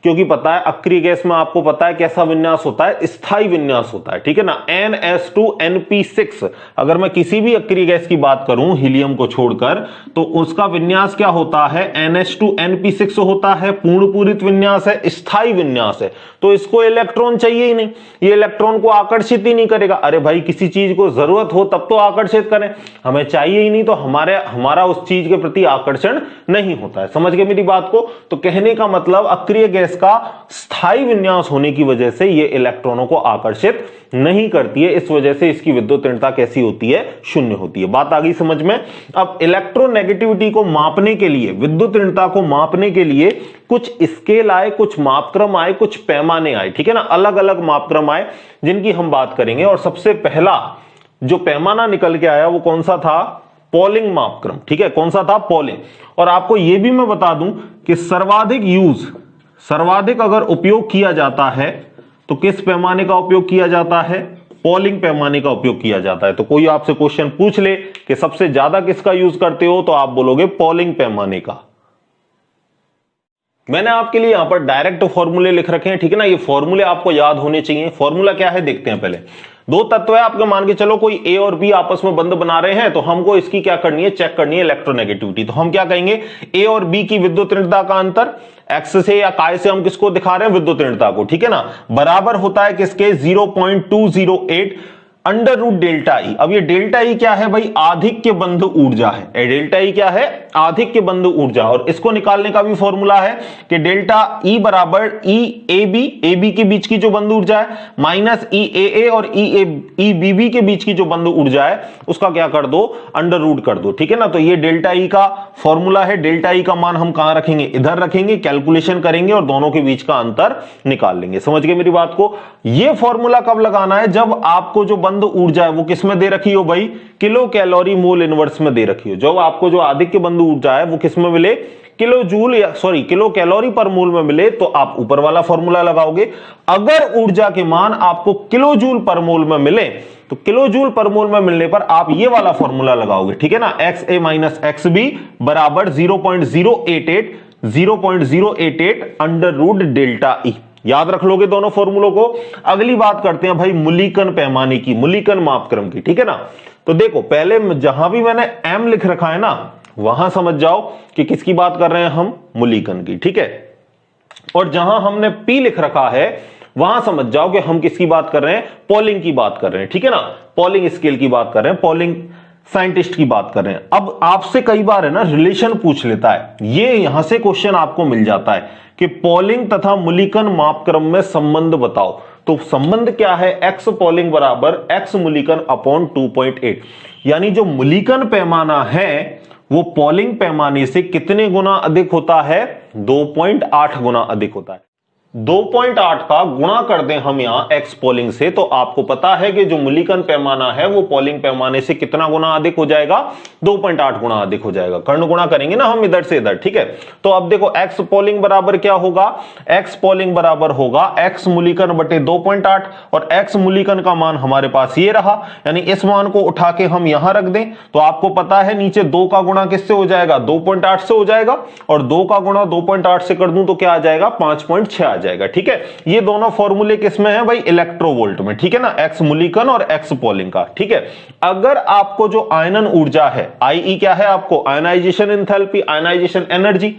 क्योंकि पता है अक्रिय गैस में आपको पता है कैसा विन्यास होता है, स्थायी विन्यास होता है। ठीक है ना, NS2NP6 अगर मैं किसी भी अक्रिय गैस की बात करूं हीलियम को छोड़कर तो उसका विन्यास क्या होता है, NH2NP6 होता है, पूर्ण पूरित विन्यास है, स्थायी विन्यास है। तो इसको इलेक्ट्रॉन चाहिए ही नहीं, ये इलेक्ट्रॉन को आकर्षित ही नहीं करेगा। अरे भाई किसी चीज को जरूरत हो तब तो आकर्षित करें, हमें चाहिए ही नहीं तो हमारा उस चीज के प्रति आकर्षण नहीं होता है। समझ गए मेरी बात को? तो कहने का मतलब अक्रिय गैस का स्थायी विन्यास होने की वजह से ये इलेक्ट्रॉनों को आकर्षित नहीं करती है, इस वजह से इसकी विद्युत ऋणता कैसी होती है, शून्य होती है। बात आ गई समझ में? अब इलेक्ट्रोनेगेटिविटी को मापने के लिए, विद्युत ऋणता को मापने के लिए कुछ स्केल आए, कुछ मापक्रम आए, कुछ पैमाने आए। ठीक है ना, अलग अलग मापक्रम आए जिनकी हम बात करेंगे। और सबसे पहला जो पैमाना निकल के आया वो कौन सा था, पॉलिंग मापक्रम। ठीक है, कौन सा था, पॉलिंग। और आपको यह भी मैं बता दूं कि सर्वाधिक अगर उपयोग किया जाता है तो किस पैमाने का उपयोग किया जाता है, पॉलिंग पैमाने का उपयोग किया जाता है। तो कोई आपसे क्वेश्चन पूछ ले कि सबसे ज्यादा किसका यूज करते हो तो आप बोलोगे पॉलिंग पैमाने का। मैंने आपके लिए यहां पर डायरेक्ट फॉर्मूले लिख रखे हैं। ठीक है ना, ये फॉर्मूले आपको याद होने चाहिए। फॉर्मूला क्या है देखते हैं। पहले दो तत्व है आपके, मान के चलो कोई ए और बी आपस में बंध बना रहे हैं तो हमको इसकी क्या करनी है, चेक करनी है इलेक्ट्रोनेगेटिविटी। तो हम क्या कहेंगे, ए और बी की विद्युत ऋणता का अंतर एक्स से या काय से हम किसको दिखा रहे हैं, विद्युत ऋणता को। ठीक है ना, बराबर होता है किसके, 0.208 अंडर रूट डेल्टा ई। अब ये डेल्टा ई क्या है भाई, आधिक्य बंध ऊर्जा है। डेल्टा ई क्या है, आधिक्य बंध ऊर्जा। और इसको निकालने का भी फॉर्मूला है कि डेल्टा ई बराबर ई ए बी के बीच की जो बंध ऊर्जा है माइनस ई ए और ई बी बी के बीच की जो बंध ऊर्जा है उसका क्या कर दो, अंडर रूट कर दो। ठीक है ना, तो ये डेल्टा ई का फॉर्मूला है। डेल्टा ई का मान हम कहां रखेंगे, इधर रखेंगे, कैलकुलेशन करेंगे और दोनों के बीच का अंतर निकाल लेंगे। समझ गए मेरी बात को? यह फॉर्मूला कब लगाना है, जब आपको जो बंध ऊर्जा है वो किस में दे रखी हो भाई, किलो कैलोरी मोल इनवर्स में दे रखी हो। जब आपको जो आधिक्य बंध ऊर्जा है वो किस में मिले, किलो कैलोरी पर मोल में मिले तो आप ऊपर वाला फॉर्मूला लगाओगे। अगर ऊर्जा के मान आपको किलो जूल पर मोल में मिले तो किलो जूल पर मोल में मिलने पर आप ये वाला फॉर्मूला लगाओगे। ठीक है ना, एक्स ए माइनस एक्स बी बराबर 0.088 अंडर रूट डेल्टा ई। याद रख लोगे दोनों फॉर्मूलों को। अगली बात करते हैं भाई मूल्यांकन पैमाने की, मूल्यांकन मापक्रम की। ठीक है ना, तो देखो पहले जहां भी मैंने एम लिख रखा है ना वहां समझ जाओ कि किसकी बात कर रहे हैं हम, मूल्यांकन की। ठीक है, और जहां हमने पी लिख रखा है वहां समझ जाओ कि हम किसकी बात कर रहे हैं, पॉलिंग की बात कर रहे हैं। ठीक है ना, पॉलिंग स्केल की बात कर रहे हैं, पॉलिंग साइंटिस्ट की बात कर रहे हैं। अब आपसे कई बार है ना रिलेशन पूछ लेता है, ये यहां से क्वेश्चन आपको मिल जाता है कि पॉलिंग तथा मूल्यांकन मापक्रम में संबंध बताओ। तो संबंध क्या है, एक्स पॉलिंग बराबर एक्स मूल्यांकन अपॉन 2.8। यानी जो मूल्यांकन पैमाना है वो पॉलिंग पैमाने से कितने गुना अधिक होता है, 2.8 गुना अधिक होता है। 2.8 का गुणा कर दें हम यहां एक्स पॉलिंग से तो आपको पता है कि जो मूल्यांकन पैमाना है वो पॉलिंग पैमाने से कितना गुना अधिक हो जाएगा, 2.8 गुना अधिक हो जाएगा। कर्ण गुणा करेंगे ना हम इधर से इधर। ठीक है, तो अब देखो एक्स पॉलिंग बराबर क्या होगा, एक्स पॉलिंग बराबर होगा एक्स मूल्यांकन बटे 2.8 और एक्स मूल्यांकन का मान हमारे पास ये रहा। यानी इस मान को उठा के हम यहां रख दें तो आपको पता है नीचे 2 का गुणा किससे हो जाएगा, 2.8 से हो जाएगा। और 2 का गुणा 2.8 से कर दूं तो क्या आ जाएगा, 5.6 जाएगा। ठीक है, ये दोनों फॉर्मूले किसमें है भाई, इलेक्ट्रोवोल्ट में। ठीक है ना, एक्स मूल्यांकन और एक्स पॉलिंग का। ठीक है, अगर आपको जो आयनन ऊर्जा है, आई क्या है आपको, आयनाइजेशन एंथैल्पी, आयनाइजेशन एनर्जी,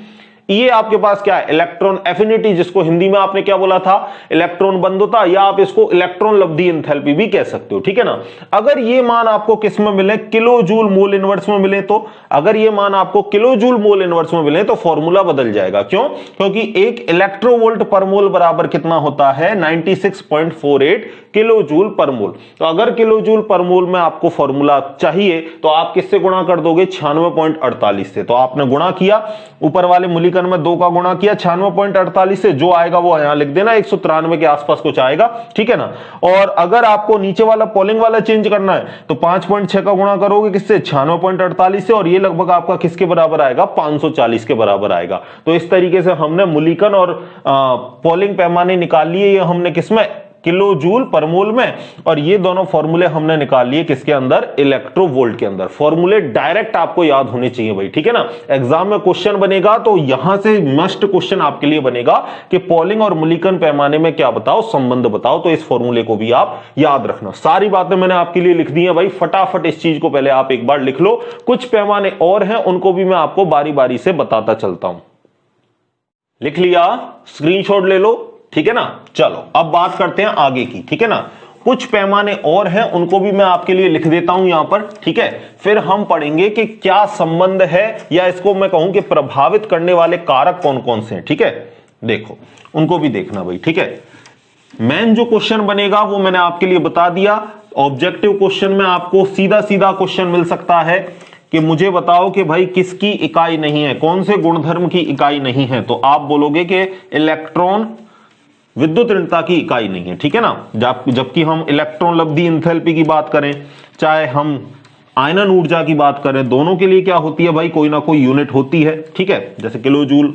ये आपके पास क्या है, इलेक्ट्रॉन एफिनिटी, जिसको हिंदी में आपने क्या बोला था, इलेक्ट्रॉन बंधुता, या आप इसको इलेक्ट्रॉन लब्धि एंथैल्पी भी कह सकते हो। ठीक है ना, अगर ये मान आपको किस में मिले, किलो जूल मोल इनवर्स में मिले तो अगर ये मान आपको किलो जूल मोल इनवर्स में मिले तो फॉर्मूला बदल जाएगा। क्यों, क्योंकि एक इलेक्ट्रोवोल्ट पर मोल बराबर कितना होता है, 96.48 किलो जूल पर मोल। तो अगर किलो जूल पर मोल में आपको फॉर्मूला चाहिए तो आप किससे गुणा कर दोगे, 96.48 से। तो आपने गुणा किया, ऊपर वाले मूल्यांकन में 2 का गुणा किया 96.48 से, जो आएगा वो यहां लिख देना, 193 के आसपास कुछ आएगा। ठीक है ना, और अगर आपको नीचे वाला पॉलिंग वाला चेंज करना है तो 5.6 का गुणा करोगे किससे, 96.48 से, और ये लगभग आपका किसके बराबर आएगा, 540 के बराबर आएगा। तो इस तरीके से हमने मूल्यांकन और पॉलिंग पैमाने निकाल लिए, ये हमने किसमें, किलो जूल पर मोल में, और ये दोनों फॉर्मूले हमने निकाल लिए किसके अंदर, इलेक्ट्रोवोल्ट के अंदर। फॉर्मूले डायरेक्ट आपको याद होने चाहिए भाई, ठीक है ना। एग्जाम में क्वेश्चन बनेगा तो यहां से मस्ट क्वेश्चन आपके लिए बनेगा कि पॉलिंग और मुलीकन पैमाने में क्या बताओ, संबंध बताओ, तो इस फॉर्मूले को भी आप याद रखना। सारी बातें मैंने आपके लिए लिख दी है भाई, फटाफट इस चीज को पहले आप एक बार लिख लो। कुछ पैमाने और हैं, उनको भी मैं आपको बारी बारी से बताता चलता हूं। लिख लिया, स्क्रीनशॉट ले लो, ठीक है ना। चलो अब बात करते हैं आगे की, ठीक है ना। कुछ पैमाने और हैं, उनको भी मैं आपके लिए लिख देता हूं यहां पर, ठीक है। फिर हम पढ़ेंगे कि क्या संबंध है, या इसको मैं कहूं कि प्रभावित करने वाले कारक कौन कौन से हैं, ठीक है। देखो उनको भी देखना भाई, ठीक है। मेन जो क्वेश्चन बनेगा वो मैंने आपके लिए बता दिया। ऑब्जेक्टिव क्वेश्चन में आपको सीधा सीधा क्वेश्चन मिल सकता है कि मुझे बताओ कि भाई किसकी इकाई नहीं है, कौन से गुणधर्म की इकाई नहीं है, तो आप बोलोगे कि इलेक्ट्रॉन विद्युत ऋणता की इकाई नहीं है, ठीक है ना। जबकि हम इलेक्ट्रॉन लब्धि एंथैल्पी की बात करें, चाहे हम आयनन ऊर्जा की बात करें, दोनों के लिए क्या होती है भाई, कोई ना कोई यूनिट होती है, ठीक है। जैसे किलो जूल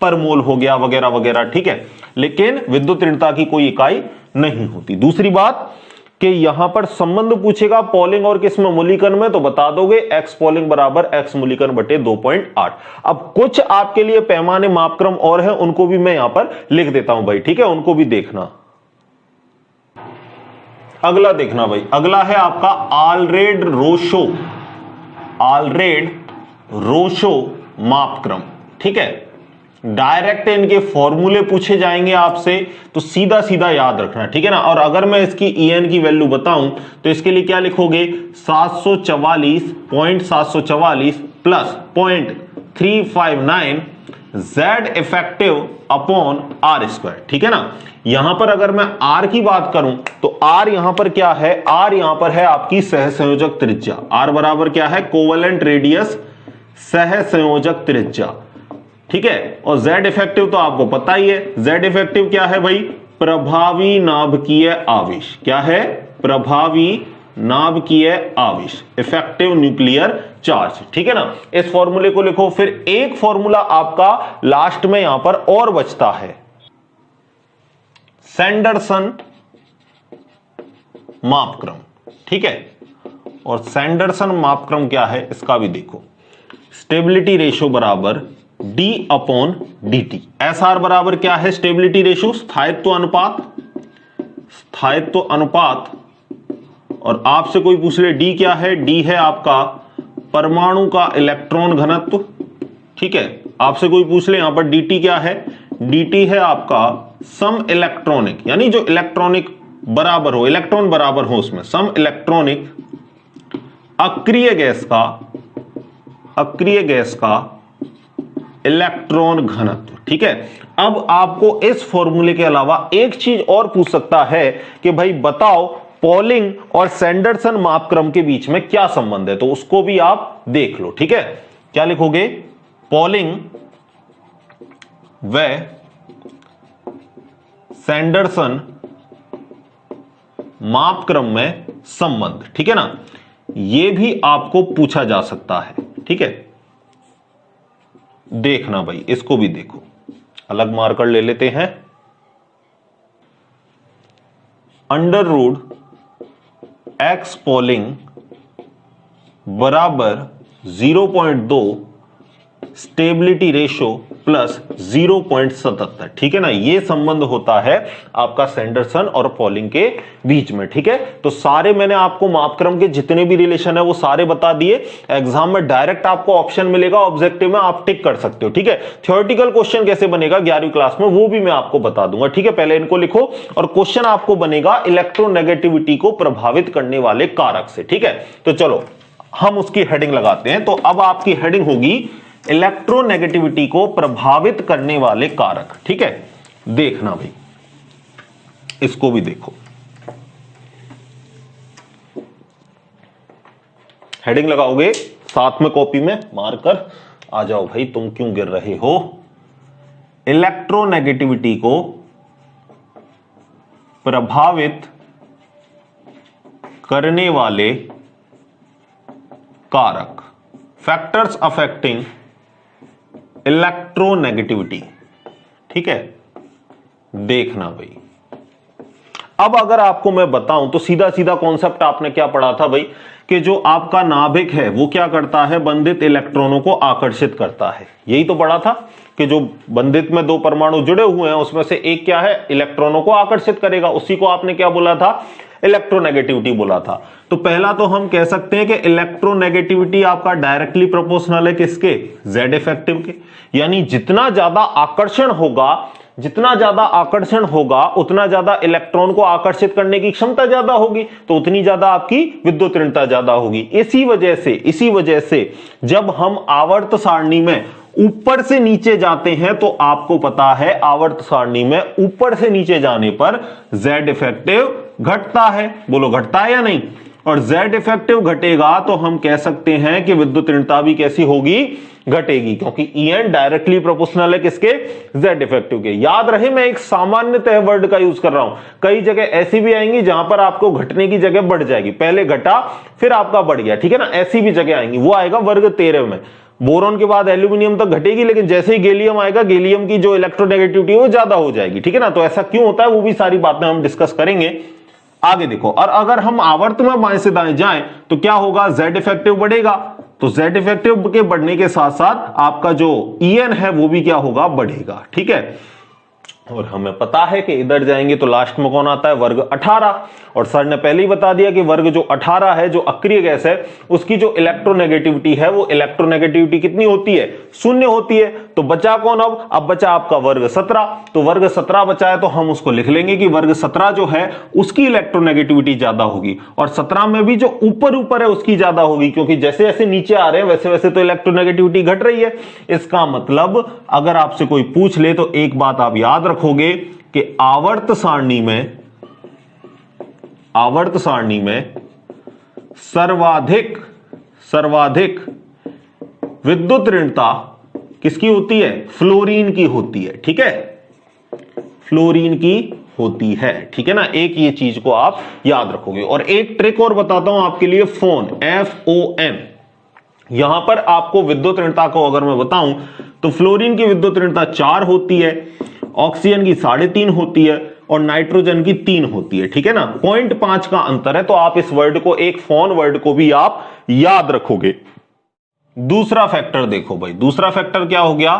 पर मोल हो गया वगैरह वगैरह, ठीक है। लेकिन विद्युत ऋणता की कोई इकाई नहीं होती। दूसरी बात कि यहां पर संबंध पूछेगा पॉलिंग और किस में, मुलीकन में, तो बता दोगे एक्स पॉलिंग बराबर एक्स मुलीकन बटे 2.8। अब कुछ आपके लिए पैमाने मापक्रम और हैं, उनको भी मैं यहां पर लिख देता हूं भाई, ठीक है, उनको भी देखना। अगला देखना भाई, अगला है आपका आलरेड रोशो मापक्रम, ठीक है। डायरेक्ट इनके फॉर्मूले पूछे जाएंगे आपसे, तो सीधा सीधा याद रखना, ठीक है ना। और अगर मैं इसकी EN की वैल्यू बताऊं तो इसके लिए क्या लिखोगे, 744.744 plus 0.359 Z effective upon R square, ठीक है ना। यहां पर अगर मैं R की बात करूं तो R यहां पर क्या है, R यहां पर है आपकी सहसंयोजक त्रिज्या। R बराबर क्या है, कोवेलेंट रेडियस सहसंयोजक त्रिज्या, ठीक है। और Z इफेक्टिव तो आपको पता ही है, Z इफेक्टिव क्या है भाई, प्रभावी नाभिकीय आवेश। क्या है, प्रभावी नाभिकीय आवेश, इफेक्टिव न्यूक्लियर चार्ज, ठीक है ना। इस फॉर्मूले को लिखो। फिर एक फॉर्मूला आपका लास्ट में यहां पर और बचता है, सैंडरसन मापक्रम, ठीक है। और सैंडरसन मापक्रम क्या है, इसका भी देखो। स्टेबिलिटी रेशियो बराबर D अपॉन dt। SR बराबर क्या है, स्टेबिलिटी रेशियो, स्थायित्व अनुपात। और आपसे कोई पूछ ले D क्या है, D है आपका परमाणु का इलेक्ट्रॉन घनत्व, ठीक है। आपसे कोई पूछ ले यहां पर dt क्या है, dt है आपका सम इलेक्ट्रॉनिक, यानी जो इलेक्ट्रॉनिक बराबर हो, इलेक्ट्रॉन बराबर हो उसमें, सम इलेक्ट्रॉनिक अक्रिय गैस का इलेक्ट्रॉन घनत्व, ठीक है। अब आपको इस फॉर्मूले के अलावा एक चीज और पूछ सकता है कि भाई बताओ पॉलिंग और सैंडरसन मापक्रम के बीच में क्या संबंध है, तो उसको भी आप देख लो, ठीक है। क्या लिखोगे, पॉलिंग व सैंडरसन मापक्रम में संबंध, ठीक है ना। यह भी आपको पूछा जा सकता है, ठीक है। देखना भाई, इसको भी देखो, अलग मार्कर ले लेते हैं। अंडर रूट एक्स पॉलिंग बराबर 0.2 स्टेबिलिटी रेशियो प्लस 0.77, ठीक है ना। ये संबंध होता है आपका सैंडरसन और पॉलिंग के बीच में, ठीक है। तो सारे मैंने आपको मापक्रम के जितने भी रिलेशन है वो सारे बता दिए। एग्जाम में डायरेक्ट आपको ऑप्शन मिलेगा, ऑब्जेक्टिव में आप टिक कर सकते हो, ठीक है। थ्योरेटिकल क्वेश्चन कैसे बनेगा 11वीं क्लास में, वो भी मैं आपको बता दूंगा, ठीक है। पहले इनको लिखो। और क्वेश्चन आपको बनेगा इलेक्ट्रोनेगेटिविटी को प्रभावित करने वाले कारक से, ठीक है। तो चलो हम उसकी हेडिंग लगाते हैं। तो अब आपकी हेडिंग होगी इलेक्ट्रोनेगेटिविटी को प्रभावित करने वाले कारक, ठीक है। देखना भाई, इसको भी देखो। हेडिंग लगाओगे, साथ में कॉपी में मारकर आ जाओ भाई, तुम क्यों गिर रहे हो। इलेक्ट्रोनेगेटिविटी को प्रभावित करने वाले कारक, फैक्टर्स अफेक्टिंग इलेक्ट्रोनेगेटिविटी, ठीक है। देखना भाई, अब अगर आपको मैं बताऊं तो सीधा सीधा कॉन्सेप्ट आपने क्या पढ़ा था भाई, कि जो आपका नाभिक है वो क्या करता है, बंधित इलेक्ट्रॉनों को आकर्षित करता है। यही तो पढ़ा था कि जो बंधित में दो परमाणु जुड़े हुए हैं उसमें से एक क्या है, इलेक्ट्रॉनों को आकर्षित करेगा। उसी को आपने क्या बोला था, इलेक्ट्रोनेगेटिविटी बोला था। तो पहला तो हम कह सकते हैं कि इलेक्ट्रोनेगेटिविटी आपका डायरेक्टली प्रोपोर्शनल है किसके, जेड इफेक्टिव के। यानी जितना ज्यादा आकर्षण होगा उतना ज्यादा इलेक्ट्रॉन को आकर्षित करने की क्षमता ज्यादा होगी, तो उतनी ज्यादा आपकी विद्युत ऋणता ज्यादा होगी। इसी वजह से जब हम आवर्त सारणी में ऊपर से नीचे जाते हैं तो आपको पता है आवर्त सारणी में ऊपर से नीचे जाने पर Z इफेक्टिव घटता है। बोलो घटता है या नहीं? और Z इफेक्टिव घटेगा तो हम कह सकते हैं कि विद्युत ऋणता भी कैसी होगी, घटेगी, क्योंकि En डायरेक्टली प्रोपोर्शनल है किसके, Z इफेक्टिव के। याद रहे मैं एक सामान्यतः वर्ड का यूज कर रहा हूं, कई जगह ऐसी भी आएंगी जहां पर आपको घटने की जगह बढ़ जाएगी, पहले घटा फिर आपका बढ़ गया, ठीक है ना, ऐसी भी जगह आएंगी। वो आएगा वर्ग 13 में। बोरॉन के बाद एल्यूमिनियम तक घटेगी, लेकिन जैसे ही गैलियम आएगा गैलियम की जो इलेक्ट्रोनेगेटिविटी है वो ज्यादा हो जाएगी, ठीक है ना। तो ऐसा क्यों होता है वो भी सारी बातें हम डिस्कस करेंगे आगे। देखो, और अगर हम आवर्त में बाएं से दाएं जाएं तो क्या होगा, Z इफेक्टिव बढ़ेगा। तो Z इफेक्टिव के बढ़ने के साथ साथ आपका जो En है वो भी क्या होगा, बढ़ेगा, ठीक है। और हमें पता है कि इधर जाएंगे तो लास्ट में कौन आता है, वर्ग 18। और सर ने पहले ही बता दिया कि वर्ग जो 18 है, जो अक्रिय गैस है, उसकी जो इलेक्ट्रोनेगेटिविटी है वो इलेक्ट्रोनेगेटिविटी कितनी होती है, 0 होती है। तो बचा कौन, अब बचा आपका वर्ग 17। तो वर्ग 17 बचा है तो हम उसको लिख लेंगे कि वर्ग 17 जो है उसकी इलेक्ट्रोनेगेटिविटी ज्यादा होगी, और 17 में भी जो ऊपर है उसकी ज्यादा होगी, क्योंकि जैसे जैसे नीचे आ रहे हैं वैसे वैसे तो इलेक्ट्रोनेगेटिविटी घट रही है। इसका मतलब अगर आपसे कोई पूछ ले तो एक बात आप याद रखोगे कि आवर्त सारणी में सर्वाधिक विद्युत ऋणता किसकी होती है, फ्लोरीन की होती है, ठीक है, फ्लोरीन की होती है, ठीक है ना। एक ये चीज को आप याद रखोगे। और एक ट्रिक और बताता हूं आपके लिए, फोन FON, यहां पर आपको विद्युत ऋणता को अगर मैं बताऊं तो फ्लोरीन की विद्युत ऋणता 4 होती है, ऑक्सीजन की 3.5 होती है और नाइट्रोजन की 3 होती है, ठीक है ना। 0.5 का अंतर है। तो आप इस वर्ड को, एक फोन वर्ड को भी आप याद रखोगे। दूसरा फैक्टर देखो भाई, दूसरा फैक्टर क्या हो गया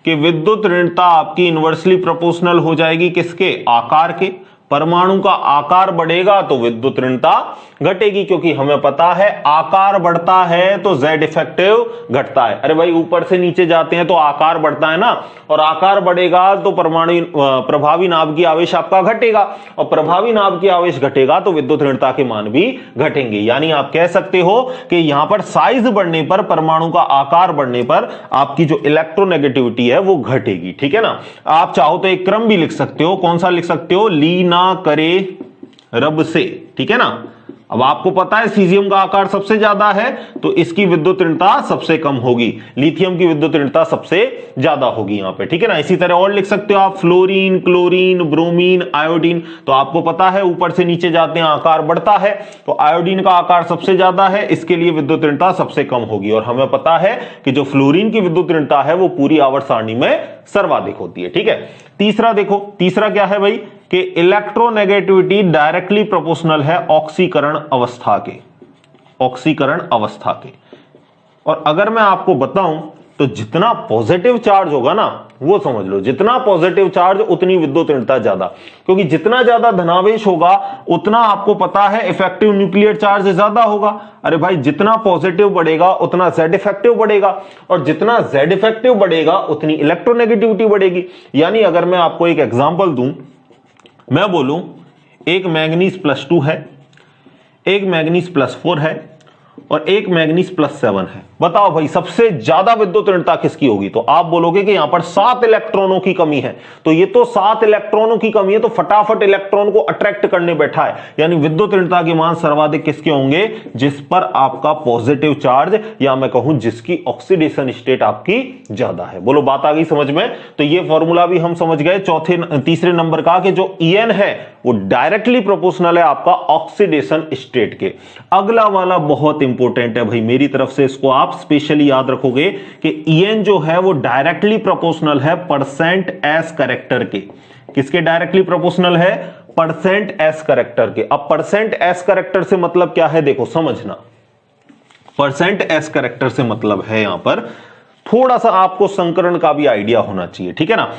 कि विद्युत ऋणता आपकी इनवर्सली प्रोपोर्शनल हो जाएगी किसके, आकार के। परमाणु का आकार बढ़ेगा तो विद्युत ऋणता घटेगी, क्योंकि हमें पता है आकार बढ़ता है तो Z इफेक्टिव घटता है। अरे भाई ऊपर से नीचे जाते हैं तो आकार बढ़ता है ना, और आकार बढ़ेगा तो परमाणु प्रभावी नाभ की आवेश आपका घटेगा, और प्रभावी नाभ की आवेश घटेगा तो विद्युत ऋणता के मान भी घटेंगे। यानी आप कह सकते हो कि यहां पर साइज बढ़ने पर, परमाणु का आकार बढ़ने पर आपकी जो इलेक्ट्रोनेगेटिविटी है वो घटेगी, ठीक है ना। आप चाहो तो एक क्रम भी लिख सकते हो, कौन सा लिख सकते हो, ली ना करे रब से, ठीक है ना। अब आपको पता है सीजियम का आकार सबसे ज्यादा है तो इसकी विद्युत ऋणता सबसे कम होगी, लिथियम की विद्युत ऋणता सबसे ज्यादा होगी यहां पे, ठीक है ना। इसी तरह और लिख सकते हो आप फ्लोरीन, क्लोरीन, ब्रोमीन, आयोडीन। तो आपको पता है ऊपर से नीचे जाते हैं आकार बढ़ता है, तो आयोडीन का आकार सबसे ज्यादा है, इसके लिए विद्युत ऋणता सबसे कम होगी। और हमें पता है कि जो फ्लोरीन की विद्युत ऋणता है वो पूरी आवर्त सारणी में सर्वाधिक होती है, ठीक है। तीसरा देखो, तीसरा क्या है भाई कि इलेक्ट्रोनेगेटिविटी डायरेक्टली प्रोपोर्शनल है ऑक्सीकरण अवस्था के, ऑक्सीकरण अवस्था के। और अगर मैं आपको बताऊं तो जितना पॉजिटिव चार्ज होगा ना, वो समझ लो, जितना पॉजिटिव चार्ज उतनी विद्युत ऋणता ज्यादा, क्योंकि जितना ज्यादा धनावेश होगा उतना आपको पता है इफेक्टिव न्यूक्लियर चार्ज ज्यादा होगा। अरे भाई जितना पॉजिटिव बढ़ेगा उतना Z इफेक्टिव बढ़ेगा, और जितना Z इफेक्टिव बढ़ेगा उतनी इलेक्ट्रोनेगेटिविटी बढ़ेगी। यानी अगर मैं आपको एक एग्जांपल दूं, मैं बोलूं एक मैग्नीज +2 है, एक मैग्नीज +4 है और एक मैग्नीज +7 है। बताओ भाई सबसे ज्यादा विद्युत ऋणता किसकी होगी? तो आप बोलोगे कि यहां पर 7 इलेक्ट्रॉनों की कमी है, तो ये तो 7 इलेक्ट्रॉनों की कमी है तो फटाफट इलेक्ट्रॉन को अट्रैक्ट करने बैठा है। यानी विद्युत ऋणता के मान सर्वाधिक किसके होंगे? जिस पर आपका पॉजिटिव चार्ज, या मैं कहूं जिसकी ऑक्सीडेशन स्टेट आपकी ज्यादा है। बोलो बात आ गई समझ में? तो ये फॉर्मूला भी हम समझ गए तीसरे नंबर का, कि जो En है वो डायरेक्टली प्रोपोर्शनल है आपका ऑक्सीडेशन स्टेट के। अगला वाला बहुत इंपॉर्टेंट है भाई, मेरी तरफ से इसको आप स्पेशली याद रखोगे कि En जो है वो डायरेक्टली प्रोपोर्शनल है परसेंट एस कैरेक्टर के। किसके डायरेक्टली प्रोपोर्शनल है? परसेंट एस कैरेक्टर के। अब परसेंट एस कैरेक्टर से मतलब क्या है, देखो समझना। परसेंट एस कैरेक्टर से मतलब है यहां पर थोड़ा सा आपको संकरण का भी आइडिया होना चाहिए, ठीक है ना।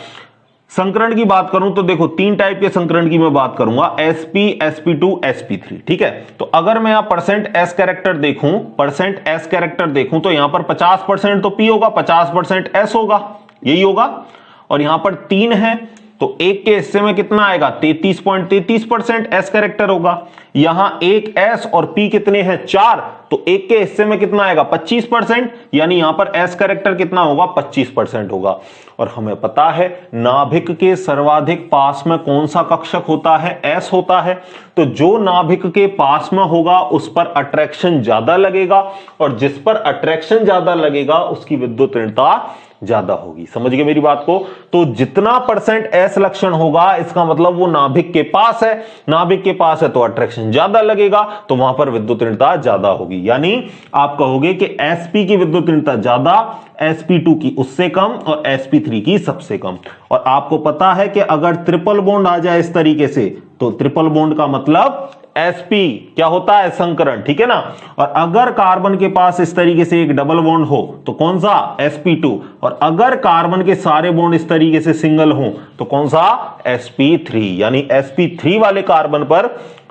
संकरण की बात करूं तो देखो 3 टाइप के संकरण की मैं बात करूंगा, sp, sp2, sp3, ठीक है। तो अगर मैं यहां परसेंट एस कैरेक्टर देखूं, परसेंट एस कैरेक्टर देखूं तो यहां पर 50% तो p होगा, 50% s होगा, यही होगा। और यहां पर 3 है तो एक के हिस्से में कितना आएगा, 33.33% एस कैरेक्टर होगा। यहां एक एस और पी कितने हैं, 4, तो एक के हिस्से में कितना आएगा, 25%, यानी यहां पर एस कैरेक्टर कितना होगा, 25% होगा। और हमें पता है नाभिक के सर्वाधिक पास में कौन सा कक्षक होता है, एस होता है। तो जो नाभिक के पास में होगा उस पर अट्रैक्शन ज्यादा लगेगा, और जिस पर अट्रैक्शन ज्यादा लगेगा उसकी विद्युत ऋणता ज्यादा होगी। समझ गए मेरी बात को। तो जितना परसेंट एस लक्षण होगा इसका मतलब वो नाभिक के पास है, नाभिक के पास है तो अट्रैक्शन ज्यादा लगेगा, तो वहां पर विद्युत ऋणता ज्यादा होगी। यानी आप कहोगे कि एसपी की विद्युत ऋणता ज्यादा, sp2 की उससे कम और sp3 की सबसे कम। और आपको पता है कि अगर ट्रिपल बॉन्ड आ जाए इस तरीके से तो ट्रिपल बॉन्ड का मतलब sp क्या होता है, संकरण, ठीक है ना। और अगर कार्बन के पास इस तरीके से एक डबल बॉन्ड हो तो कौन सा, sp2। और अगर कार्बन के सारे बॉन्ड इस तरीके से सिंगल हो तो कौन सा, sp3। यानी sp3 वाले कार्बन पर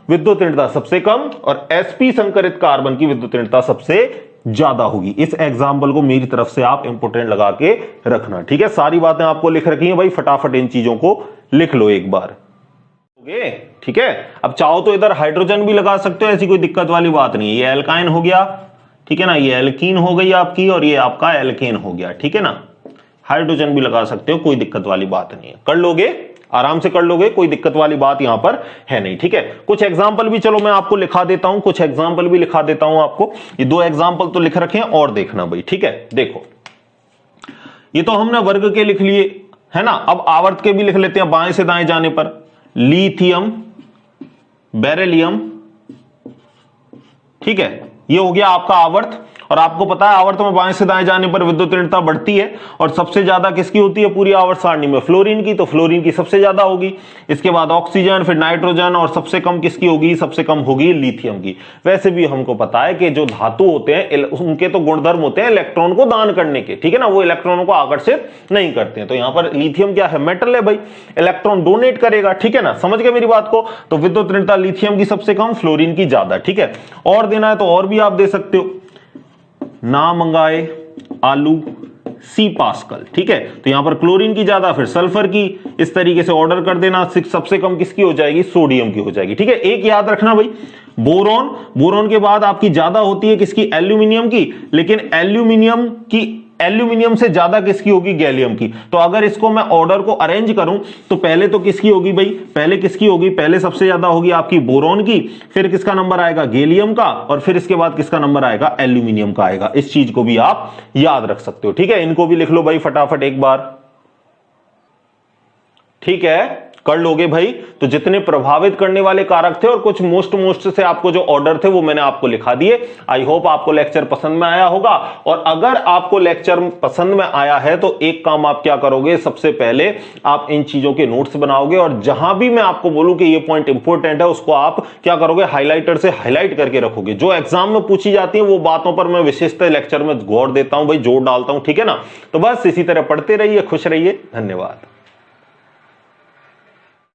विद्युत ऋणता सबसे कम और sp संकरित कार्बन की विद्युत ऋणता सबसे ज्यादा होगी। इस एग्जाम्पल को मेरी तरफ से आप इंपोर्टेंट लगा के रखना, ठीक है। सारी बातें आपको लिख रखी हैं भाई, फटाफट इन चीजों को लिख लो एक बार, ठीक है। अब चाहो तो इधर हाइड्रोजन भी लगा सकते हो, ऐसी कोई दिक्कत वाली बात नहीं है। ये एल्काइन हो गया, ठीक है ना, ये एल्कीन हो गई आपकी, और ये आपका एल्केन हो गया, ठीक है ना। हाइड्रोजन भी लगा सकते हो, कोई दिक्कत वाली बात नहीं है, कर लोगे, आराम से कर लोगे, कोई दिक्कत वाली बात यहां पर है नहीं, ठीक है। कुछ एग्जाम्पल भी चलो मैं आपको लिखा देता हूं, कुछ एग्जाम्पल भी लिखा देता हूं आपको। ये 2 एग्जाम्पल तो लिख रखे हैं और देखना भाई, ठीक है। देखो ये तो हमने वर्ग के लिख लिए है ना, अब आवर्त के भी लिख लेते हैं बाएं से दाएं जाने पर। लिथियम, बेरिलियम, ठीक है, ये हो गया आपका आवर्त। और आपको पता है आवर्त में बाएं से दाएं जाने पर विद्युत ऋणता बढ़ती है, और सबसे ज्यादा किसकी होती है पूरी आवर्त सारणी में, फ्लोरीन की, तो फ्लोरीन की सबसे ज्यादा होगी। इसके बाद ऑक्सीजन, फिर नाइट्रोजन, और सबसे कम किसकी होगी, सबसे कम होगी लिथियम की। वैसे भी हमको पता है कि जो धातु होते हैं उनके तो गुणधर्म होते हैं इलेक्ट्रॉन को दान करने के, ठीक है ना, वो इलेक्ट्रॉनों को आकर्षित नहीं करते हैं। तो यहां पर लिथियम क्या है, मेटल है भाई, इलेक्ट्रॉन डोनेट करेगा, ठीक है ना, समझ गए मेरी बात को। तो विद्युत ऋणता लिथियम की सबसे कम, फ्लोरीन की ज्यादा, ठीक है। और देना है तो और भी आप दे सकते हो, ना मंगाए आलू सी पास्कल, ठीक है। तो यहां पर क्लोरीन की ज्यादा, फिर सल्फर की, इस तरीके से ऑर्डर कर देना। सबसे कम किसकी हो जाएगी, सोडियम की हो जाएगी, ठीक है। एक याद रखना भाई, बोरॉन, बोरॉन के बाद आपकी ज्यादा होती है किसकी, एल्यूमिनियम की, लेकिन एल्यूमिनियम से ज्यादा किसकी होगी, गैलियम की। तो अगर इसको मैं ऑर्डर को अरेंज करूं तो पहले तो किसकी होगी भाई, पहले किसकी होगी, पहले सबसे ज्यादा होगी आपकी बोरॉन की, फिर किसका नंबर आएगा, गैलियम का, और फिर इसके बाद किसका नंबर आएगा, एल्यूमिनियम का आएगा। इस चीज को भी आप याद रख सकते हो, ठीक है। इनको भी लिख लो भाई फटाफट एक बार, ठीक है, कर लोगे भाई। तो जितने प्रभावित करने वाले कारक थे और कुछ मोस्ट से आपको जो ऑर्डर थे वो मैंने आपको लिखा दिए। आई होप आपको लेक्चर पसंद में आया होगा। और अगर आपको लेक्चर पसंद में आया है तो एक काम आप क्या करोगे, सबसे पहले आप इन चीजों के नोट्स बनाओगे, और जहां भी मैं आपको बोलूं कि ये पॉइंट इंपॉर्टेंट है उसको आप क्या करोगे, हाईलाइटर से हाईलाइट करके रखोगे। जो एग्जाम में पूछी जाती है वो बातों पर मैं विशेषतः लेक्चर में गौर देता हूं भाई, जोर डालता हूं, ठीक है ना। तो बस इसी तरह पढ़ते रहिए, खुश रहिए, धन्यवाद।